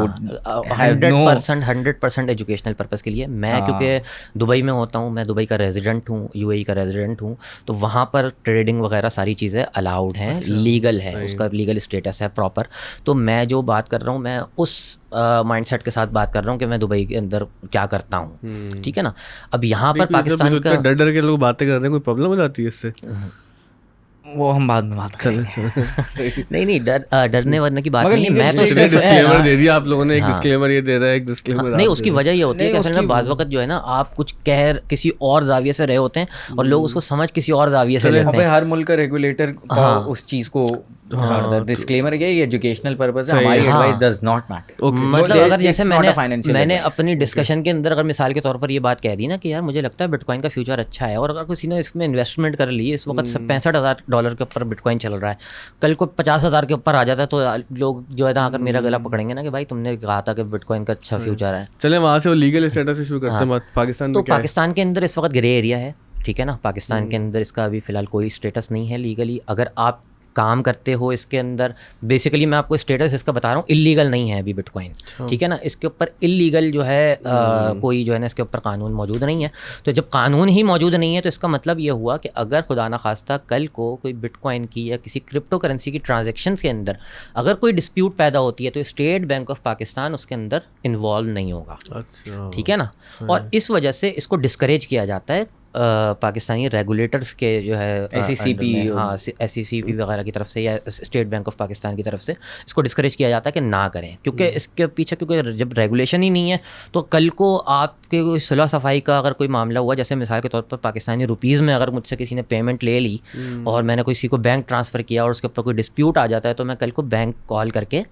100% educational purpose के लिए। मैं क्योंकि दुबई में होता हूँ, मैं दुबई का रेजिडेंट हूँ, यूएई का रेजिडेंट हूँ, तो वहाँ पर ट्रेडिंग वगैरह सारी चीज़ें अलाउड हैं, लीगल है, उसका लीगल स्टेटस है प्रॉपर। तो मैं जो बात कर रहा हूँ, मैं उस माइंडसेट के साथ बात कर रहा हूँ कि मैं दुबई के अंदर क्या करता हूँ, ठीक है ना। अब यहाँ पर पाकिस्तान का डर के लोग बातें कर रहे हैं, कोई प्रॉब्लम हो जाती है इससे? वो हम बाद में बात करेंगे। नहीं, डरने वरने की बात नहीं है। मैं तो डिस्क्लेमर दे दिया आप लोगों ने, एक डिस्क्लेमर ये दे रहा है, एक डिस्क्लेमर नहीं, उसकी वजह ये होती है कि असल में बाज़ वक़्त जो है ना, आप कुछ कह किसी और जाविये से रहे होते हैं और लोग उसको समझ किसी और जाविये से लेते हैं। हर मुल्क का रेगुलेटर उस चीज़ को डिस्क्लेमर ये एजुकेशनल पर्पस है, हमारी एडवाइस डज नॉट मैटर। मतलब अगर जैसे मैंने अपनी डिस्कशन के अंदर अगर मिसाल के तौर पर ये बात कह दी ना कि यार मुझे लगता है बिटकॉइन का फ्यूचर अच्छा है, और अगर किसी ने इसमें इन्वेस्टमेंट कर ली, इस वक्त $65,000 के ऊपर बिटकॉइन चल रहा है, कल को 50,000 के ऊपर आ जाता है, तो लोग जो है ना आकर मेरा गला पकड़ेंगे ना कि भाई तुमने कहा था कि बिटकॉइन का अच्छा फ्यूचर है। चले वहाँ से वो लीगल स्टेटस से शुरू करते हैं पाकिस्तान। तो पाकिस्तान के अंदर इस वक्त ग्रे एरिया है, ठीक है ना। पाकिस्तान के अंदर इसका अभी फ़िलहाल कोई स्टेटस नहीं है लीगली। अगर आप काम करते हो इसके अंदर, बेसिकली मैं आपको स्टेटस इसका बता रहा हूँ, इलीगल नहीं है अभी बिटकॉइन, ठीक है ना। इसके ऊपर इलीगल जो है कोई जो है ना इसके ऊपर कानून मौजूद नहीं है। तो जब कानून ही मौजूद नहीं है तो इसका मतलब ये हुआ कि अगर खुदा न खास्ता कल को कोई बिटकॉइन की या किसी क्रिप्टो करेंसी की ट्रांजेक्शन के अंदर अगर कोई डिस्प्यूट पैदा होती है तो स्टेट बैंक ऑफ पाकिस्तान उसके अंदर इन्वॉल्व नहीं होगा, ठीक है ना। और इस वजह से इसको डिस्करेज किया जाता है पाकिस्तानी रेगुलेटर्स के जो है SECP हाँ SECP वगैरह की तरफ से या स्टेट बैंक ऑफ पाकिस्तान की तरफ से इसको डिस्करेज किया जाता है कि ना करें, क्योंकि इसके पीछे क्योंकि जब रेगुलेशन ही नहीं है तो कल को आपके कोई सुलह सफाई का अगर कोई मामला हुआ, जैसे मिसाल के तौर पर पाकिस्तानी रुपीज़ में अगर मुझसे किसी ने पेमेंट ले ली और मैंने किसी को बैंक ट्रांसफ़र किया और उसके ऊपर कोई डिस्प्यूट आ जाता है, तो मैं कल को बैंक कॉल करके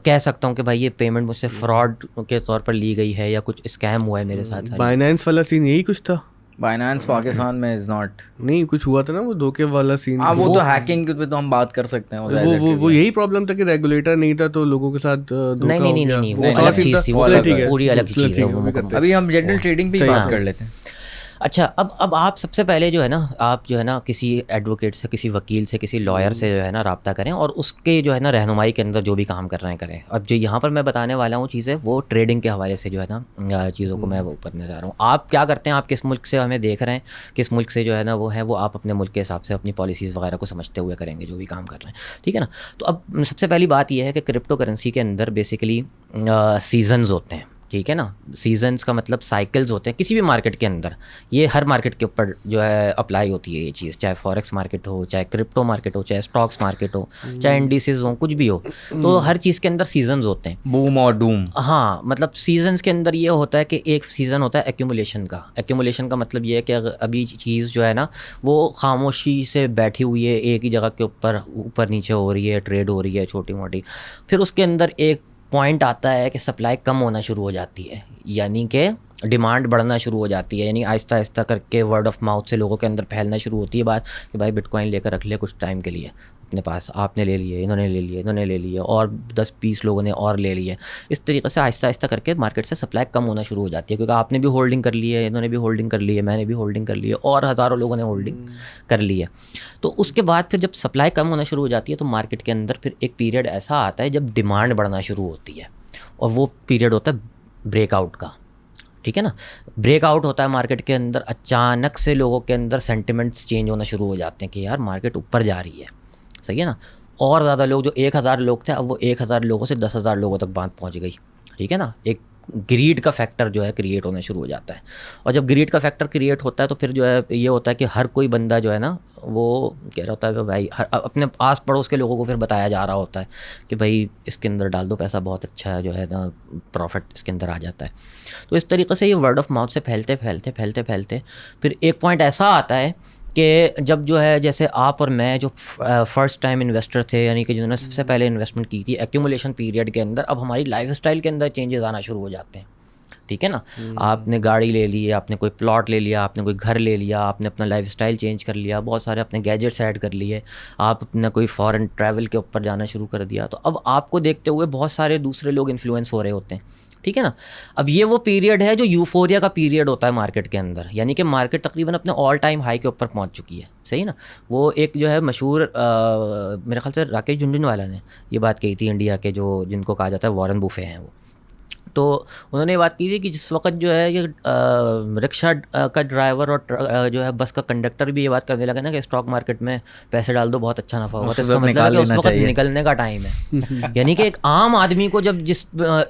कह सकता हूँ कि भाई ये पेमेंट मुझसे फ्रॉड के तौर पर ली गई है या कुछ स्कैम हुआ है मेरे साथ। बाइनेंस वाला सीन यही कुछ था। बाइनेंस पाकिस्तान में इज नॉट, नहीं कुछ हुआ था ना वो धोखे वाला सीन। हाँ वो तो हैकिंग पे तो हम बात कर सकते हैं। वो यही प्रॉब्लम था कि रेगुलेटर नहीं था तो लोगों के साथ धोखा हो गया। नहीं वो अलग चीज़ थी, वो पूरी अलग चीज़ है। अभी हम जनरल ट्रेडिंग पे बात कर लेते हैं। अच्छा, अब आप सबसे पहले जो है ना, आप जो है ना किसी एडवोकेट से, किसी वकील से, किसी लॉयर से जो है ना रब्ता करें और उसके जो है ना रहनुमाई के अंदर जो भी काम कर रहे हैं करें। अब जो यहाँ पर मैं बताने वाला हूँ चीज़ें वो ट्रेडिंग के हवाले से जो है ना चीज़ों को मैं वो करने जा रहा हूँ। आप क्या करते हैं, आप किस मुल्क से हमें देख रहे हैं, किस मुल्क से जो है ना वो है, वो आप अपने मुल्क के हिसाब से अपनी पॉलिसीज़ वगैरह को समझते हुए करेंगे जो भी काम कर रहे हैं, ठीक है ना। तो अब सबसे पहली बात यह है कि क्रिप्टो करेंसी के अंदर बेसिकली सीजन्स होते हैं, ठीक है ना। सीजन्स का मतलब साइकिल्स होते हैं किसी भी मार्केट के अंदर। ये हर मार्केट के ऊपर जो है अप्लाई होती है ये चीज़, चाहे फॉरेक्स मार्केट हो, चाहे क्रिप्टो मार्केट हो, चाहे स्टॉक्स मार्केट हो, चाहे इंडिसेस हो, कुछ भी हो, तो हर चीज़ के अंदर सीजन्स होते हैं, बूम और डूम। हाँ, मतलब सीजन्स के अंदर ये होता है कि एक सीज़न होता है एक्यूमुलेशन का। एक्यूमुलेशन का मतलब ये है कि अभी चीज़ जो है ना वो खामोशी से बैठी हुई है, एक ही जगह के ऊपर नीचे हो रही है, ट्रेड हो रही है छोटी मोटी, फिर उसके अंदर एक पॉइंट आता है कि सप्लाई कम होना शुरू हो जाती है, यानी कि डिमांड बढ़ना शुरू हो जाती है, यानी आहिस्ता आहिस्ता करके वर्ड ऑफ माउथ से लोगों के अंदर फैलना शुरू होती है बात कि भाई बिटकॉइन लेकर रख ले कुछ टाइम के लिए अपने पास, आपने ले लिए, इन्होंने ले लिए, इन्होंने ले लिए और 10-20 लोगों ने और ले लिए। इस तरीके से आहिस्ता आहिस्ता करके मार्केट से सप्लाई कम होना शुरू हो जाती है, क्योंकि आपने भी होल्डिंग कर ली है, इन्होंने भी होल्डिंग कर ली है, मैंने भी होल्डिंग कर ली है और हज़ारों लोगों ने होल्डिंग कर ली है। तो उसके बाद फिर जब सप्लाई कम होना शुरू हो जाती है तो मार्केट के अंदर फिर एक पीरियड ऐसा आता है जब डिमांड बढ़ना शुरू होती है, और वो पीरियड होता है ब्रेकआउट का, ठीक है ना। ब्रेकआउट होता है मार्केट के अंदर, अचानक से लोगों के अंदर सेंटिमेंट्स चेंज होना शुरू हो जाते हैं कि यार मार्केट ऊपर जा रही है, सही है ना। और ज़्यादा लोग, जो 1000 लोग थे अब वो 1000 लोगों से 10,000 लोगों तक बात पहुंच गई, ठीक है ना। एक ग्रीड का फैक्टर जो है क्रिएट होना शुरू हो जाता है, और जब ग्रीड का फैक्टर क्रिएट होता है तो फिर जो है ये होता है कि हर कोई बंदा जो है ना वो कह रहा होता है भाई, अपने आस पड़ोस के लोगों को फिर बताया जा रहा होता है कि भाई इसके अंदर डाल दो पैसा, बहुत अच्छा जो है ना प्रॉफिट इसके अंदर आ जाता है। तो इस तरीके से ये वर्ड ऑफ माउथ से फैलते फैलते फैलते फैलते फिर एक पॉइंट ऐसा आता है कि जब जो है जैसे आप और मैं जो फर्स्ट टाइम इन्वेस्टर थे, यानी कि जिन्होंने सबसे पहले इन्वेस्टमेंट की थी एक्यूमुलेशन पीरियड के अंदर, अब हमारी लाइफस्टाइल के अंदर चेंजेस आना शुरू हो जाते हैं, ठीक है ना। आपने गाड़ी ले ली, आपने कोई प्लॉट ले लिया, आपने कोई घर ले लिया, आपने अपना लाइफस्टाइल चेंज कर लिया, बहुत सारे अपने गैजेट्स ऐड कर लिए, आप अपना कोई फॉरेन ट्रैवल के ऊपर जाना शुरू कर दिया। तो अब आपको देखते हुए बहुत सारे दूसरे लोग इन्फ्लुएंस हो रहे होते हैं, ठीक है ना। अब ये वो पीरियड है जो यूफोरिया का पीरियड होता है मार्केट के अंदर, यानी कि मार्केट तकरीबन अपने ऑल टाइम हाई के ऊपर पहुंच चुकी है, सही ना। वो एक जो है मशहूर मेरे ख्याल से राकेश झुनझुनवाला ने ये बात कही थी, इंडिया के जो जिनको कहा जाता है वॉरेन बुफे हैं वो, तो उन्होंने ये बात की थी कि जिस वक्त जो है ये रिक्शा का ड्राइवर और जो है बस का कंडक्टर भी ये बात करने लगे ना कि स्टॉक मार्केट में पैसे डाल दो बहुत अच्छा नफ़ा होगा, तो इसका मतलब है कि उस वक्त निकलने का टाइम है। यानी कि एक आम आदमी को जब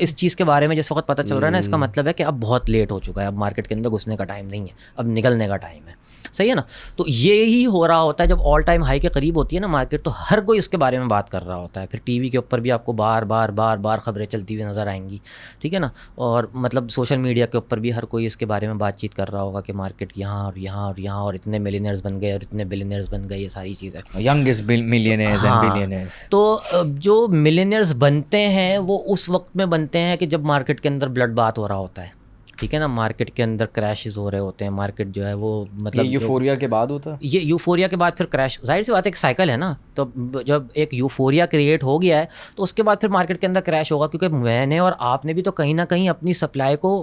इस चीज़ के बारे में जिस वक्त पता चल रहा है ना, इसका मतलब है कि अब बहुत लेट हो चुका है, अब मार्केट के अंदर घुसने का टाइम नहीं है, अब निकलने का टाइम है, सही है ना। तो ये ही हो रहा होता है जब ऑल टाइम हाई के करीब होती है ना मार्केट, तो हर कोई इसके बारे में बात कर रहा होता है। फिर टीवी के ऊपर भी आपको बार बार खबरें चलती हुई नज़र आएंगी, ठीक है ना। और मतलब सोशल मीडिया के ऊपर भी हर कोई इसके बारे में बातचीत कर रहा होगा कि मार्केट यहाँ और यहाँ और यहाँ और इतने मिलियनर्स बन गए और इतने बिलियनर्स बन गए, ये सारी चीज़ें, यंगेस्ट मिलियनर्स एंड बिलियनर्स। तो जो मिलियनर्स बनते हैं वो उस वक्त में बनते हैं कि जब मार्केट के अंदर ब्लड बाथ हो रहा होता है, ठीक है ना। मार्केट के अंदर क्रैशेस हो रहे होते हैं, मार्केट जो है वो मतलब यूफोरिया के बाद होता है, ये यूफोरिया के बाद फिर क्रैश, जाहिर सी बात है एक साइकिल है ना। तो जब एक यूफोरिया क्रिएट हो गया है तो उसके बाद फिर मार्केट के अंदर क्रैश होगा, क्योंकि मैंने और आपने भी तो कहीं ना कहीं अपनी सप्लाई को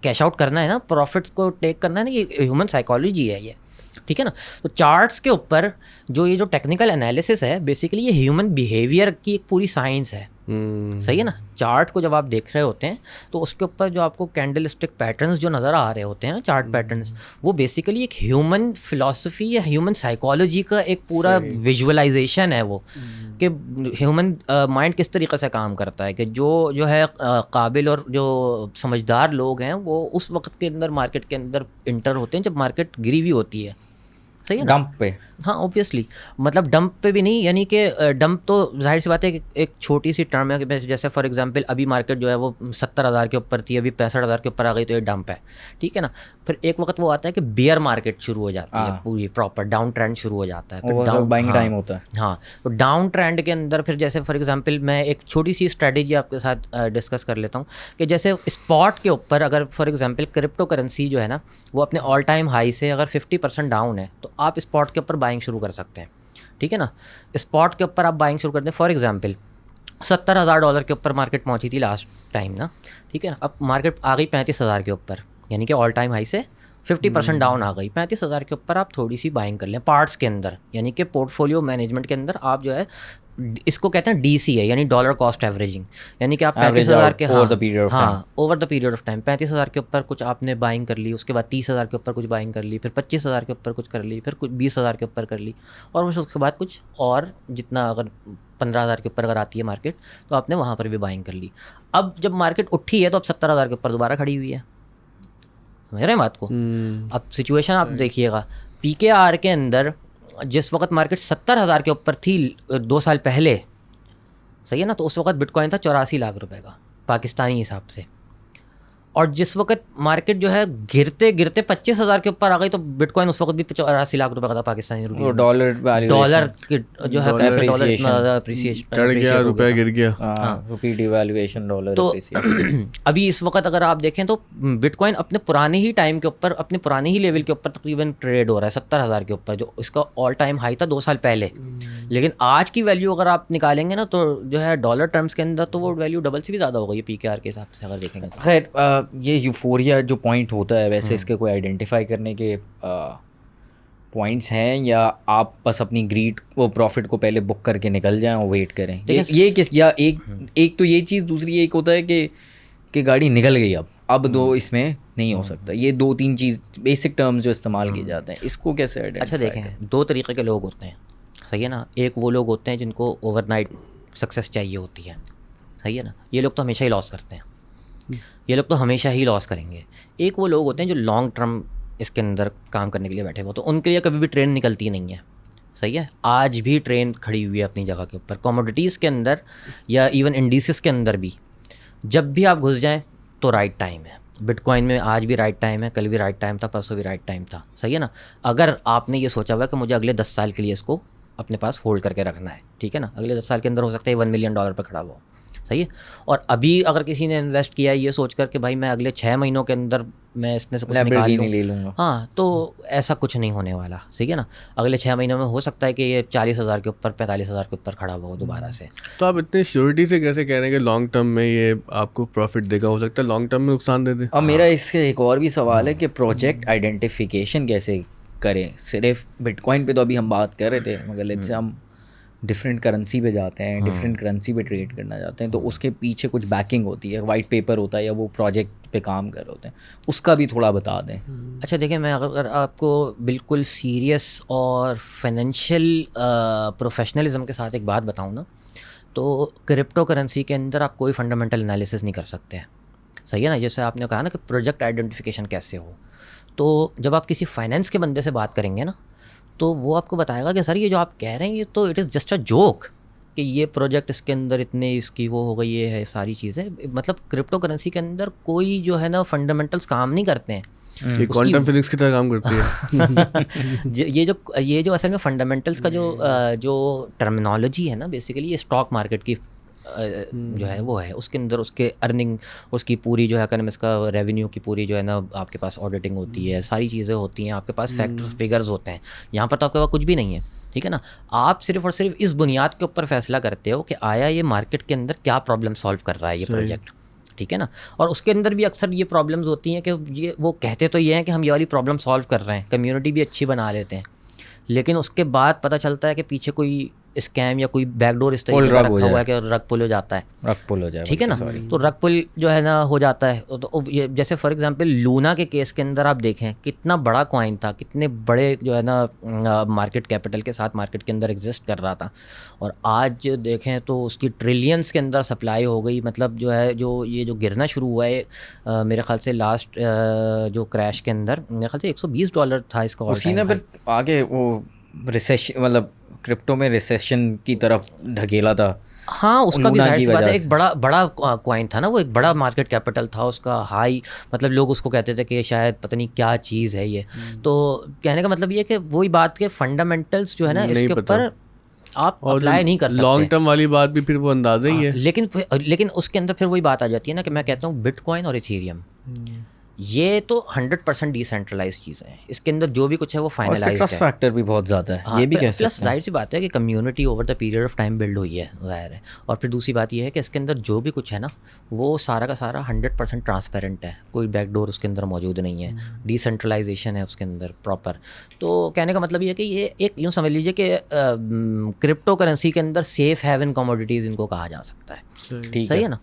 कैश आउट करना है ना, प्रॉफिट्स को टेक करना है ना, ये ह्यूमन साइकोलॉजी है ये, ठीक है ना। तो चार्ट्स के ऊपर जो ये जो टेक्निकल एनालिसिस है बेसिकली ये ह्यूमन बिहेवियर की एक पूरी साइंस है, सही है ना। चार्ट को जब आप देख रहे होते हैं तो उसके ऊपर जो आपको कैंडल स्टिक पैटर्न्स जो नज़र आ रहे होते हैं ना, चार्ट पैटर्न्स, वो बेसिकली एक ह्यूमन फिलॉसफी या ह्यूमन साइकोलॉजी का एक पूरा विजुअलाइजेशन है वो, कि ह्यूमन माइंड किस तरीके से काम करता है, कि जो है काबिल और जो समझदार लोग हैं वो उस वक्त के अंदर मार्केट के अंदर इंटर होते हैं जब मार्केट गिरी हुई होती है। सही है ना। डंप पे, हाँ ऑब्वियसली, मतलब डंप पे भी नहीं, यानी कि डंप तो जाहिर सी बात है कि एक छोटी सी टर्म है कि जैसे फॉर एग्जांपल अभी मार्केट जो है वो 70,000 के ऊपर थी, अभी 65,000 के ऊपर आ गई, तो ये डंप है, ठीक है ना। फिर एक वक्त वो आता है कि बियर मार्केट शुरू हो जाती है, पूरी प्रॉपर डाउन ट्रेंड शुरू हो जाता है, फिर डाउन बाइंग टाइम होता है। हाँ, तो डाउन ट्रेंड के अंदर फिर जैसे फॉर एग्जांपल मैं एक छोटी सी स्ट्रेटेजी आपके साथ डिस्कस कर लेता हूँ कि जैसे स्पॉट के ऊपर अगर फॉर एग्जांपल क्रिप्टो करेंसी जो है ना वो अपने ऑल टाइम हाई से अगर 50% डाउन है तो आप स्पॉट के ऊपर बाइंग शुरू कर सकते हैं, ठीक है ना। स्पॉट के ऊपर आप बाइंग शुरू कर दें, फॉर एग्जांपल $70,000 के ऊपर मार्केट पहुंची थी लास्ट टाइम ना, ठीक है ना। अब मार्केट आ गई 35,000 के ऊपर, यानी कि ऑल टाइम हाई से 50% डाउन आ गई। 35,000 के ऊपर आप थोड़ी सी बाइंग कर लें पार्ट्स के अंदर, यानी कि पोर्टफोलियो मैनेजमेंट के अंदर आप जो है, इसको कहते हैं DC है, यानी डॉलर कॉस्ट एवरेजिंग, यानी कि आप 35,000 के over the period of time 35,000 के ऊपर कुछ आपने बाइंग कर ली, उसके बाद 30,000 के ऊपर कुछ बाइंग कर ली, फिर 25,000 के ऊपर कुछ कर ली, फिर कुछ 20,000 के ऊपर कर ली, और उसके बाद कुछ और जितना अगर 15,000 के ऊपर अगर आती है मार्केट तो आपने वहाँ पर भी बाइंग कर ली। अब जब मार्केट उठी है तो अब 70,000 के ऊपर दोबारा खड़ी हुई है, समझ रहे हैं बात को। अब सिचुएशन आप देखिएगा, PKR के अंदर जिस वक्त मार्केट 70,000 के ऊपर थी 2 साल पहले, सही है ना, तो उस वक्त बिटकॉइन था 84 लाख रुपए का पाकिस्तानी हिसाब से, और जिस वक्त मार्केट जो है गिरते गिरते 25,000 के ऊपर आ गई तो बिटकॉइन उस वक्त भी 84 लाख रुपए का था पाकिस्तानी रुपये। डॉलर की जो है डॉलर इतना ज़्यादा अप्रिसिएशन चढ़ गया, रुपया गिर गया, रुपी डिवैल्यूएशन, डॉलर तो अभी इस वक्त अगर आप देखें तो बिटकॉइन अपने पुराने ही टाइम के ऊपर, अपने पुराने ही लेवल के ऊपर तकरीबन ट्रेड हो रहा है 70,000 के ऊपर, जो इसका ऑल टाइम हाई था 2 साल पहले। लेकिन आज की वैल्यू अगर आप निकालेंगे ना तो जो है डॉलर टर्म्स के अंदर तो वो वैल्यू डबल से भी ज़्यादा हो गई है PKR के हिसाब से अगर देखेंगे। खैर ये यूफोरिया जो पॉइंट होता है, वैसे इसके कोई आइडेंटिफाई करने के पॉइंट्स हैं, या आप बस अपनी ग्रीड वो प्रॉफिट को पहले बुक करके निकल जाएं और वेट करें? ये किस, या एक तो ये चीज़, दूसरी एक होता है कि गाड़ी निकल गई, अब दो इसमें नहीं हो सकता। ये 2-3 चीज़ बेसिक टर्म्स जो इस्तेमाल किए जाते हैं, इसको कैसे आइडेंटिफाई? अच्छा देखें, 2 तरीके के लोग होते हैं, सही है ना। एक वो लोग होते हैं जिनको ओवरनाइट सक्सेस चाहिए होती है, सही है ना, ये लोग तो हमेशा ही लॉस करते हैं, ये लोग तो हमेशा ही लॉस करेंगे। एक वो लोग होते हैं जो लॉन्ग टर्म इसके अंदर काम करने के लिए बैठे हुए, तो उनके लिए कभी भी ट्रेन निकलती नहीं है, सही है। आज भी ट्रेन खड़ी हुई है अपनी जगह के ऊपर, कमोडिटीज़ के अंदर या इवन इंडिसेस के अंदर भी, जब भी आप घुस जाएं तो राइट टाइम है। बिटकॉइन में आज भी राइट टाइम है, कल भी राइट टाइम था, परसों भी राइट टाइम था, सही है ना। अगर आपने ये सोचा हुआ कि मुझे अगले 10 साल के लिए इसको अपने पास होल्ड करके रखना है, ठीक है ना, अगले 10 साल के अंदर हो सकता है $1 मिलियन पर खड़ा हुआ, सही है। और अभी अगर किसी ने इन्वेस्ट किया है ये सोचकर कि भाई मैं अगले 6 महीनों के अंदर मैं इसमें से कुछ निकाल लूँगा, हाँ, तो ऐसा कुछ नहीं होने वाला, ठीक है ना। अगले 6 महीनों में हो सकता है कि ये 40,000 के ऊपर 45,000 के ऊपर खड़ा हुआ हो दोबारा से। तो आप इतने श्योरिटी से कैसे कह रहे हैं कि लॉन्ग टर्म में ये आपको प्रॉफिट देगा? हो सकता है लॉन्ग टर्म में नुकसान दे दे। और मेरा इससे एक और भी सवाल है कि प्रोजेक्ट आइडेंटिफिकेशन कैसे करें? सिर्फ बिटकॉइन पे तो अभी हम बात कर रहे थे, मगर लेट्स से हम डिफरेंट करेंसी पे जाते हैं, डिफरेंट करेंसी पे ट्रेड करना चाहते हैं, तो उसके पीछे कुछ बैकिंग होती है, वाइट पेपर होता है, या वो प्रोजेक्ट पे काम कर रहे होते हैं, उसका भी थोड़ा बता दें। अच्छा देखिए, मैं अगर आपको बिल्कुल सीरियस और फाइनेंशियल प्रोफेशनलिज्म के साथ एक बात बताऊं ना, तो क्रिप्टो करेंसी के अंदर आप कोई फंडामेंटल एनालिसिस नहीं कर सकते हैं, सही है ना। जैसे आपने कहा ना कि प्रोजेक्ट आइडेंटिफिकेशन कैसे हो, तो जब आप किसी फाइनेंस के बंदे से बात करेंगे ना तो वो आपको बताएगा कि सर ये जो आप कह रहे हैं ये तो it is just a joke, कि ये प्रोजेक्ट इसके अंदर इतने इसकी वो हो गई, ये है सारी चीज़ें। मतलब क्रिप्टो करेंसी के अंदर कोई जो है ना फंडामेंटल्स काम नहीं करते हैं, ये क्वांटम फिजिक्स की तरह काम करती है। ये जो असल में फंडामेंटल्स का जो टर्मिनोलॉजी है ना, बेसिकली ये स्टॉक मार्केट की जो है वो है, उसके अंदर उसके अर्निंग, उसकी पूरी जो है इकोनॉमिक्स का रेवेन्यू की पूरी जो है ना आपके पास ऑडिटिंग होती है, सारी चीज़ें होती हैं, आपके पास फैक्ट्स फिगर्स होते हैं। यहाँ पर तो आपके पास कुछ भी नहीं है, ठीक है ना। आप सिर्फ और सिर्फ इस बुनियाद के ऊपर फैसला करते हो कि आया ये मार्केट के अंदर क्या प्रॉब्लम सॉल्व कर रहा है ये प्रोजेक्ट, ठीक है ना। और उसके अंदर भी अक्सर ये प्रॉब्लम्स होती हैं कि ये वो कहते तो ये हैं कि हम ये वाली प्रॉब्लम सॉल्व कर रहे हैं, कम्युनिटी भी अच्छी बना लेते हैं, लेकिन उसके बाद पता चलता है कि पीछे कोई स्कैम या कोई बैकडोर इस तरीके का रखा हुआ है कि रग पुल हो जाता है, रग पुल हो जाए, ठीक है ना। तो रग पुल जो है ना हो जाता है। तो ये जैसे फॉर एग्जांपल लूना के केस के अंदर आप देखें कितना बड़ा कॉइन था, कितने बड़े जो है ना मार्केट कैपिटल के साथ मार्केट के अंदर एग्जिस्ट कर रहा था, और आज देखें तो उसकी ट्रिलियंस के अंदर सप्लाई हो गई। मतलब जो है जो ये जो गिरना शुरू हुआ है मेरे ख्याल से लास्ट जो क्रैश के अंदर मेरे ख्याल से $120 था इसका। उसी ने फिर आगे वो रिसेशन, मतलब क्रिप्टो में रिसेशन की तरफ ढकेला था। हाँ, उसका भी जाहिर सी बात है, एक बड़ा कॉइन था ना वो, एक बड़ा मार्केट कैपिटल था उसका, हाई, मतलब लोग उसको कहते थे कि शायद पता नहीं क्या चीज़ है ये। तो कहने का मतलब ये कि वही बात के फंडामेंटल्स जो है ना इसके ऊपर आप अप्लाई नहीं कर सकते। लॉन्ग टर्म वाली बात भी फिर वो अंदाज़ा ही है। लेकिन उसके अंदर फिर वही बात आ जाती है ना कि मैं कहता हूँ बिटकॉइन और इथेरियम ये तो 100% डिसेंट्रलाइज चीज़ें हैं, इसके अंदर जो भी कुछ है वो फाइनलाइज्ड है। ट्रस्ट फैक्टर भी बहुत ज़्यादा है। हाँ, ये भी कह सकते हैं। प्लस जाहिर सी बात है कि community over the period of time build हुई है, ज़ाहिर है। और फिर दूसरी बात ये है कि इसके अंदर जो भी कुछ है ना वो सारा का सारा 100% ट्रांसपेरेंट है, कोई बैकडोर उसके अंदर मौजूद नहीं है, डिसेंट्रलाइजेशन है उसके अंदर प्रॉपर। तो कहने का मतलब ये है कि ये एक यूँ समझ लीजिए कि क्रिप्टो करेंसी के अंदर सेफ हैवन कमोडिटीज़ इनको कहा जा सकता है। ठीक सही है ना,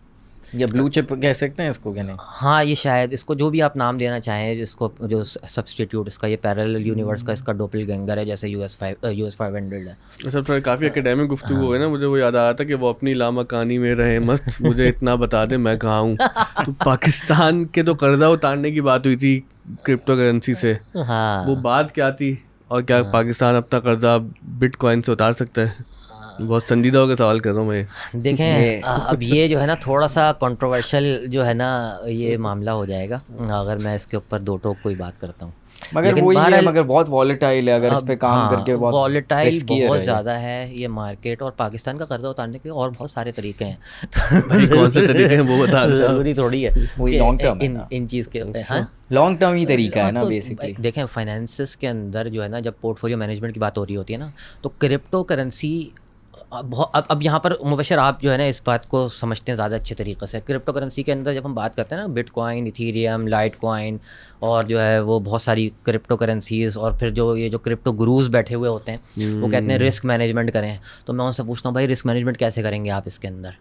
या ब्लू चिप कह सकते हैं इसको, क्या नहीं? हाँ, ये शायद इसको जो भी आप नाम देना चाहें, जिसको जो सब्सटीट्यूट इसका ये पैरेलल यूनिवर्स का इसका डोपलगैंगर है, जैसे US 500 है। सब थोड़ा काफ़ी एकेडमिक गुफ्तगू है ना, मुझे वो याद आ रहा था कि वो अपनी लामकानी में रहे मस्त, मुझे इतना बता दे मैं कहाँ हूँ। तो पाकिस्तान के तो कर्जा उतारने की बात हुई थी क्रिप्टो करेंसी से, हाँ, वो बात क्या थी, और क्या पाकिस्तान अपना कर्जा बिटकॉइन से उतार सकता है? बहुत संजीदा होकर सवाल कर रहा हूँ मैं। देखें अब ये जो है ना थोड़ा सा कंट्रोवर्शियल जो है ना ये मामला हो जाएगा अगर मैं इसके ऊपर दो टोक कोई बात करता हूँ। मगर वही है, मगर बहुत वॉलेटाइल है, अगर इस पे काम करके बहुत वॉलेटाइल बहुत ज़्यादा है ये मार्केट। और पाकिस्तान का कर्जा उतारने के और बहुत सारे तरीके हैं। कौन से तरीके हैं वो बता, जरूरी थोड़ी है वही लॉन्ग टर्म इन चीज़ के। हाँ, लॉन्ग टर्म ही तरीका है ना बेसिकली। देखें फाइनेंसिस के अंदर जो है ना जब पोर्टफोलियो मैनेजमेंट की बात हो रही होती है ना तो क्रिप्टो करेंसी अब यहाँ पर मुबशर आप जो है ना इस बात को समझते हैं ज़्यादा अच्छे तरीके से। क्रिप्टो करेंसी के अंदर जब हम बात करते हैं ना बिटकॉइन, इथेरियम, लाइट कॉइन और जो है वो बहुत सारी क्रिप्टो करेंसीज़, और फिर जो ये जो क्रिप्टो गुरूज बैठे हुए होते हैं वो कहते हैं रिस्क मैनेजमेंट करें। तो मैं उनसे पूछता हूँ भाई रिस्क मैनेजमेंट कैसे करेंगे आप इसके अंदर,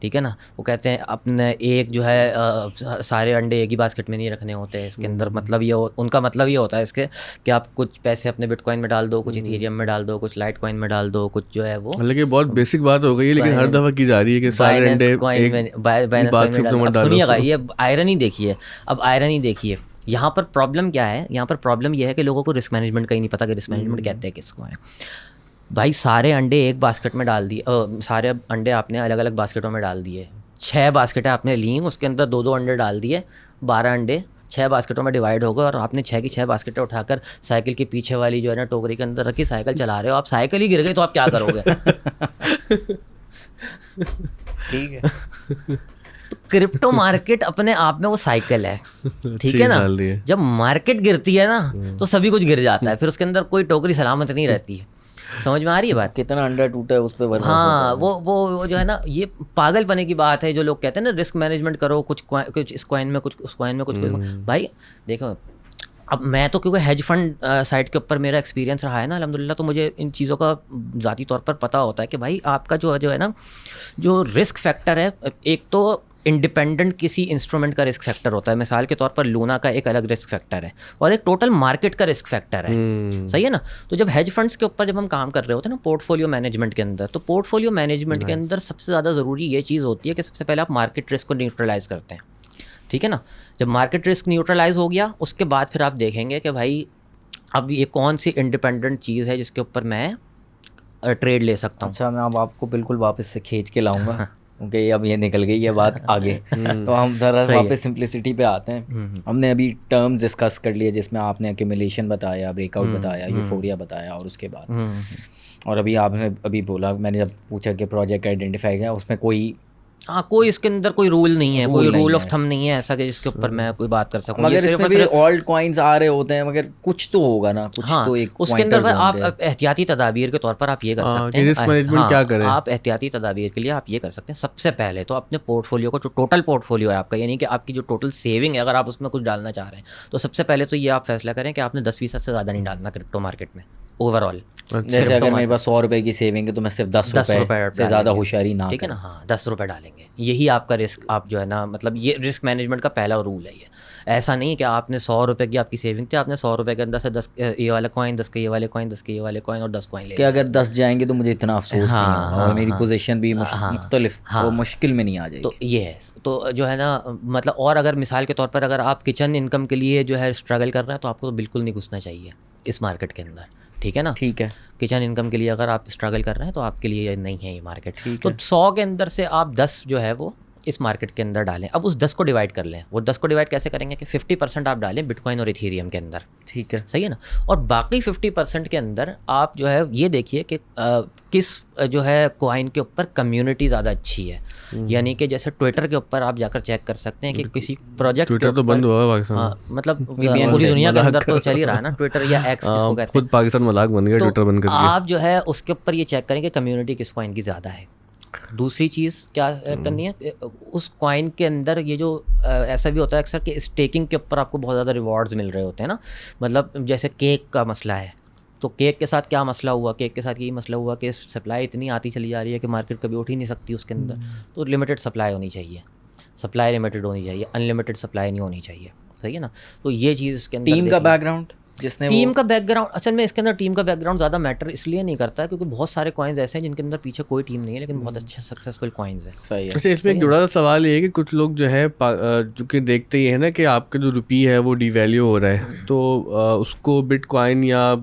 ठीक है ना। वो कहते हैं अपने एक जो है सारे अंडे एक ही बास्केट में नहीं रखने होते इसके अंदर। मतलब ये उनका मतलब ये होता है इसके कि आप कुछ पैसे अपने बिटकॉइन में डाल दो, कुछ इथेरियम में डाल दो, कुछ लाइट कॉइन में डाल दो, कुछ जो है वो, हालांकि बहुत बेसिक बात हो गई है लेकिन हर दफ़ा की जा रही है कि सारे अंडे सुनिएगा ये आयरनी देखिए। अब आयरनी देखिए यहाँ पर प्रॉब्लम क्या है, यहाँ पर प्रॉब्लम यह है कि लोगों को रिस्क मैनेजमेंट का ही नहीं पता कि रिस्क मैनेजमेंट कहते हैं किसको है। भाई सारे अंडे एक बास्केट में डाल दिए, सारे अंडे आपने अलग अलग बास्केटों में डाल दिए, 6 बास्केटें आपने ली, उसके अंदर 2-2 अंडे डाल दिए, 12 अंडे 6 बास्केटों में डिवाइड हो गए, और आपने 6 की 6 बास्केटें उठाकर साइकिल के पीछे वाली जो है ना टोकरी के अंदर रखी, साइकिल चला रहे हो, आप साइकिल ही गिर गई तो आप क्या करोगे? ठीक है। क्रिप्टो मार्केट अपने आप में वो साइकिल है, ठीक है ना। जब मार्केट गिरती है ना तो सभी कुछ गिर जाता है, फिर उसके अंदर कोई टोकरी सलामत नहीं रहती है। समझ में आ रही है बात? कितना अंडा टूटा है उस पर। हाँ, वो जो है ना ये पागलपने की बात है जो लोग कहते हैं ना रिस्क मैनेजमेंट करो, कुछ इस कॉइन में, कुछ उस कॉइन में, कुछ भाई देखो अब मैं तो क्योंकि हेज फंड साइट के ऊपर मेरा एक्सपीरियंस रहा है ना अल्हम्दुलिल्लाह, तो मुझे इन चीज़ों का ज़ाती तौर पर पता होता है कि भाई आपका जो है ना जो रिस्क फैक्टर है, एक तो इंडिपेंडेंट किसी इंस्ट्रूमेंट का रिस्क फैक्टर होता है। मिसाल के तौर पर लूना का एक अलग रिस्क फैक्टर है और एक टोटल मार्केट का रिस्क फैक्टर है, सही है ना। तो जब हेज फंड्स के ऊपर जब हम काम कर रहे होते हैं ना पोर्टफोलियो मैनेजमेंट के अंदर, तो पोर्टफोलियो मैनेजमेंट के अंदर सबसे ज़्यादा ज़रूरी ये चीज़ होती है कि सबसे पहले आप मार्केट रिस्क को न्यूट्रलाइज़ करते हैं, ठीक है ना। जब मार्केट रिस्क न्यूट्रलाइज हो गया उसके बाद फिर आप देखेंगे कि भाई अब ये कौन सी इंडिपेंडेंट चीज़ है जिसके ऊपर मैं ट्रेड ले सकता हूँ। अच्छा, मैं अब आपको बिल्कुल वापस से खींच के लाऊंगा क्योंकि अब ये निकल गई ये बात आगे। तो हम ज़रा वापस सिंप्लिसिटी पे आते हैं। हमने अभी टर्म्स डिस्कस कर लिए जिसमें आपने एक्यूमुलेशन बताया, ब्रेकआउट बताया, यूफोरिया बताया, और उसके बाद और अभी आपने अभी बोला, मैंने जब पूछा कि प्रोजेक्ट आइडेंटिफाई किया उसमें कोई कोई इसके अंदर कोई रूल नहीं है, कोई रूल ऑफ थंब नहीं है ऐसा कि जिसके ऊपर मैं कोई बात कर सकूं। मगर इसमें भी ऑल्ट कॉइन्स आ रहे होते हैं, मगर कुछ तो होगा ना, कुछ तो एक उसके अंदर आप एहतियाती तदाबीर के तौर पर आप ये कर सकते हैं। रिस्क मैनेजमेंट क्या करें? आप एहतियाती तदाबीर के लिए आप ये कर सकते हैं, सबसे पहले तो अपने पोर्टफोलियो को, जो टोटल पोर्टफोलियो है आपका, यानी कि आपकी जो टोटल सेविंग है, अगर आप उसमें कुछ डालना चाह रहे हैं तो सबसे पहले तो ये आप फैसला करें कि आपने 10% से ज़्यादा नहीं डालना क्रिप्टो मार्केट में, ओवरऑल। जैसे अगर मेरे पास 100 रुपए की सेविंग है तो मैं सिर्फ 10 रुपए से ज़्यादा होशियारी ना, ठीक है ना, हाँ 10 रुपये डालेंगे, यही आपका रिस्क। आप जो है ना, मतलब ये रिस्क मैनेजमेंट का पहला रूल है ये। ऐसा नहीं है कि आपने 100 रुपये की आपकी सेविंग थी, आपने 100 रुपये के अंदर से 10 ये वाला कॉइन, 10 के ये वाले कॉइन, 10 के ये वाले कॉइन और 10 कॉइन ले कि अगर 10 जाएंगे तो मुझे इतना अफसोस नहीं होगा और मेरी पोजीशन भी मुख्तलिफ वो मुश्किल में नहीं आ जाएगी। तो ये है, तो जो है ना, मतलब और अगर मिसाल के तौर पर अगर आप किचन इनकम के लिए जो है स्ट्रगल कर रहे हैं तो आपको तो बिल्कुल नहीं घुसना चाहिए इस मार्केट के अंदर, ठीक है ना। ठीक है, किचन इनकम के लिए अगर आप स्ट्रगल कर रहे हैं तो आपके लिए नहीं है ये मार्केट। तो 100 के अंदर से आप 10 जो है वो इस मार्केट के अंदर डालें। अब उस 10 को डिवाइड कर लें। वो 10 को डिवाइड कैसे करेंगे कि 50% आप डालें बिटकॉइन और इथेरियम के अंदर, ठीक है, सही है ना। और बाकी 50% के अंदर आप जो है ये देखिए कि किस जो है कॉइन के ऊपर कम्युनिटी ज़्यादा अच्छी है। यानी कि जैसे ट्विटर के ऊपर आप जाकर चेक कर सकते हैं कि किसी प्रोजेक्ट, ट्विटर तो बंद हुआ है पाकिस्तान, हाँ मतलब पूरी दुनिया के अंदर तो चल ही रहा है ना ट्विटर या एक्स जिसको कहते हैं, खुद पाकिस्तान मजाक बन गया ट्विटर बंद करके। आप जो है उसके ऊपर ये चेक करें कि कम्युनिटी किस कॉइन की ज़्यादा है। दूसरी चीज़ क्या करनी है, उस कॉइन के अंदर ये जो ऐसा भी होता है अक्सर कि स्टेकिंग के ऊपर आपको बहुत ज़्यादा रिवॉर्ड्स मिल रहे होते हैं ना। मतलब जैसे केक का मसला है, तो केक के साथ क्या मसला हुआ, केक के साथ यही मसला हुआ कि सप्लाई इतनी आती चली जा रही है कि मार्केट कभी उठ ही नहीं सकती उसके अंदर। तो लिमिटेड सप्लाई होनी चाहिए, सप्लाई लिमिटेड होनी चाहिए, अनलिमिटेड सप्लाई नहीं होनी चाहिए, सही है ना। तो ये चीज़ इसके अंदर टीम का बैकग्राउंड, जिसने टीम का बैकग्राउंड, असल में इसके अंदर टीम का बैकग्राउंड ज़्यादा मैटर इसलिए नहीं करता है क्योंकि बहुत सारे कॉइन्स ऐसे हैं जिनके अंदर पीछे कोई टीम नहीं है लेकिन बहुत अच्छे सक्सेसफुल कॉइन्स हैं। सही है। अच्छा, इसमें एक जुड़ा सा सवाल ये है कि कुछ लोग जो है जो कि देखते ही है ना कि आपका जो रुपी है वो डिवैल्यू हो रहा है, तो उसको बिटकॉइन या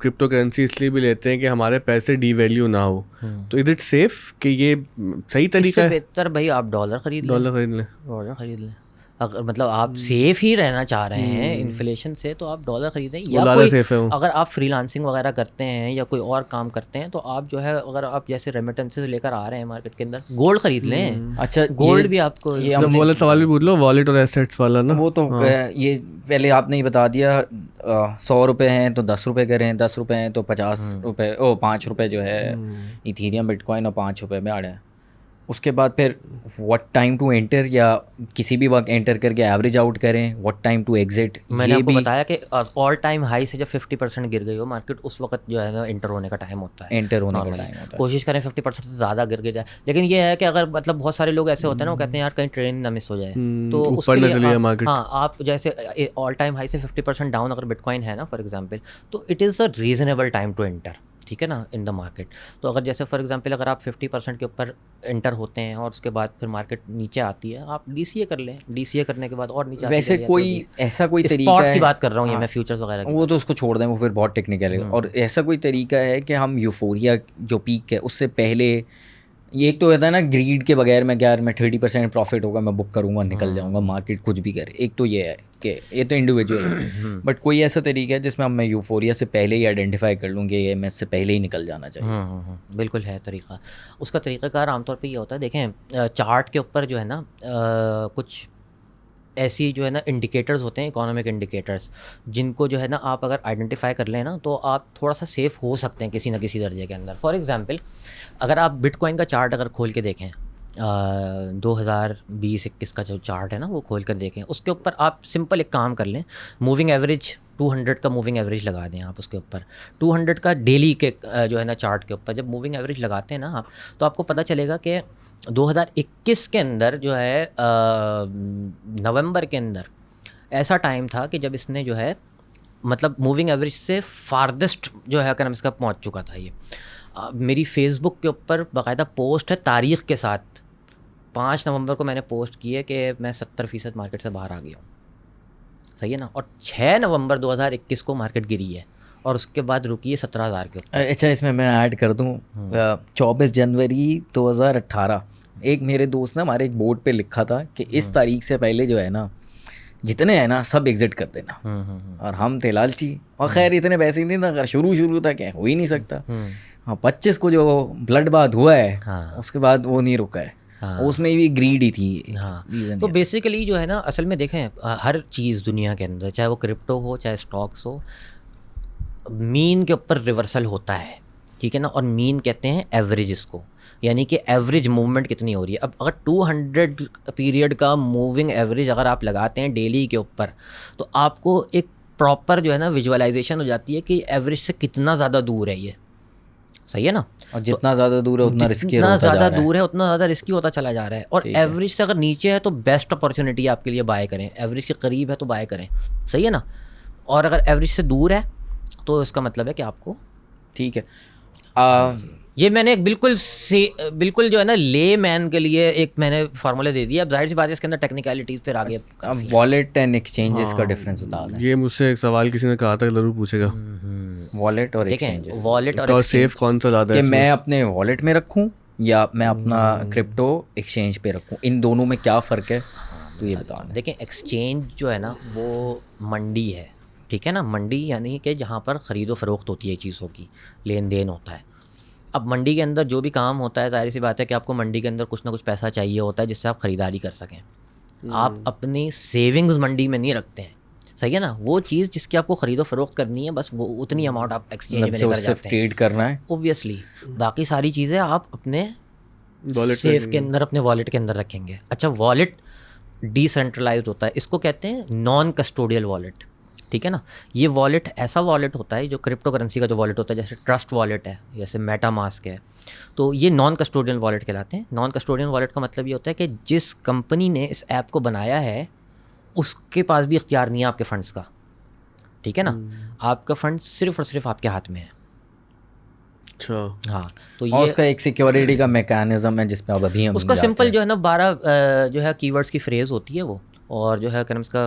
क्रिप्टो करेंसी इसलिए भी लेते हैं कि हमारे पैसे डिवैल्यू ना हो। तो इज इट सेफ कि ये सही तरीका है? बेहतर भाई आप डॉलर खरीद लें, डॉलर खरीद लें। अगर मतलब आप सेफ ही रहना चाह रहे हैं इन्फ्लेशन से तो आप डॉलर खरीदें, या कोई अगर आप फ्रीलांसिंग वगैरह करते हैं या कोई और काम करते हैं तो आप जो है अगर आप जैसे रेमिटेंसेस लेकर आ रहे हैं मार्केट के अंदर, गोल्ड खरीद लें। अच्छा, गोल्ड भी आपको ये वॉलेट सवाल भी पूछ लो, वॉलेट और एसेट्स वाला ना, वो तो ये पहले आपने ही बता दिया। 100 रुपये हैं तो 10 रुपये करें, 10 रुपये हैं तो 50 रुपये, 5 रुपये जो है इथेरियम बिटकॉइन और 5 रुपये में आ रहा है। उसके बाद फिर व्हाट टाइम टू एंटर, या किसी भी वक्त एंटर करके एवरेज आउट करें, व्हाट टाइम टू एग्जिट। मैंने आपको बताया कि ऑल टाइम हाई से जब 50% गिर गई हो मार्केट, उस वक्त जो है ना एंटर होने का टाइम होता है, एंटर होने का टाइम होता है। कोशिश करें 50% से ज़्यादा गिर जाए। लेकिन ये है कि अगर मतलब बहुत सारे लोग ऐसे होते हैं ना, वो कहते हैं यार कहीं ट्रेन ना मिस हो जाए, तो उसके लिए हाँ आप जैसे ऑल टाइम हाई से 50% डाउन अगर बिटकॉइन है ना फॉर एग्जाम्पल, तो it is a reasonable time to enter, ठीक है ना, इन द मार्केट। तो अगर जैसे फॉर एग्जांपल अगर आप 50% के ऊपर एंटर होते हैं और उसके बाद फिर मार्केट नीचे आती है, आप DCA कर लें, DCA करने के बाद और नीचे वैसे कोई ऐसा कोई तरीका स्पॉट है, की बात कर रहा हूँ ये मैं फ्यूचर्स वगैरह की, वो तो उसको छोड़ दें, वो फिर बहुत टेक्निकल है। और ऐसा कोई तरीका है कि हम यूफोरिया जो पीक है उससे पहले, ये एक तो होता है ना ग्रीड के बगैर मैं यार मैं 30% प्रॉफिट होगा मैं बुक करूँगा निकल जाऊँगा, मार्केट कुछ भी करे, एक तो ये है कि ये तो इंडिविजुअल है। बट कोई ऐसा तरीका है जिसमें मैं यूफोरिया से पहले ही आइडेंटिफाई कर लूँ कि ये मैं इससे पहले ही निकल जाना चाहिए? बिल्कुल है तरीका। उसका तरीक़ाकार आमतौर पे ये होता है, देखें चार्ट के ऊपर जो है ना कुछ ऐसी जो है ना इंडिकेटर्स होते हैं, इकोनॉमिक इंडिकेटर्स, जिनको जो है ना आप अगर आइडेंटिफाई कर लें ना तो आप थोड़ा सा सेफ़ हो सकते हैं किसी न किसी दर्जे के अंदर। फॉर एग्जांपल अगर आप बिटकॉइन का चार्ट अगर खोल के देखें, 2020-21 का जो चार्ट है ना वो खोल कर देखें, उसके ऊपर आप सिंपल एक काम कर लें, मूविंग एवरेज 200 का मूविंग एवरेज लगा दें आप उसके ऊपर। 200 का डेली के जो है ना चार्ट के ऊपर जब मूविंग एवरेज लगाते हैं ना आप, तो आपको पता चलेगा कि 2021 के अंदर जो है नवंबर के अंदर ऐसा टाइम था कि जब इसने जो है मतलब मूविंग एवरेज से फारदेस्ट जो है इकनॉमिक्स का पहुंच चुका था। ये मेरी फेसबुक के ऊपर बाकायदा पोस्ट है तारीख़ के साथ, 5 नवंबर को मैंने पोस्ट की है कि मैं 70% मार्केट से बाहर आ गया हूँ, सही है ना। और 6 नवंबर 2021 को मार्केट गिरी है और उसके बाद रुकी है 17,000 के ऊपर। अच्छा, इसमें मैं ऐड कर दूँ 24 जनवरी 2018 एक मेरे दोस्त ने हमारे एक बोर्ड पे लिखा था कि इस तारीख से पहले जो है ना जितने हैं ना सब एग्जिट कर देना। और हम थे लालची और खैर इतने पैसे ही नहीं था, अगर शुरू था क्या हो ही नहीं सकता। हाँ 25 को जो ब्लड बात हुआ है उसके बाद वो नहीं रुका है। उसमें भी ग्रीड ही थी। तो बेसिकली जो है ना असल में देखें हर चीज़ दुनिया के अंदर, चाहे वो क्रिप्टो हो चाहे स्टॉक्स हो, मीन के ऊपर रिवर्सल होता है, ठीक है ना। और मीन कहते हैं एवरेज इसको, यानी कि एवरेज मूवमेंट कितनी हो रही है। अब अगर 200 पीरियड का मूविंग एवरेज अगर आप लगाते हैं डेली के ऊपर, तो आपको एक प्रॉपर जो है ना विजुअलाइजेशन हो जाती है कि एवरेज से कितना ज़्यादा दूर है ये, सही है ना। और जितना ज़्यादा दूर है उतना रिस्की जितना ज़्यादा दूर है उतना ज़्यादा रिस्की होता चला जा रहा है। और एवरेज से अगर नीचे है तो बेस्ट अपॉर्चुनिटी आपके लिए बाय करें, एवरेज के करीब है तो बाय करें, सही है ना। और अगर एवरेज से दूर है तो इसका मतलब है कि आपको, ठीक है। ये मैंने एक बिल्कुल जो है ना ले मैन के लिए एक मैंने फार्मूला दे दिया। अब जाहिर सी बात है इसके अंदर टेक्निकलिटीज फिर आगे वॉलेट एंड एक्सचेंजेस का डिफरेंस बता दें। ये मुझसे एक सवाल किसी ने कहा था, जरूर पूछेगा। वॉलेट और एक्सचेंजेस, वॉलेट और सेफ कौन सा ज़्यादा है? कि मैं अपने वॉलेट में रखूं या मैं अपना क्रिप्टो एक्सचेंज पे रखूं, इन दोनों में क्या फ़र्क है तो ये बता दें। देखिए एक्सचेंज जो है ना वो मंडी है, ठीक है ना। मंडी यानी कि जहाँ पर ख़रीदो फरोख्त होती है चीज़ों की, लेन देन होता है। अब मंडी के अंदर जो भी काम होता है, जाहिर सी बात है कि आपको मंडी के अंदर कुछ ना कुछ पैसा चाहिए होता है जिससे आप ख़रीदारी कर सकें। आप अपनी सेविंग्स मंडी में नहीं रखते हैं, सही है ना। वो चीज़ जिसकी आपको ख़रीदो फरोख्त करनी है, बस वो उतनी अमाउंट आप एक्सचेंज में लेकर जाते हैं, ट्रेड करना है ओब्वियसली। बाकी सारी चीज़ें आप अपने सेफ के अंदर, अपने वॉलेट के अंदर रखेंगे। अच्छा, वॉलेट डिसेंट्रलाइज्ड होता है, इसको कहते हैं नॉन कस्टोडियल वॉलेट, ठीक है ना। ये वॉलेट ऐसा वॉलेट होता है जो क्रिप्टो करेंसी का जो वॉलेट होता है, जैसे ट्रस्ट वॉलेट है, जैसे मेटामास्क है, तो ये नॉन कस्टोडियल वॉलेट कहलाते हैं। नॉन कस्टोडियल वॉलेट का मतलब ये होता है कि जिस कंपनी ने इस ऐप को बनाया है उसके पास भी इख्तियार नहीं है आपके फंड्स का, ठीक है ना। आपका फंड सिर्फ और सिर्फ आपके हाथ में है। अच्छा, हाँ, तो और ये उसका एक सिक्योरिटी का मैकेनिज्म है जिसमें अब अभी हम उसका सिंपल जो है ना 12 जो है कीवर्ड्स की फ्रेज़ होती है वो, और जो है क्या नाम इसका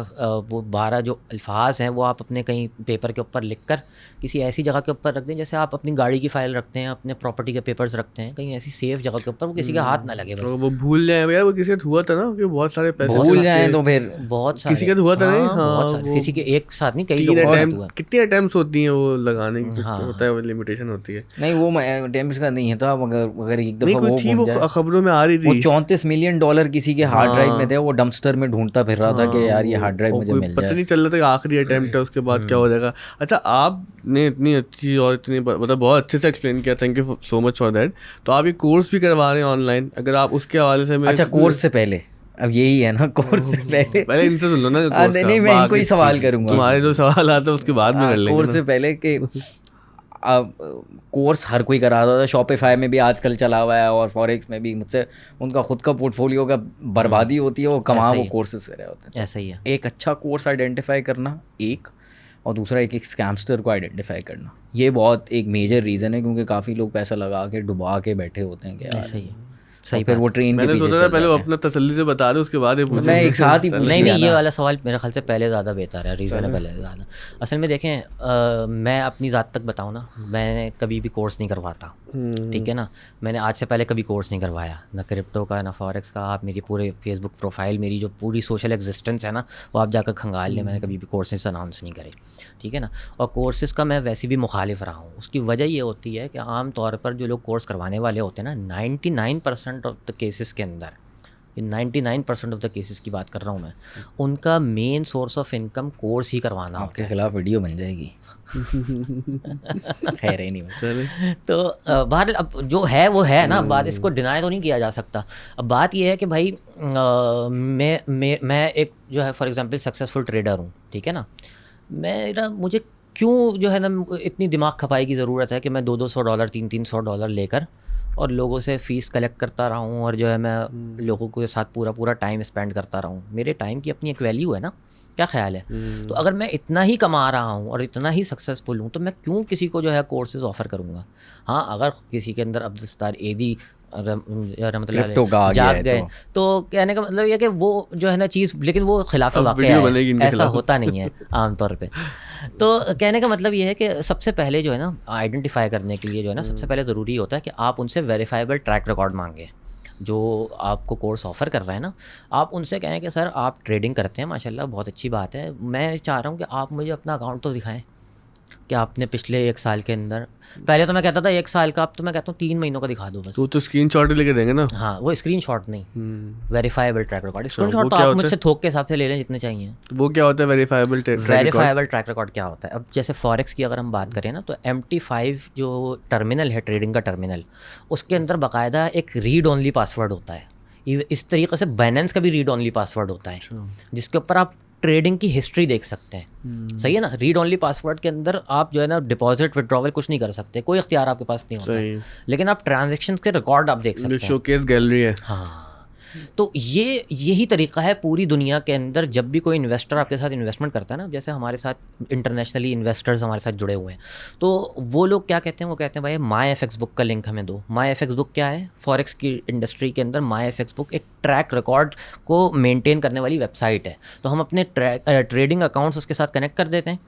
वो 12 जो अल्फाज हैं वो आप अपने कहीं पेपर के ऊपर लिखकर किसी ऐसी जगह के ऊपर रख दें, जैसे आप अपनी गाड़ी की फ़ाइल रखते हैं, अपने प्रॉपर्टी के पेपर्स रखते हैं, कहीं ऐसी सेफ जगह के ऊपर, वो किसी का हाथ ना लगे। बस वो भूल जाए यार, वो किसी का हुआ था ना कि बहुत सारे पैसे भूल जाएं तो फिर बहुत सारे, किसी का हुआ था नहीं, बहुत सारे, किसी के एक साथ नहीं, कई लोगों का हुआ। कितनी अटेम्प्ट्स होती हैं वो लगाने की, होता है वो लिमिटेशन होती है। नहीं वो अटेम्प्ट्स का नहीं था, अगर एक दफ़ा वो थी, वो खबरों में आ रही थी, वो $34 मिलियन किसी के हार्ड ड्राइव में थे, वो डंपस्टर में ढूंढता फिर रहा था कि यार ये हार्ड ड्राइव मुझे मिल जाए। पता नहीं चल रहा था कि आखिरी अटेम्प्ट है, उसके बाद क्या हो जाएगा। अच्छा, आपने इतनी अच्छी और इतनी मतलब बहुत अच्छे से एक्सप्लेन किया, thank you so much for that. तो आप ये कोर्स भी करवा रहे हैं ऑनलाइन, अगर आप उसके हवाले से अच्छा कोर्स से पहले, अब यही है ना, कोर्स से पहले इनसे सुन लो ना। नहीं मैं इनको ही सवाल करूंगा, तुम्हारे जो सवाल आते हैं उसके बाद में कर लेंगे। कोर्स से पहले कि कोर्स हर कोई करा रहा था, शॉपिफाई में भी आजकल चला हुआ है और फॉरेक्स में भी। मुझसे उनका खुद का पोर्टफोलियो का बर्बादी होती है, वो कमा वो कोर्सेज कर रहे होते हैं। ऐसा ही है। एक अच्छा कोर्स आइडेंटिफाई करना एक, और दूसरा एक स्कैमस्टर को आइडेंटिफाई करना, ये बहुत एक मेजर रीज़न है, क्योंकि काफ़ी लोग पैसा लगा के डुबा के बैठे होते हैं कि यार सही है, सही। फिर वो ट्रेन के पीछे सोचा था पहले वो अपना तसल्ली से बता दे, उसके बाद मैं एक साथ ही नहीं, ये वाला सवाल मेरे ख्याल से पहले ज़्यादा बेहतर है, रीज़नेबल है ज़्यादा। असल में देखें, मैं अपनी ज़ात तक बताऊँ ना, मैंने कभी भी कोर्स नहीं करवाता, ठीक है ना। मैंने आज से पहले कभी कोर्स नहीं करवाया, ना क्रिप्टो का ना फॉरेक्स का। आप मेरी पूरे फेसबुक प्रोफाइल, मेरी जो पूरी सोशल एग्जिस्टेंस है ना, वो आप जाकर खंगाल लें, मैंने कभी भी कोर्सेज अनाउंस नहीं करे, ठीक है ना। और कोर्सेज़ का मैं वैसे भी मुखालिफ रहा हूँ। उसकी वजह ये होती है कि आम तौर पर जो लोग कोर्स करवाने वाले होते हैं ना, 99% ऑफ द केसेस के अंदर, 99% ऑफ द केसेस की बात कर रहा हूँ मैं, उनका main source of income course ही करवाना। आपके खिलाफ वीडियो बन जाएगी। खैर ही नहीं। तो बहरहाल अब जो है वो है ना, बात इसको डिनाई तो नहीं किया जा सकता। अब बात ये है कि भाई मैं एक जो है फॉर एग्जांपल सक्सेसफुल ट्रेडर हूँ, ठीक है ना। मुझे क्यों जो है ना इतनी दिमाग खपाई की ज़रूरत है कि मैं $200 $300 लेकर और लोगों से फ़ीस कलेक्ट करता रहा हूँ, और जो है मैं लोगों के साथ पूरा टाइम स्पेंड करता रहा हूँ। मेरे टाइम की अपनी एक वैल्यू है ना, क्या ख्याल है। तो अगर मैं इतना ही कमा रहा हूँ और इतना ही सक्सेसफुल हूँ, तो मैं क्यों किसी को जो है कोर्सेज ऑफ़र करूँगा। हाँ, अगर किसी के अंदर अब्दुल एदी जाग गए तो कहने का मतलब ये कि वो जो है ना चीज़, लेकिन वो खिलाफ वाक़या है, ऐसा होता नहीं है आमतौर पे। तो कहने का मतलब ये है कि सबसे पहले जो है ना आइडेंटिफाई करने के लिए जो है ना सबसे पहले ज़रूरी होता है कि आप उनसे वेरीफाइबल ट्रैक रिकॉर्ड मांगें। जो आपको कोर्स ऑफ़र कर रहे हैं ना, आप उनसे कहें कि सर आप ट्रेडिंग करते हैं, माशाल्लाह बहुत अच्छी बात है, मैं चाह रहा हूँ कि आप मुझे अपना अकाउंट तो दिखाएं कि आपने पिछले 1 साल के अंदर, पहले तो मैं कहता था 1 साल का, अब तो मैं कहता हूँ 3 महीनों का दिखा दो बस। तो स्क्रीनशॉट लेके देंगे ना। हाँ, वो स्क्रीनशॉट नहीं, वेरीफाइबल ट्रैक रिकॉर्ड। स्क्रीनशॉट तो आप मुझसे थोक के हिसाब से ले लें जितने चाहिए। वो क्या होता है वेरीफाइबल ट्रैक रिकॉर्ड? क्या होता है, अब जैसे फॉरेक्स की अगर हम बात करें ना, तो MT5 जो टर्मिनल है, ट्रेडिंग का टर्मिनल, उसके अंदर बाकायदा एक रीड ओनली पासवर्ड होता है। इस तरीके से बाइनेंस का भी रीड ओनली पासवर्ड होता है, जिसके ऊपर आप ट्रेडिंग की हिस्ट्री देख सकते हैं। सही है ना, रीड ओनली पासवर्ड के अंदर आप जो है ना डिपॉजिट विड्रॉवल कुछ नहीं कर सकते, कोई इख्तियार आपके पास नहीं होता, लेकिन आप ट्रांजेक्शन्स के रिकॉर्ड आप देख सकते हैं, शोकेस गैलरी है। हाँ, तो यही तरीका है पूरी दुनिया के अंदर। जब भी कोई इन्वेस्टर आपके साथ इन्वेस्टमेंट करता है ना, जैसे हमारे साथ इंटरनेशनली इन्वेस्टर्स हमारे साथ जुड़े हुए हैं, तो वो लोग क्या कहते हैं, वो कहते हैं भाई माई एफएक्स बुक का लिंक हमें दो। माई एफएक्स बुक क्या है, फॉरेक्स की इंडस्ट्री के अंदर माई एफएक्स बुक एक ट्रैक रिकॉर्ड को मेंटेन करने वाली वेबसाइट है। तो हम अपने ट्रेडिंग अकाउंट्स उसके साथ कनेक्ट कर देते हैं,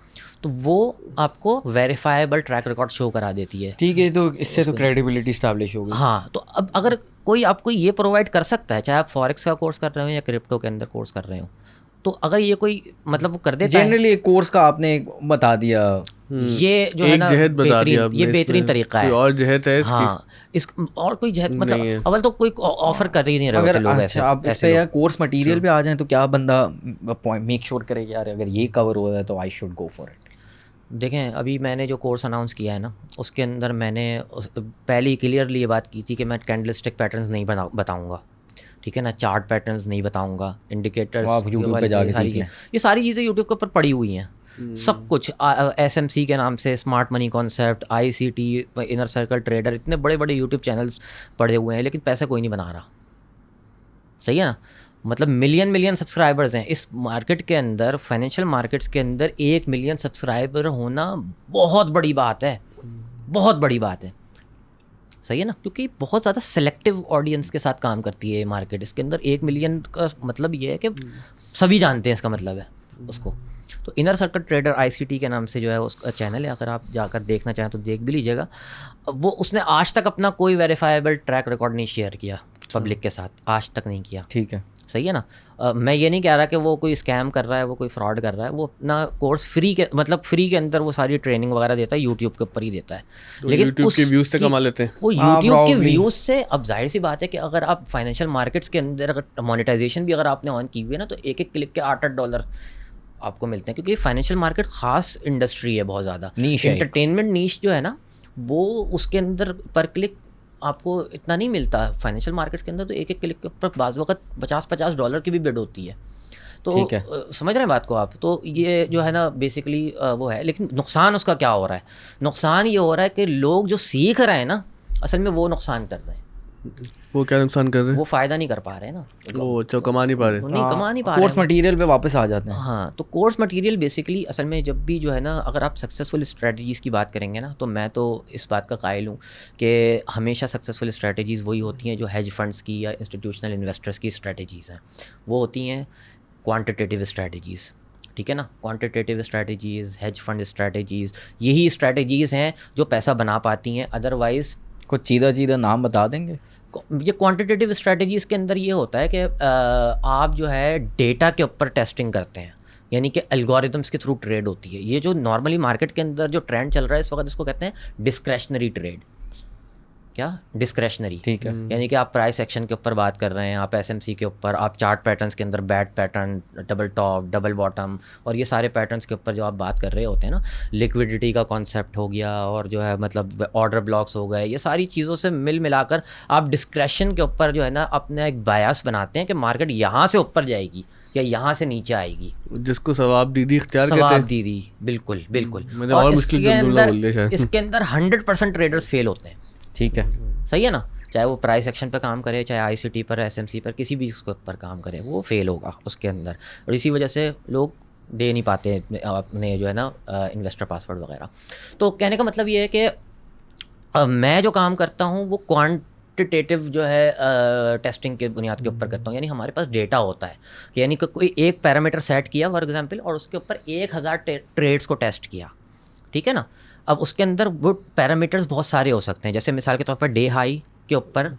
तो वो आपको वेरीफाइबल ट्रैक रिकॉर्ड शो करा देती है। ठीक है, तो इससे तो क्रेडिबिलिटी स्टैब्लिश होगी। हाँ, तो अब अगर कोई आपको ये प्रोवाइड कर सकता है, चाहे आप फॉरेक्स का कोर्स कर रहे हो या क्रिप्टो के अंदर कोर्स कर रहे हो, तो अगर ये कोई मतलब वो कर देता है, जनरली एक कोर्स का आपने बता दिया, ये जो है ना बेहतरीन, ये बेहतरीन तरीका है। और जहत है इसकी? हाँ, इस और कोई जहत मतलब अव्वल तो कोई ऑफर कर ही नहीं रहे होते लोग। ऐसे आप इस पे यार कोर्स मटेरियल पे आ जाएं तो क्या बंदा मेक श्योर करे कि यार अगर ये कवर हो रहा है तो I should go for it? देखें, अभी मैंने जो कोर्स अनाउंस किया है ना, उसके अंदर मैंने पहले ही क्लियरली ये बात की थी कि मैं कैंडलस्टिक पैटर्न्स नहीं बताऊंगा, ठीक है ना, चार्ट पैटर्न्स नहीं बताऊंगा, इंडिकेटर्स, आप यूट्यूब पे जाके सीख लें। ये सारी चीज़ें यूट्यूब के ऊपर पड़ी हुई हैं, सब कुछ। SMC के नाम से smart money concept, ICT, inner circle trader, इतने बड़े बड़े यूट्यूब चैनल्स पड़े हुए हैं, लेकिन पैसा कोई नहीं बना रहा। सही है ना, मतलब मिलियन सब्सक्राइबर्स हैं इस मार्केट के अंदर, फाइनेंशियल मार्केट्स के अंदर 1 मिलियन सब्सक्राइबर होना बहुत बड़ी बात है, बहुत बड़ी बात है। सही है ना, क्योंकि बहुत ज़्यादा सेलेक्टिव ऑडियंस के साथ काम करती है ये मार्केट। इसके अंदर 1 मिलियन का मतलब ये है कि सभी जानते हैं, इसका मतलब है उसको। तो इनर सर्कल ट्रेडर ICT के नाम से जो है उसका चैनल है, अगर आप जाकर देखना चाहें तो देख भी लीजिएगा। वो उसने आज तक अपना कोई वेरीफाइबल ट्रैक रिकॉर्ड नहीं शेयर किया पब्लिक के साथ, आज तक नहीं किया। ठीक है, सही है ना। मैं ये नहीं कह रहा कि वो कोई स्कैम कर रहा है, वो कोई फ्रॉड कर रहा है। वो अपना कोर्स फ्री के मतलब फ्री के अंदर वो सारी ट्रेनिंग वगैरह देता है, यूट्यूब के ऊपर ही देता है। तो लेकिन यूट्यूब के व्यूज़ से कमा लेते हैं वो यूट्यूब के व्यूज़ से। अब जाहिर सी बात है कि अगर आप फाइनेंशियल मार्केट्स के अंदर अगर मोनेटाइजेशन भी अगर आपने ऑन की हुई है ना, तो एक क्लिक के $8 आपको मिलते हैं, क्योंकि फाइनेंशियल मार्केट ख़ास इंडस्ट्री है, बहुत ज़्यादा एंटरटेनमेंट नीश जो है ना, वो उसके अंदर पर क्लिक आपको इतना नहीं मिलता। फाइनेंशियल मार्केट्स के अंदर तो एक क्लिक के ऊपर बाज़ वक़्त $50 की भी बिड होती है। तो समझ रहे हैं बात को आप। तो ये जो है ना बेसिकली वो है, लेकिन नुकसान उसका क्या हो रहा है? नुकसान ये हो रहा है कि लोग जो सीख रहे हैं ना, असल में वो नुकसान कर रहे हैं। वो क्या नुकसान कर रहे हैं? वो फ़ायदा नहीं कर पा रहे हैं ना, वो अच्छा कमा नहीं पा रहे, कमा नहीं पा रहे, कोर्स मटेरियल पे वापस आ जाते हैं। हाँ, तो कोर्स मटेरियल बेसिकली असल में जब भी जो है ना, अगर आप सक्सेसफुल स्ट्रेटजीज़ की बात करेंगे ना, तो मैं तो इस बात का कायल हूँ कि हमेशा सक्सेसफुल स्ट्रेटजीज़ वही होती हैं जो हेज फंड्स की या इंस्टीट्यूशनल इन्वेस्टर्स की स्ट्रेटजीज़ हैं। वो होती हैं क्वान्टिटेटिव स्ट्रेटजीज़, ठीक है ना। Quantitative strategies, hedge fund strategies, यही स्ट्रेटजीज़ हैं जो पैसा बना पाती हैं। अदरवाइज़ कुछ सीधा नाम बता देंगे? ये क्वांटिटेटिव स्ट्रेटजीज़ के अंदर ये होता है कि आप जो है डेटा के ऊपर टेस्टिंग करते हैं, यानी कि एल्गोरिदम्स के थ्रू ट्रेड होती है। ये जो नॉर्मली मार्केट के अंदर जो ट्रेंड चल रहा है इस वक्त, इसको कहते हैं डिस्क्रेशनरी ट्रेड। क्या? डिस्क्रेशनरी, ठीक है। यानी कि आप प्राइस एक्शन के ऊपर बात कर रहे हैं, आप SMC के ऊपर, आप चार्ट पैटर्न्स के अंदर bat pattern, double top, double bottom और ये सारे पैटर्न्स के ऊपर जो आप बात कर रहे होते हैं ना, लिक्विडिटी का कॉन्सेप्ट हो गया और जो है मतलब ऑर्डर ब्लॉक्स हो गए, ये सारी चीज़ों से मिलाकर आप डिस्क्रेशन के ऊपर जो है ना अपना एक बायस बनाते हैं कि मार्केट यहाँ से ऊपर जाएगी या यहाँ से नीचे आएगी, जिसको सवाब दीदी इख्तियार कहते हैं। सवाब दीदी, बिल्कुल बिल्कुल। और इसके अंदर 100% ट्रेडर्स फेल होते हैं। ठीक है, सही है ना। चाहे वो प्राइस एक्शन पर काम करे, चाहे ICT पर, SMC पर, किसी भी उसके ऊपर काम करे, वो फेल होगा उसके अंदर। और इसी वजह से लोग दे नहीं पाते अपने जो है ना इन्वेस्टर पासवर्ड वगैरह। तो कहने का मतलब ये है कि मैं जो काम करता हूँ वो क्वांटिटेटिव जो है टेस्टिंग के बुनियाद के ऊपर करता हूँ। यानी हमारे पास डेटा होता है, यानी कि कोई एक पैरामीटर सेट किया फॉर एग्जांपल, और उसके ऊपर 1000 ट्रेड्स को टेस्ट किया, ठीक है ना। अब उसके अंदर वो पैरामीटर्स बहुत सारे हो सकते हैं, जैसे मिसाल के तौर पर डे हाई के ऊपर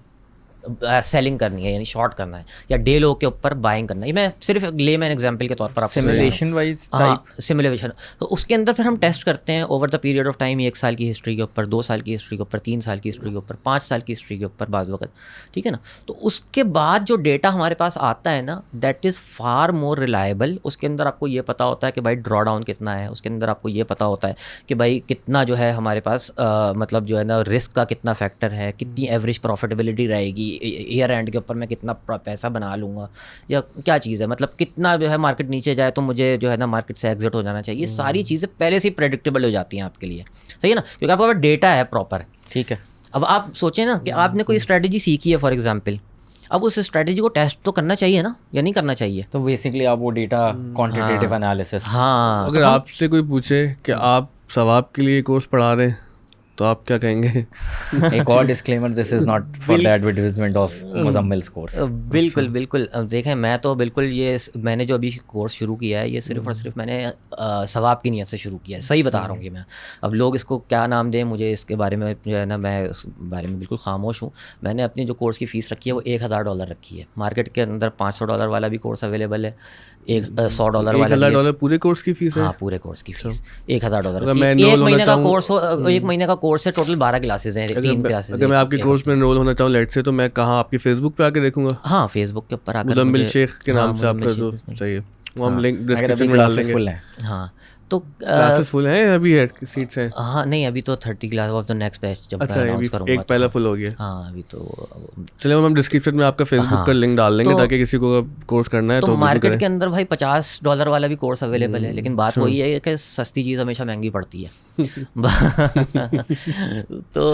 सेलिंग करनी है, यानी शॉर्ट करना है, या डे लो के ऊपर बाइंग करना है। मैं सिर्फ लेमैन एग्जांपल के तौर पर आपको सिमुलेशन वाइज टाइप सिमुलेशन। तो उसके अंदर फिर हम टेस्ट करते हैं over the period of time, 1 साल की हिस्ट्री के ऊपर, 2 साल की हिस्ट्री के ऊपर, 3 साल की हिस्ट्री के ऊपर, 5 साल की हिस्ट्री के ऊपर बाज़ वक़्त, ठीक है ना। तो उसके बाद जो डेटा हमारे पास आता है ना, that is far more reliable. उसके अंदर आपको ये पता होता है कि भाई ड्रॉ डाउन कितना है, उसके अंदर आपको ये पता होता है कि भाई कितना जो है हमारे पास मतलब जो है ना रिस्क का कितना फैक्टर है, कितनी एवरेज प्रॉफिटेबिलिटी रहेगी, ईयर एंड के ऊपर मैं कितना पैसा बना लूँगा या क्या चीज़ है, मतलब कितना जो है मार्केट नीचे जाए तो मुझे जो है ना मार्केट से एग्जिट हो जाना चाहिए। सारी चीज़ें पहले से ही प्रेडिक्टेबल हो जाती हैं आपके लिए, सही है ना, क्योंकि आपके पास डेटा है प्रॉपर। ठीक है। अब आप सोचें ना कि आपने कोई स्ट्रैटेजी सीखी है फॉर एग्जांपल, अब उस स्ट्रैटेजी को टेस्ट तो करना चाहिए ना, या नहीं करना चाहिए? तो बेसिकली आप वो डेटा क्वांटिटेटिव एनालिसिस। हाँ, अगर आपसे कोई पूछे कि आप सवाब के लिए कोर्स पढ़ा रहे हैं तो आप क्या कहेंगे? एक और disclaimer, this is not for the advertisement of Muzammil's course. बिल्कुल बिल्कुल। अब देखें, मैं तो बिल्कुल ये मैंने जो अभी कोर्स शुरू किया है ये सिर्फ और सिर्फ मैंने सवाब की नीयत से शुरू किया है, सही बता रहा हूँ कि मैं। अब लोग इसको क्या नाम दें, मुझे इसके बारे में जो है ना, मैं उस बारे में बिल्कुल खामोश हूँ। मैंने अपनी जो कोर्स की फ़ीस रखी है वो $1000 रखी है। मार्केट के अंदर $500 वाला भी कोर्स अवेलेबल है, $100 वाला $1000 पूरे कोर्स की फीस है? हाँ, पूरे कोर्स की फीस $1000। अगर मैं एक enroll महीने होना का चाहूँ- कोर्स, एक महीने का कोर्स है, टोटल 12 क्लासेज हैं, 3 क्लासेज। अगर मैं आपके कोर्स में एनरोल होना चाहूँ लेट से, तो मैं कहाँ आपके फेसबुक पे आके देखूंगा? हाँ, फेसबुक के ऊपर आकर मुदम्मिल मुझे- शेख के नाम हाँ, से आपका मुदम्मिल जो शेख। चाहिए वो हम लिंक अगर अभी डिस्क्रिप्शन में डाल क्लासेस देंगे। फुल हैं। हाँ, तो क्लासेस फुल हैं अभी है सीट्स हैं? हाँ नहीं, अभी तो 30 class of the next batch जब अच्छा, मैं अभी अनाउंस करूँगा एक पहला फुल हो गया। हाँ, अभी तो चलिए हम डिस्क्रिप्शन में आपका फेसबुक का लिंक डाल देंगे, ताकि किसी को कोर्स करना है तो तो मार्केट के अंदर भाई $50 वाला भी कोर्स अवेलेबल है, लेकिन बात वही है कि सस्ती चीज़ हमेशा महंगी पड़ती है। तो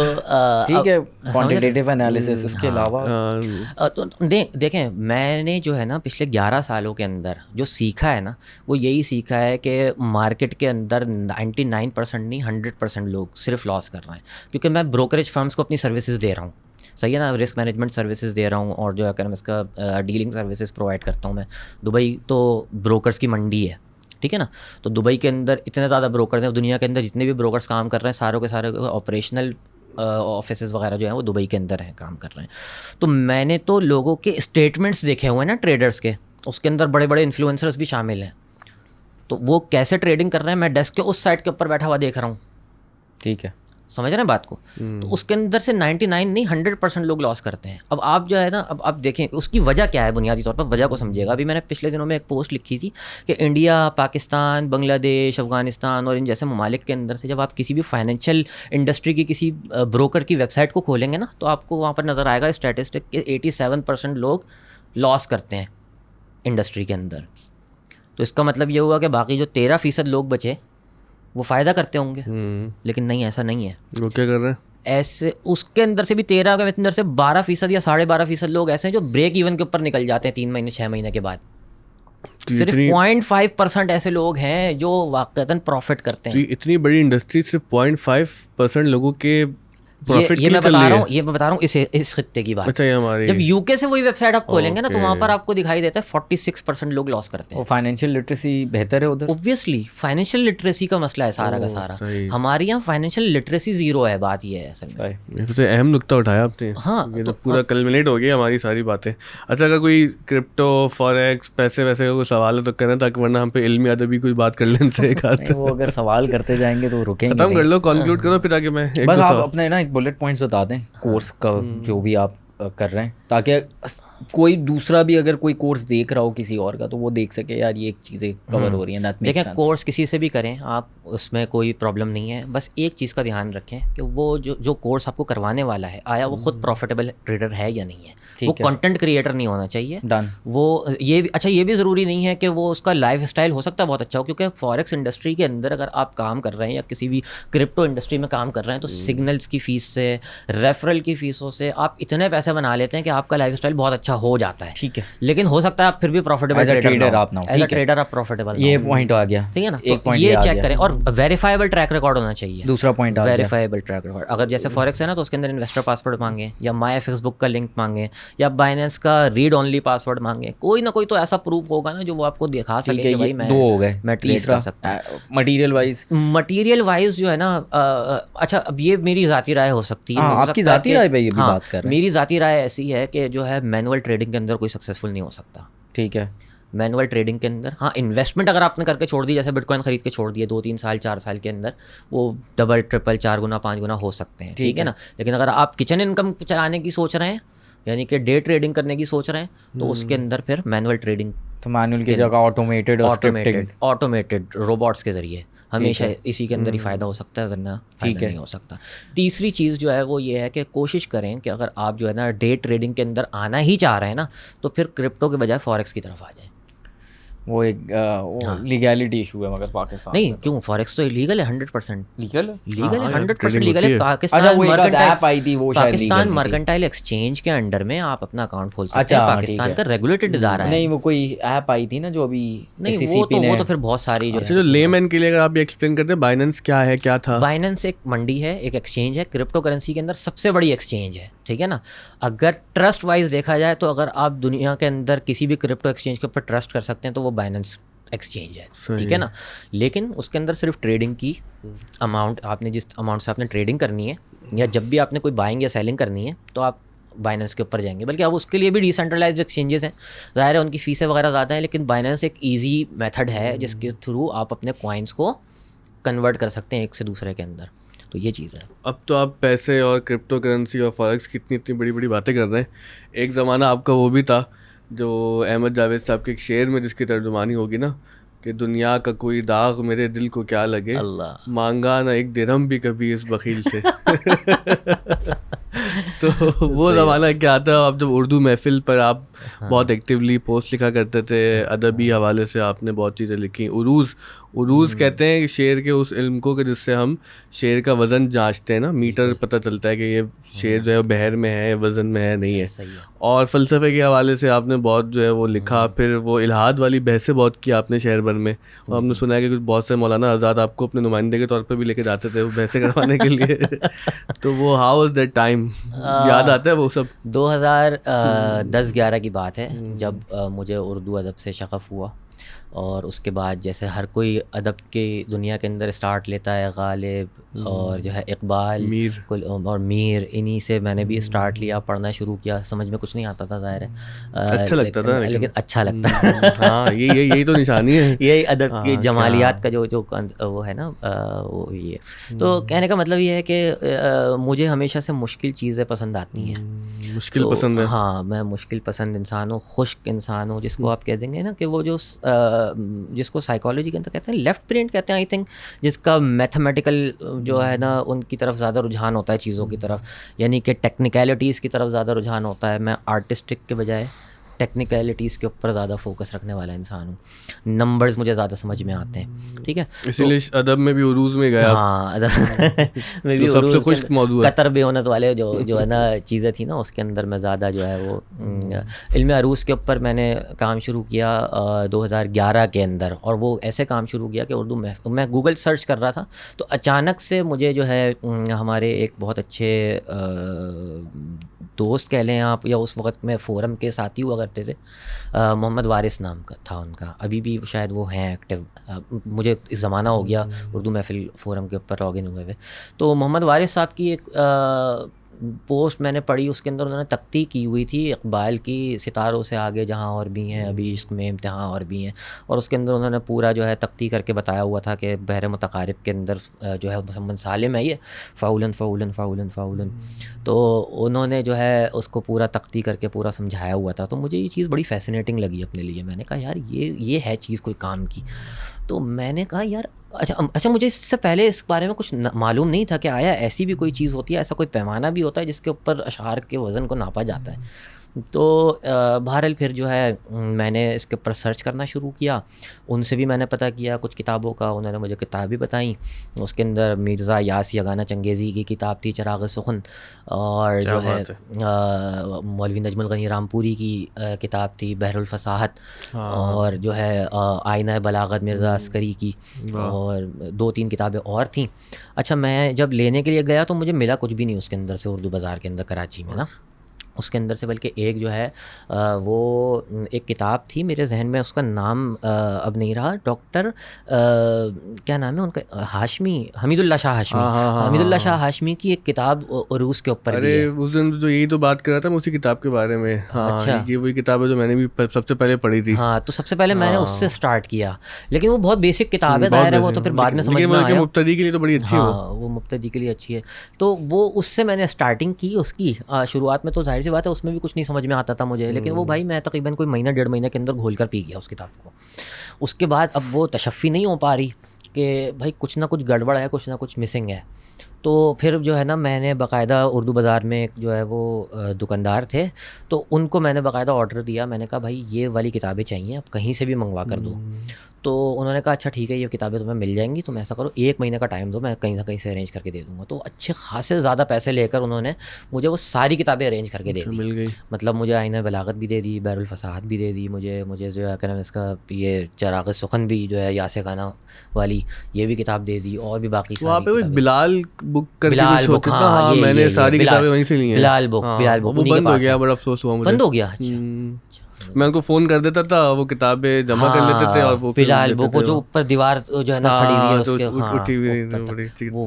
ठीक है, क्वांटिटेटिव एनालिसिस। उसके अलावा तो देखें, मैंने जो है ना पिछले 11 सालों के अंदर जो सीखा है ना, वो यही सीखा है कि मार्केट के अंदर 99% नहीं 100% लोग सिर्फ लॉस कर रहे हैं, क्योंकि मैं ब्रोकरेज फर्म्स को अपनी सर्विसेज दे रहा हूँ, सही है ना, रिस्क मैनेजमेंट सर्विसेज दे रहा हूँ, और जो है इसका डीलिंग सर्विसेज प्रोवाइड करता हूँ मैं। दुबई तो ब्रोकर्स की मंडी है, ठीक है ना, तो दुबई के अंदर इतने ज़्यादा ब्रोकर्स हैं, दुनिया के अंदर जितने भी ब्रोकर्स काम कर रहे हैं सारों के सारे ऑपरेशनल ऑफिस वगैरह जो हैं वो दुबई के अंदर हैं, काम कर रहे हैं। तो मैंने तो लोगों के स्टेटमेंट्स देखे हुए हैं ना ट्रेडर्स के, उसके अंदर बड़े बड़े इन्फ्लुएंसर्स भी शामिल हैं, तो वो कैसे ट्रेडिंग कर रहे हैं मैं डेस्क के उस साइड के ऊपर बैठा हुआ देख रहा हूँ। ठीक है, समझ रहे हैं बात को? तो उसके अंदर से 99 नहीं 100% लोग लॉस करते हैं। अब आप जो है ना, अब आप देखें उसकी वजह क्या है, बुनियादी तौर पर वजह को समझिएगा। अभी मैंने पिछले दिनों में एक पोस्ट लिखी थी कि इंडिया, पाकिस्तान, बांग्लादेश, अफगानिस्तान और इन जैसे ममालिक के अंदर से जब आप किसी भी फाइनेंशियल इंडस्ट्री की किसी ब्रोकर की वेबसाइट को खोलेंगे ना, तो आपको वहाँ पर नज़र आएगा स्टैटिस्टिक कि 87% लोग लॉस करते हैं इंडस्ट्री के अंदर। तो इसका मतलब ये हुआ कि बाकी जो 13% लोग बचे वो फ़ायदा करते होंगे, लेकिन नहीं, ऐसा नहीं है। वो क्या कर रहे हैं? ऐसे उसके अंदर से भी 13 के अंदर से 12% या 12.5% लोग ऐसे हैं जो ब्रेक इवन के ऊपर निकल जाते हैं 3 महीने 6 महीने के बाद। सिर्फ 0.5% ऐसे लोग हैं जो वाकईतन प्रॉफिट करते हैं। इतनी बड़ी इंडस्ट्री सिर्फ 0.5% लोगों के प्रॉफिट ये मैं बता रहा हूँ, ये मैं बता रहा हूँ इस खित्ते की बात। अच्छा, ये हमारी जब यूके से वही वेबसाइट आप खोलेंगे ना, तो वहाँ पर आपको दिखाई देता है 46% लोग लॉस करते हैं। वो फाइनेंशियल लिटरेसी बेहतर है उधर। ऑब्वियसली फाइनेंशियल लिटरेसी का मसला है सारा का सारा। हमारे यहाँ फाइनेंशियल लिटरेसी ज़ीरो है, बात ये है असल में। ये सबसे अहम नुकता उठाया आपने। हाँ, ये तो पूरा कल्मिनेट हो गया हमारी सारी बातें। अच्छा, अगर कोई क्रिप्टो, फॉरेक्स, पैसे वैसे का कोई सवाल है तो करना, ताकि वरना हम पे इल्मी अदबी कोई बात कर लें इनसे एक हाथ। वो अगर सवाल करते जाएंगे तो रुकेंगे खत्म कर लो, कंक्लूड करो फिर आगे मैं बस आप अपने ना एक बुलेट पॉइंट्स बता दें कोर्स का जो भी आप कर रहे हैं, ताकि कोई दूसरा भी अगर कोई कोर्स देख रहा हो किसी और का, तो वो देख सके यार ये एक चीज़ें कवर हो रही हैं। देखें, कोर्स किसी से भी करें आप, उसमें कोई प्रॉब्लम नहीं है। बस एक चीज़ का ध्यान रखें कि वो जो कोर्स आपको करवाने वाला है, आया वो खुद प्रॉफिटेबल ट्रेडर है या नहीं है। वो कंटेंट क्रिएटर नहीं होना चाहिए। डन। वो ये भी अच्छा, ये भी ज़रूरी नहीं है कि वो उसका लाइफ स्टाइल हो सकता है बहुत अच्छा हो, क्योंकि फॉरेक्स इंडस्ट्री के अंदर अगर आप काम कर रहे हैं या किसी भी क्रिप्टो इंडस्ट्री में काम कर रहे हैं, तो सिग्नल्स की फ़ीस से, रेफरल की फ़ीसों से आप इतने पैसे बना लेते हैं कि आपका लाइफ स्टाइल बहुत अच्छा हो जाता है। ठीक है, लेकिन हो सकता है आप फिर भी प्रॉफिटेबल ट्रेडर आप ना हो। एज अ ट्रेडर आप प्रॉफिटेबल, ये पॉइंट आ गया। ठीक है ना, एक पॉइंट ये चेक करें। और वेरीफाइबल ट्रैक रिकॉर्ड होना चाहिए। दूसरा पॉइंट वेरीफाइबल ट्रैक रिकॉर्ड। अगर जैसे फॉरेक्स है ना, तो उसके अंदर इन्वेस्टर पासवर्ड मांगे, या माई फेसबुक का लिंक मांगे, या बाइनेंस का रीड ओनली पासवर्ड मांगे। कोई ना कोई तो ऐसा प्रूफ होगा ना जो वो आपको दिखा सके कि भाई मैं 2 हो गए। मैं ट्रेड कर सकता हूँ। मटीरियल वाइज जो है ना, अच्छा अब ये मेरी ज़ाती राय हो सकती है। आपकी ज़ाती राय पे ये भी बात कर रहे हैं। मेरी ज़ाती राय ऐसी है कि जो है मैनुअल ट्रेडिंग के अंदर कोई सक्सेसफुल नहीं हो सकता। ठीक है, मैनुअल ट्रेडिंग के अंदर हाँ, इन्वेस्टमेंट अगर आपने करके छोड़ दी, जैसे बिटकॉइन खरीद के छोड़ दिए 2-3 साल 4 साल के अंदर, वो डबल ट्रिपल 4 गुना 5 गुना हो सकते हैं। ठीक है ना, लेकिन अगर आप किचन इनकम चलाने की सोच रहे हैं, यानी कि डे ट्रेडिंग करने की सोच रहे हैं, तो उसके अंदर फिर मैनुअल ट्रेडिंग, तो मैनुअल की जगह ऑटोमेटेड रोबोट्स के ज़रिए हमेशा इसी के अंदर ही फ़ायदा हो सकता है, वरना फ़ायदा नहीं हो सकता। तीसरी चीज़ जो है वो ये है कि कोशिश करें कि अगर आप जो है ना डे ट्रेडिंग के अंदर आना ही चाह रहे हैं ना, तो फिर क्रिप्टो के बजाय फॉरेक्स की तरफ आ जाएं। वो एक लीगैलिटी इशू है मगर पाकिस्तान नहीं, क्यों? फॉरेक्स तो इलीगल है, 100% लीगल है, लीगल है, 100% लीगल है। पाकिस्तान मर्केंटाइल एक्सचेंज के अंडर में आप अपना अकाउंट खोल सकते हैं। पाकिस्तान का रेगुलेटेड इदारा है। नहीं, वो कोई ऐप आई थी ना जो अभी नहीं, वो तो फिर बहुत सारी जो लेमैन के लिए अगर आप एक्सप्लेन करते हैं बाइनेंस क्या है, क्या था? बाइनेंस एक मंडी है, एक एक्सचेंज है, क्रिप्टो करेंसी के अंदर सबसे बड़ी एक्सचेंज है, ठीक है ना। अगर ट्रस्ट वाइज देखा जाए तो अगर आप दुनिया के अंदर किसी भी क्रिप्टो एक्सचेंज के ऊपर ट्रस्ट कर सकते हैं तो वो बाइनेंस एक्सचेंज है, ठीक है ना। लेकिन उसके अंदर सिर्फ ट्रेडिंग की अमाउंट, आपने जिस अमाउंट से आपने ट्रेडिंग करनी है या जब भी आपने कोई बाइंग या सेलिंग करनी है तो आप बाइनेंस के ऊपर जाएंगे। बल्कि अब उसके लिए भी डिसेंट्रलाइज्ड एक्सचेंजेस हैं, ज़ाहिर है उनकी फ़ीसें वगैरह ज़्यादा हैं, लेकिन बाइनेंस एक ईजी मेथड है जिसके थ्रू आप अपने कॉइन्स को कन्वर्ट कर सकते हैं एक से दूसरे के अंदर। तो ये चीज़ है। अब तो आप पैसे और क्रिप्टो करेंसी और फॉरेक्स की इतनी बड़ी बड़ी बातें कर रहे हैं। एक ज़माना आपका वो भी था जो अहमद जावेद साहब के एक शेर में जिसकी तर्जुमानी होगी ना कि दुनिया का कोई दाग मेरे दिल को क्या लगे, अल्लाह मांगा ना एक दिरहम भी कभी इस बखील से। तो वो ज़माना क्या था। आप जब उर्दू महफिल पर आप बहुत एक्टिवली पोस्ट लिखा करते थे, अदबी हवाले से आपने बहुत चीज़ें लिखी। उरूज़ कहते हैं शेर के उस इल्म को कि जिससे हम शेर का वज़न जांचते हैं ना, मीटर पता चलता है कि ये शेर जो है बहर में है, वज़न में है, नहीं है। और फ़लसफ़े के हवाले से आपने बहुत जो है वो लिखा। फिर वो इल्हाद वाली बहसें बहुत की आपने शहर भर में, और हमने सुना है कि कुछ बहुत से मौलाना आज़ाद आपको अपने नुमाइंदे के तौर पर भी लेके जाते थे वो बहसें करवाने के लिए। तो वो हाउ वाज दैट टाइम, याद आता है वो सब? 2010-11 की बात है जब मुझे उर्दू अदब से शग़फ़ हुआ। और उसके बाद जैसे हर कोई अदब की दुनिया के अंदर स्टार्ट लेता है, गालिब और जो है इकबाल, मीर और मीर, इन्हीं से मैंने भी स्टार्ट लिया, पढ़ना शुरू किया। समझ में कुछ नहीं आता था, ज़ाहिर है अच्छा लगता था, लेकिन अच्छा लगता है। हाँ, यही तो निशानी है, यही अदब की जमालियात का जो वो है ना, वो ये। तो कहने का मतलब ये है कि मुझे हमेशा से मुश्किल चीज़ें पसंद आती हैं। मुश्किल पसंद है? हाँ, मैं मुश्किल पसंद इंसान हूँ, खुश्क इंसान हूँ, जिसको आप कह देंगे ना कि वो जो जिसको साइकोलॉजी के अंदर कहते हैं लेफ़्ट ब्रेन कहते हैं आई थिंक, जिसका मैथमेटिकल जो है ना उनकी तरफ ज़्यादा रुझान होता है चीज़ों की तरफ, यानी कि टेक्निकलिटीज़ की तरफ ज़्यादा रुझान होता है। मैं आर्टिस्टिक के बजाय टेक्निकलिटीज़ के ऊपर ज़्यादा फोकस रखने वाला इंसान हूँ। नंबर्स मुझे ज़्यादा समझ में आते हैं, ठीक है। इसीलिए अदब में भी उरूज़ में गया। हाँ, अदब में भी सबसे खुश्क मौजूद है। कतर बेहोनत वाले जो है ना चीज़ें थी ना, उसके अंदर मैं ज़्यादा जो है वो इल्म अरूज़ के ऊपर मैंने काम शुरू किया 2011 के अंदर। और वो ऐसे काम शुरू किया कि उर्दू में मैं गूगल सर्च कर रहा था तो अचानक से मुझे जो है हमारे एक बहुत अच्छे दोस्त कह लें आप, या उस वक्त में फ़ोरम के साथी हुआ करते थे, मोहम्मद वारिस नाम का था उनका, अभी भी शायद वो हैं एक्टिव। मुझे इस ज़माना हो गया उर्दू महफिल फ़ोरम के ऊपर लॉगिन हुए हुए। तो मोहम्मद वारिस साहब की एक पोस्ट मैंने पढ़ी, उसके अंदर उन्होंने तख्ती की हुई थी इकबाल की, सितारों से आगे जहाँ और भी हैं, अभी इश्क में इम्तिहान और भी हैं। और उसके अंदर उन्होंने पूरा जो है तख्ती करके बताया हुआ था कि बहर मुतकारिब के अंदर जो है मुसम्मन सालिम है ये, फ़ाउलन फ़ाउलन फ़ाउलन फ़ाउलन। तो उन्होंने जो है उसको पूरा तख्ती करके पूरा समझाया हुआ था। तो मुझे ये चीज़ बड़ी फ़ैसिनेटिंग लगी अपने लिए। मैंने कहा यार ये है चीज़ कोई काम की। तो मैंने कहा यार अच्छा मुझे इससे पहले इस बारे में कुछ मालूम नहीं था कि आया ऐसी भी कोई चीज़ होती है, ऐसा कोई पैमाना भी होता है जिसके ऊपर अशार के वज़न को नापा जाता है। तो बहरहाल फिर जो है मैंने इसके ऊपर सर्च करना शुरू किया। उनसे भी मैंने पता किया कुछ किताबों का, उन्होंने मुझे किताब भी बताई। उसके अंदर मिर्ज़ा यास यगाना चंगेज़ी की किताब थी चिराग़ सुख़न, और जो है मौलवी नजमुल गनी रामपुरी की किताब थी बहरुल फसाहत, और जो है आईना बलागत मिर्ज़ा अस्करी की, और 2-3 किताबें और थीं। अच्छा, मैं जब लेने के लिए गया तो मुझे मिला कुछ भी नहीं उसके अंदर से, उर्दू बाज़ार के अंदर कराची में ना उसके अंदर से, बल्कि एक जो है वो एक किताब थी, मेरे जहन में उसका नाम अब नहीं रहा, डॉक्टर क्या नाम है उनका, हाशमी, हमीदुल्लाह शाह हाशमी। हमीदुल्लाह शाह हाशमी की एक किताब उरूस के ऊपर। अरे उस दिन जो यही तो बात कर रहा था मैं उसी किताब के बारे में। हाँ, अच्छा, ये वही किताब है जो मैंने भी सबसे पहले पढ़ी थी। हाँ, तो सबसे पहले मैंने उससे स्टार्ट किया, लेकिन वो बहुत बेसिक किताब है, ज़ाहिर है वो तो फिर बाद में समझ में आया। मुब्तदी के लिए तो बड़ी अच्छी है वो मुब्तदी के लिए अच्छी है। तो वो उससे मैंने स्टार्टिंग की उसकी शुरुआत में। तो जाहिर सी बात है उसमें भी कुछ नहीं समझ में आता था मुझे, लेकिन वो भाई मैं तकरीबन कोई महीना 1.5 महीने के अंदर घोल कर पी गया उस किताब को। उसके बाद अब वो तशफ़ी नहीं हो पा रही कि भाई कुछ ना कुछ गड़बड़ है, कुछ ना कुछ मिसिंग है। तो फिर जो है ना मैंने बाकायदा उर्दू बाज़ार में एक जो है वो दुकानदार थे, तो उनको मैंने बाकायदा ऑर्डर दिया। मैंने कहा भाई ये वाली किताबें चाहिए, आप कहीं से भी मंगवा कर दो। तो उन्होंने कहा अच्छा ठीक है, ये किताबें तुम्हें मिल जाएंगी, तुम ऐसा करो 1 महीने का टाइम दो, मैं कहीं ना कहीं से अरेंज करके दे दूँगा। तो अच्छे खासे ज़्यादा पैसे लेकर उन्होंने मुझे वो सारी किताबें अरेंज करके दे दी। मिल गई। मतलब मुझे आईना बलागत भी दे दी, बैरुल फसाहत भी दे दी, मुझे जो है क्या नाम इसका ये चराग़ सुखन भी जो है यासे खाना वाली ये भी किताब दे दी, और भी बाकी वहाँ पे सारी बिलाल बुक करके बिलाल कुछ बुक, होता था। हाँ, हाँ, ये मैंने सारी बिलाल- किताबें वहीं से ली हैं। बिलाल बुक, हाँ, बिलाल बुक वो उन्हीं के बंद हो पास गया, है। बड़ा अफसोस हुआ मुझे। बंद हो गया? अच्छा। मैं उनको फ़ोन कर देता था, वो किताबें जमा कर लेते थे और वो फिर बिलाल देते बुक थे वो जो वो। ऊपर दीवार जो है ना खड़ी हुई है हाँ, उसके, जो हाँ उठी हुई ऊपर थी, तक। बड़ी अच्छी। वो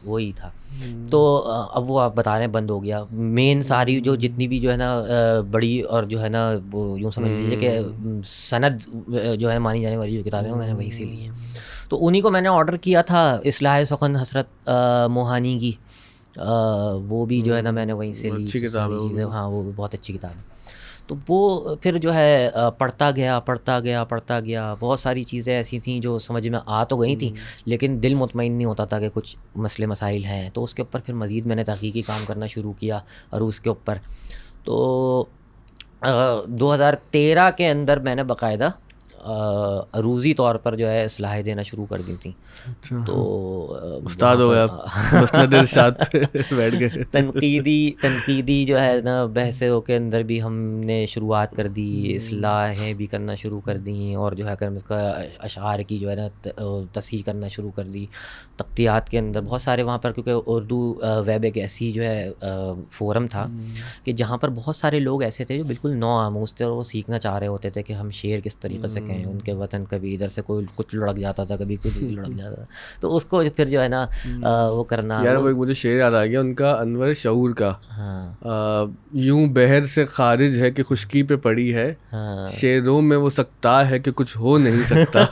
वही था। तो अब वो आप बता रहे हैं बंद हो गया। मेन सारी जो जितनी भी जो है ना बड़ी और जो है ना वो यूँ समझ लीजिए कि सनद जो है मानी जाने वाली जो किताबें हैं वो मैंने वहीं से ली हैं। तो उन्हीं को मैंने ऑर्डर किया था, इस्लाह सुखन हसरत मोहानी की, वो भी जो है ना मैंने वहीं से ली। अच्छी किताब है वो भी। हाँ वो भी बहुत अच्छी किताब है। तो वो फिर जो है पढ़ता गया। बहुत सारी चीज़ें ऐसी थीं जो समझ में आ तो गई थी, लेकिन दिल मुतमईन नहीं होता था कि कुछ मसले मसाइल हैं। तो उसके ऊपर फिर मज़ीद मैंने तहक़ीक़ी काम करना शुरू किया अरूज़ के ऊपर। तो 2013 के अंदर मैंने बाकायदा अरूज़ी तौर पर जो है इस्लाहें देना शुरू कर दी थी। अच्छा, तो उस्ताद हो गया, मसनद इरशाद पे बैठ गए। तनकीदी जो है ना बहसों के अंदर भी हमने शुरुआत कर दी, इस्लाहें भी करना शुरू कर दी, और जो है कर इसका अशार की जो है ना तस्हीह करना शुरू कर दी। तख्तियात के अंदर बहुत सारे वहाँ पर, क्योंकि उर्दू वेब एक ऐसी जो है फ़ोरम था कि जहाँ पर बहुत सारे लोग ऐसे थे जो बिल्कुल नौ आमूज़ थे और वो सीखना चाह रहे होते थे कि हम शेर किस तरीके से कहें। उनके वतन कभी इधर से कोई कुछ लुढ़क जाता था, कभी कुछ लुढ़क जाता था, तो उसको फिर जो है ना वो करना। यार वो एक मुझे शेर याद आ गया उनका, अनवर शऊर का। हाँ यूं बहर से खारिज है कि खुशकी पे पड़ी है, हाँ शेरों में वो सकता है कि कुछ हो नहीं सकता।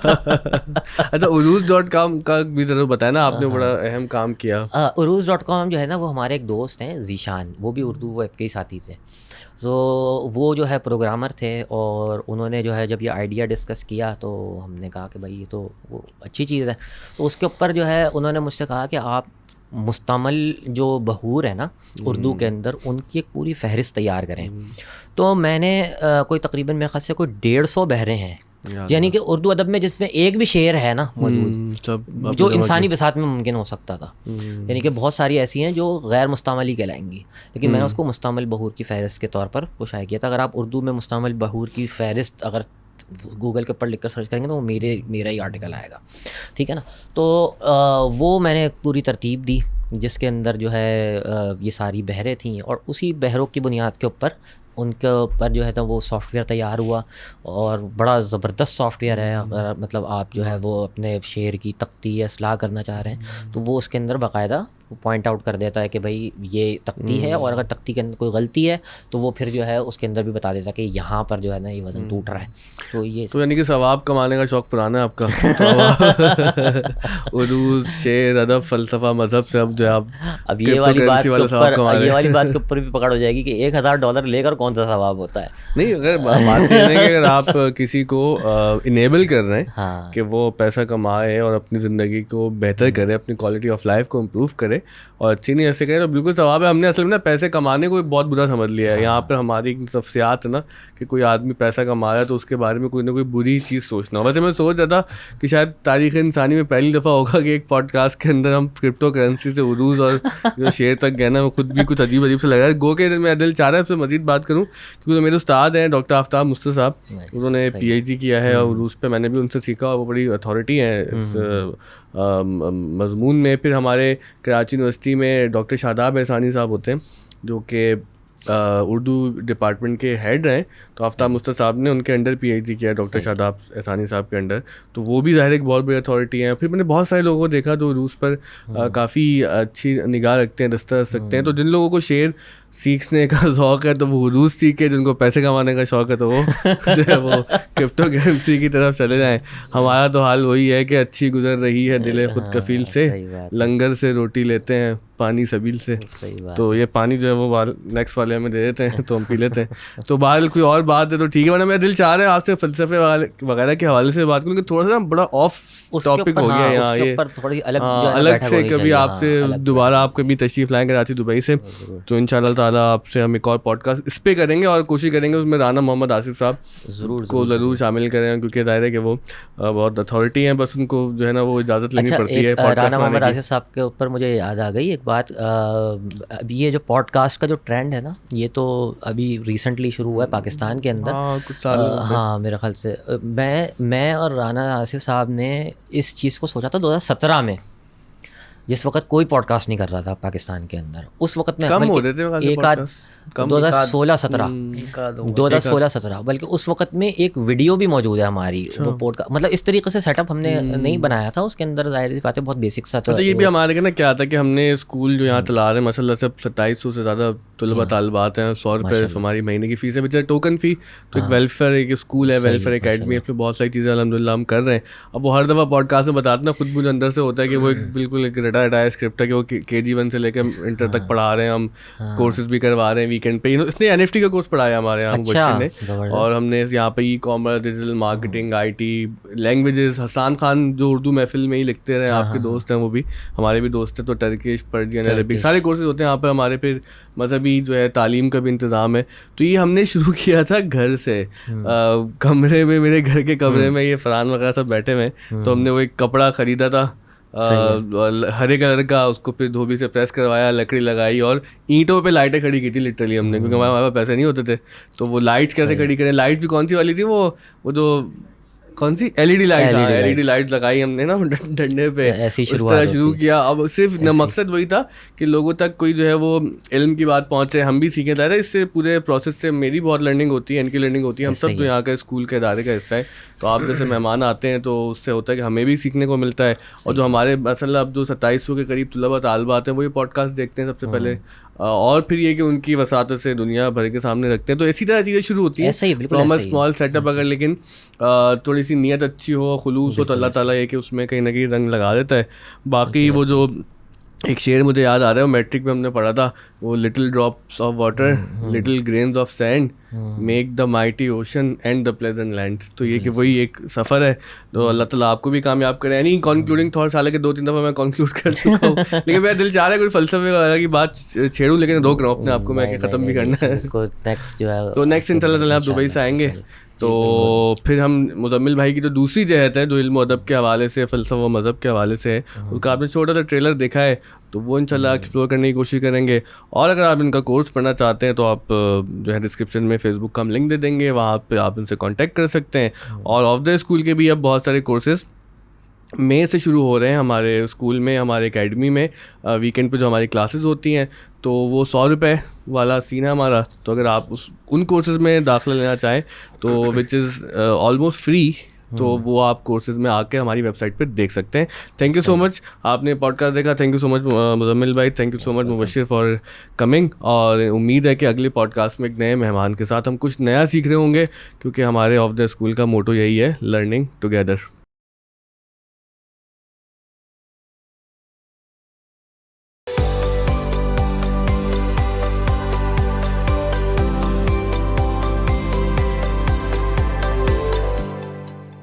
अच्छा, uruuz.com का भी ज़रूर बताया ना आपने, बड़ा अहम काम किया। uruuz.com जो है ना वो हमारे एक दोस्त हैं ज़ीशान, वो भी उर्दू वेब के ही साथी थे। तो वो जो है प्रोग्रामर थे, और उन्होंने जो है जब ये आइडिया डिस्कस किया तो हमने कहा कि भाई ये तो वो अच्छी चीज़ है। तो उसके ऊपर जो है उन्होंने मुझसे कहा कि आप मुस्तमल जो बहूर है ना उर्दू के अंदर, उनकी एक पूरी फहरिस्त तैयार करें। तो मैंने कोई तकरीबन मेरे ख्याल से कोई 150 बहरें हैं, यानी कि उर्दू अदब में जिसमें एक भी शेर है ना मौजूद जो इंसानी बिसात में मुमकिन हो सकता था। यानी कि बहुत सारी ऐसी हैं जो गैर मुस्तमल ही कहलाएंगी, लेकिन मैंने उसको मुस्तमल बहूर की फ़हरिस्त के तौर पर वो शाया किया था। अगर आप उर्दू में मुस्तमल बहूर की फ़हरिस्त अगर गूगल के ऊपर लिख कर सर्च करेंगे तो वो मेरा ही आर्टिकल आएगा, ठीक है ना। तो वो मैंने पूरी तरतीब दी जिसके अंदर जो है ये सारी बहरें थीं, और उसी बहरों की बुनियाद के ऊपर उनके ऊपर जो है तो वो सॉफ्टवेयर तैयार हुआ, और बड़ा ज़बरदस्त सॉफ्टवेयर है। अगर मतलब आप जो है वो अपने शेर की तख्ती या इस्लाह करना चाह रहे हैं तो वो उसके अंदर बाकायदा पॉइंट आउट कर देता है कि भाई ये तख्ती है, और अगर तख्ती के अंदर कोई गलती है तो वो फिर जो है उसके अंदर भी बता देता है कि यहाँ पर जो है ना ये वज़न टूट रहा है। तो ये तो यानी कि सवाब कमाने का शौक़ पुराना है आपका। उर्दूज़, शेर, अदब, फ़लसफ़ा, मज़हब से अब जो है आप अब ये वाली बात के ऊपर भी पकड़ हो जाएगी कि $1000 लेकर कौन सा सवाब होता है। नहीं, अगर बात ये है कि अगर आप किसी को इनेबल कर रहे हैं हाँ कि वो पैसा कमाए और अपनी ज़िंदगी को बेहतर करे, अपनी क्वालिटी ऑफ लाइफ को इम्प्रूव करे और अच्छी नहीं ऐसे करे, तो बिल्कुल सवाब है। हमने असल में ना पैसे कमाने को बहुत बुरा समझ लिया है। यहाँ पर हमारी नफ्सियात है ना कि कोई आदमी पैसा कमा रहा है तो उसके बारे में कोई ना कोई बुरी चीज़ सोचना। वैसे मैं सोच रहा था कि शायद तारीख़ इंसानी में पहली दफ़ा होगा कि एक पॉडकास्ट के अंदर हम क्रिप्टो करेंसी से उरूज़ और जो शेर तक गए ना, वो खुद भी कुछ अजीब अजीब से लग रहा है। गो के मेरा दिल चाह रहा है उससे मज़ीद बात करूँ, क्योंकि तो मेरे उस्ताद हैं डॉक्टर आफ्ताब मुस्तफ़ा साहब, उन्होंने PhD किया है और उरूज़ पे मैंने भी उनसे सीखा, वो बड़ी अथॉरिटी हैं इस मज़मून में। फिर हमारे कराची यूनिवर्सिटी में डॉक्टर शादाब एहसानी साहब होते हैं जो कि उर्दू डिपार्टमेंट के हेड हैं। तो आफ्ताब मुस्तफ़ा साहब ने उनके अंडर PhD किया डॉक्टर शादाब एहसानी साहब के अंडर, तो वो भी ज़ाहिर एक बहुत बड़ी अथॉरिटी हैं। फिर मैंने बहुत सारे लोगों को देखा जो रूस पर काफ़ी अच्छी निगाह रखते हैं, दस्ता रख सकते हैं। तो जिन लोगों को शेर सीखने का शौक़ है तो वो रूस सीखे, जिनको पैसे कमाने का शौक़ है तो वो जो है वो क्रिप्टो करेंसी की तरफ चले जाएँ। हमारा तो हाल वही है कि अच्छी गुजर रही है दिले खुद कफील से, लंगर से रोटी लेते हैं पानी सबील से। सही बात। तो ये पानी जो है वो नेक्स्ट वाले हमें दे देते हैं तो हम पी लेते हैं। तो बाहर कोई और बात है तो ठीक है, वरना मेरा दिल चाह रहा है आपसे फ़लसफ़े वगैरह के हवाले से बात करूँ, कि थोड़ा सा बड़ा ऑफ टॉपिक हो गया यहाँ ये, थोड़ी अलग अलग से कभी आपसे दोबारा आप कभी तशरीफ़ लाएँ कराची दुबई से, तो इंशाल्लाह ताला आपसे हम एक और पॉडकास्ट इस पर करेंगे और कोशिश करेंगे उसमें राना मोहम्मद आसिफ साहब ज़रूर शामिल करें, क्योंकि दायरे है कि वो बहुत अथॉरिटी हैं, बस उनको जो है ना वो इजाज़त लेनी पड़ती है। राना मोहम्मद आसिफ साहब के ऊपर मुझे याद आ गई एक बात, अभी ये जो पॉडकास्ट का जो ट्रेंड है ना, ये तो अभी रिसेंटली शुरू हुआ है पाकिस्तान के अंदर, कुछ साल हाँ मेरे ख्याल से। मैं और राना आसिफ साहब ने इस चीज़ को सोचा था 2017 में, जिस वक्त कोई पॉडकास्ट नहीं कर रहा था पाकिस्तान के अंदर। उस वक्त में कम होते थे एक आध 2016-17 बल्कि उस वक्त में एक वीडियो भी मौजूद है हमारी, वो पॉडकास्ट, मतलब इस तरीके से सेटअप हमने नहीं बनाया था, उसके अंदर जाहिर सी बात है बहुत बेसिक सा था। अच्छा, ये भी हमारे के ना क्या था कि हमने स्कूल जो यहाँ चला रहे हैं माशाल्लाह से 2700 से ज़्यादा तलबा तालिबात हैं, 100 रुपये हमारी महीने की फ़ीस है, विच टोकन फ़ी। तो एक वेलफेयर एक स्कूल है, वेलफेयर एकेडमी, इसमें बहुत सारी चीज़ें अल्हम्दुलिल्लाह हम कर रहे हैं। अब वो हर दफ़ा पॉडकास्ट में बताते ना, खुद मुझे अंदर से होता है कि वो एक बिल्कुल एक रटाया स्क्रिप्ट है कि वो KG1 से लेकर इंटर तक पढ़ा रहे हैं, हम कोर्सेज भी करवा रहे हैं वीकेंड पे। इसने NFT का कोर्स पढ़ाया हमारे यहाँ ने, और हमने यहाँ पे E-कॉमर्स, digital marketing, IT, languages. Hasan Khan जो उर्दू महफिल में ही लिखते रहे, आपके दोस्त हैं, वो भी हमारे भी दोस्त हैं, तो टर्किश, पर्शियन, अरबिक सारे कोर्सेज होते हैं यहाँ पे हमारे। फिर मजहबी जो है तालीम का भी इंतज़ाम है। तो ये हमने शुरू किया था घर से, कमरे में, मेरे घर के कमरे में, ये फरहान वगैरह सब बैठे हुए। तो हमने वो एक कपड़ा ख़रीदा था हरे कलर का, उसको फिर धोबी से प्रेस करवाया, लकड़ी लगाई और ईंटों पे लाइटें खड़ी की थी लिटरली हमने, क्योंकि हमारे पास पैसे नहीं होते थे। तो वो लाइट्स कैसे खड़ी करें, लाइट भी कौन सी वाली थी, वो जो कौन सी LED लाइट लगाई हमने ना डंडे पे, इस तरह शुरू किया। अब सिर्फ मकसद वही था कि लोगों तक कोई जो है वो इल्म की बात पहुंचे, हम भी सीखें। था इससे पूरे प्रोसेस से मेरी बहुत लर्निंग होती है, इनकी लर्निंग होती है, हम सब जो यहाँ का स्कूल के इदारे का हिस्सा है। तो आप जैसे मेहमान आते हैं तो उससे होता है कि हमें भी सीखने को मिलता है। और जो हमारे मसला अब जो 2700 के करीब तलबा तालिबात हैं, वो ये पॉडकास्ट देखते हैं सबसे पहले, और फिर ये कि उनकी वसात से दुनिया भर के सामने रखते हैं। तो इसी तरह चीज़ें शुरू होती हैं फ्रॉम अ स्मॉल सेटअप। अगर लेकिन थोड़ी सी नीयत अच्छी हो, खुलूस हो, तो अल्लाह ताला ये कि उसमें कहीं ना कहीं रंग लगा देता है। बाकी वो जो एक शेर मुझे याद आ रहा है, वो मैट्रिक में हमने पढ़ा था, वो little drops of water, little grains of sand make the mighty ocean and the pleasant land. तो ये कि वही एक सफ़र है। तो अल्लाह ताला आपको भी कामयाब करे। यानी कंक्लूडिंग थॉट्स, हालांकि 2-3 दफ़ा मैं कंक्लूड कर चुका हूँ, लेकिन मेरा दिल चाह रहा है कोई फ़लसफ़े वगैरह की बात छेड़ूँ, लेकिन रोक रहा हूँ अपने आप को, मैं ख़त्म भी करना है। तो नेक्स्ट इंशाल्लाह आप दुबई से आएंगे तो फिर हम मुज़म्मिल भाई की जो दूसरी जहत है, जो इल्म अदब के हवाले से, फ़लसफ़ा व मज़हब के हवाले से है, उसका आपने छोटा सा ट्रेलर देखा है, तो वो इंशाल्लाह एक्सप्लोर करने की कोशिश करेंगे। और अगर आप इनका कोर्स पढ़ना चाहते हैं तो आप जो है डिस्क्रिप्शन में फेसबुक का हम लिंक दे देंगे, वहाँ पे आप इनसे कांटेक्ट कर सकते हैं। और ऑफ द स्कूल के भी अब बहुत सारे कोर्सेज़ मई से शुरू हो रहे हैं हमारे स्कूल में, हमारे एकेडमी में। वीकेंड पे जो हमारी क्लासेस होती हैं तो वो 100 रुपये वाला सीन है हमारा। तो अगर आप उन कोर्सेज़ में दाखिला लेना चाहें तो विच इज़ ऑलमोस्ट फ्री, तो वो आप कोर्सेज़ में आके हमारी वेबसाइट पे देख सकते हैं। थैंक यू सो मच, आपने पॉडकास्ट देखा। Thank you so much Muzammil भाई, thank you so much Mubashir for coming. और उम्मीद है कि अगले पॉडकास्ट में एक नए मेहमान के साथ हम कुछ नया सीख रहे होंगे, क्योंकि हमारे ऑफ द स्कूल का मोटो यही है, लर्निंग टुगेदर।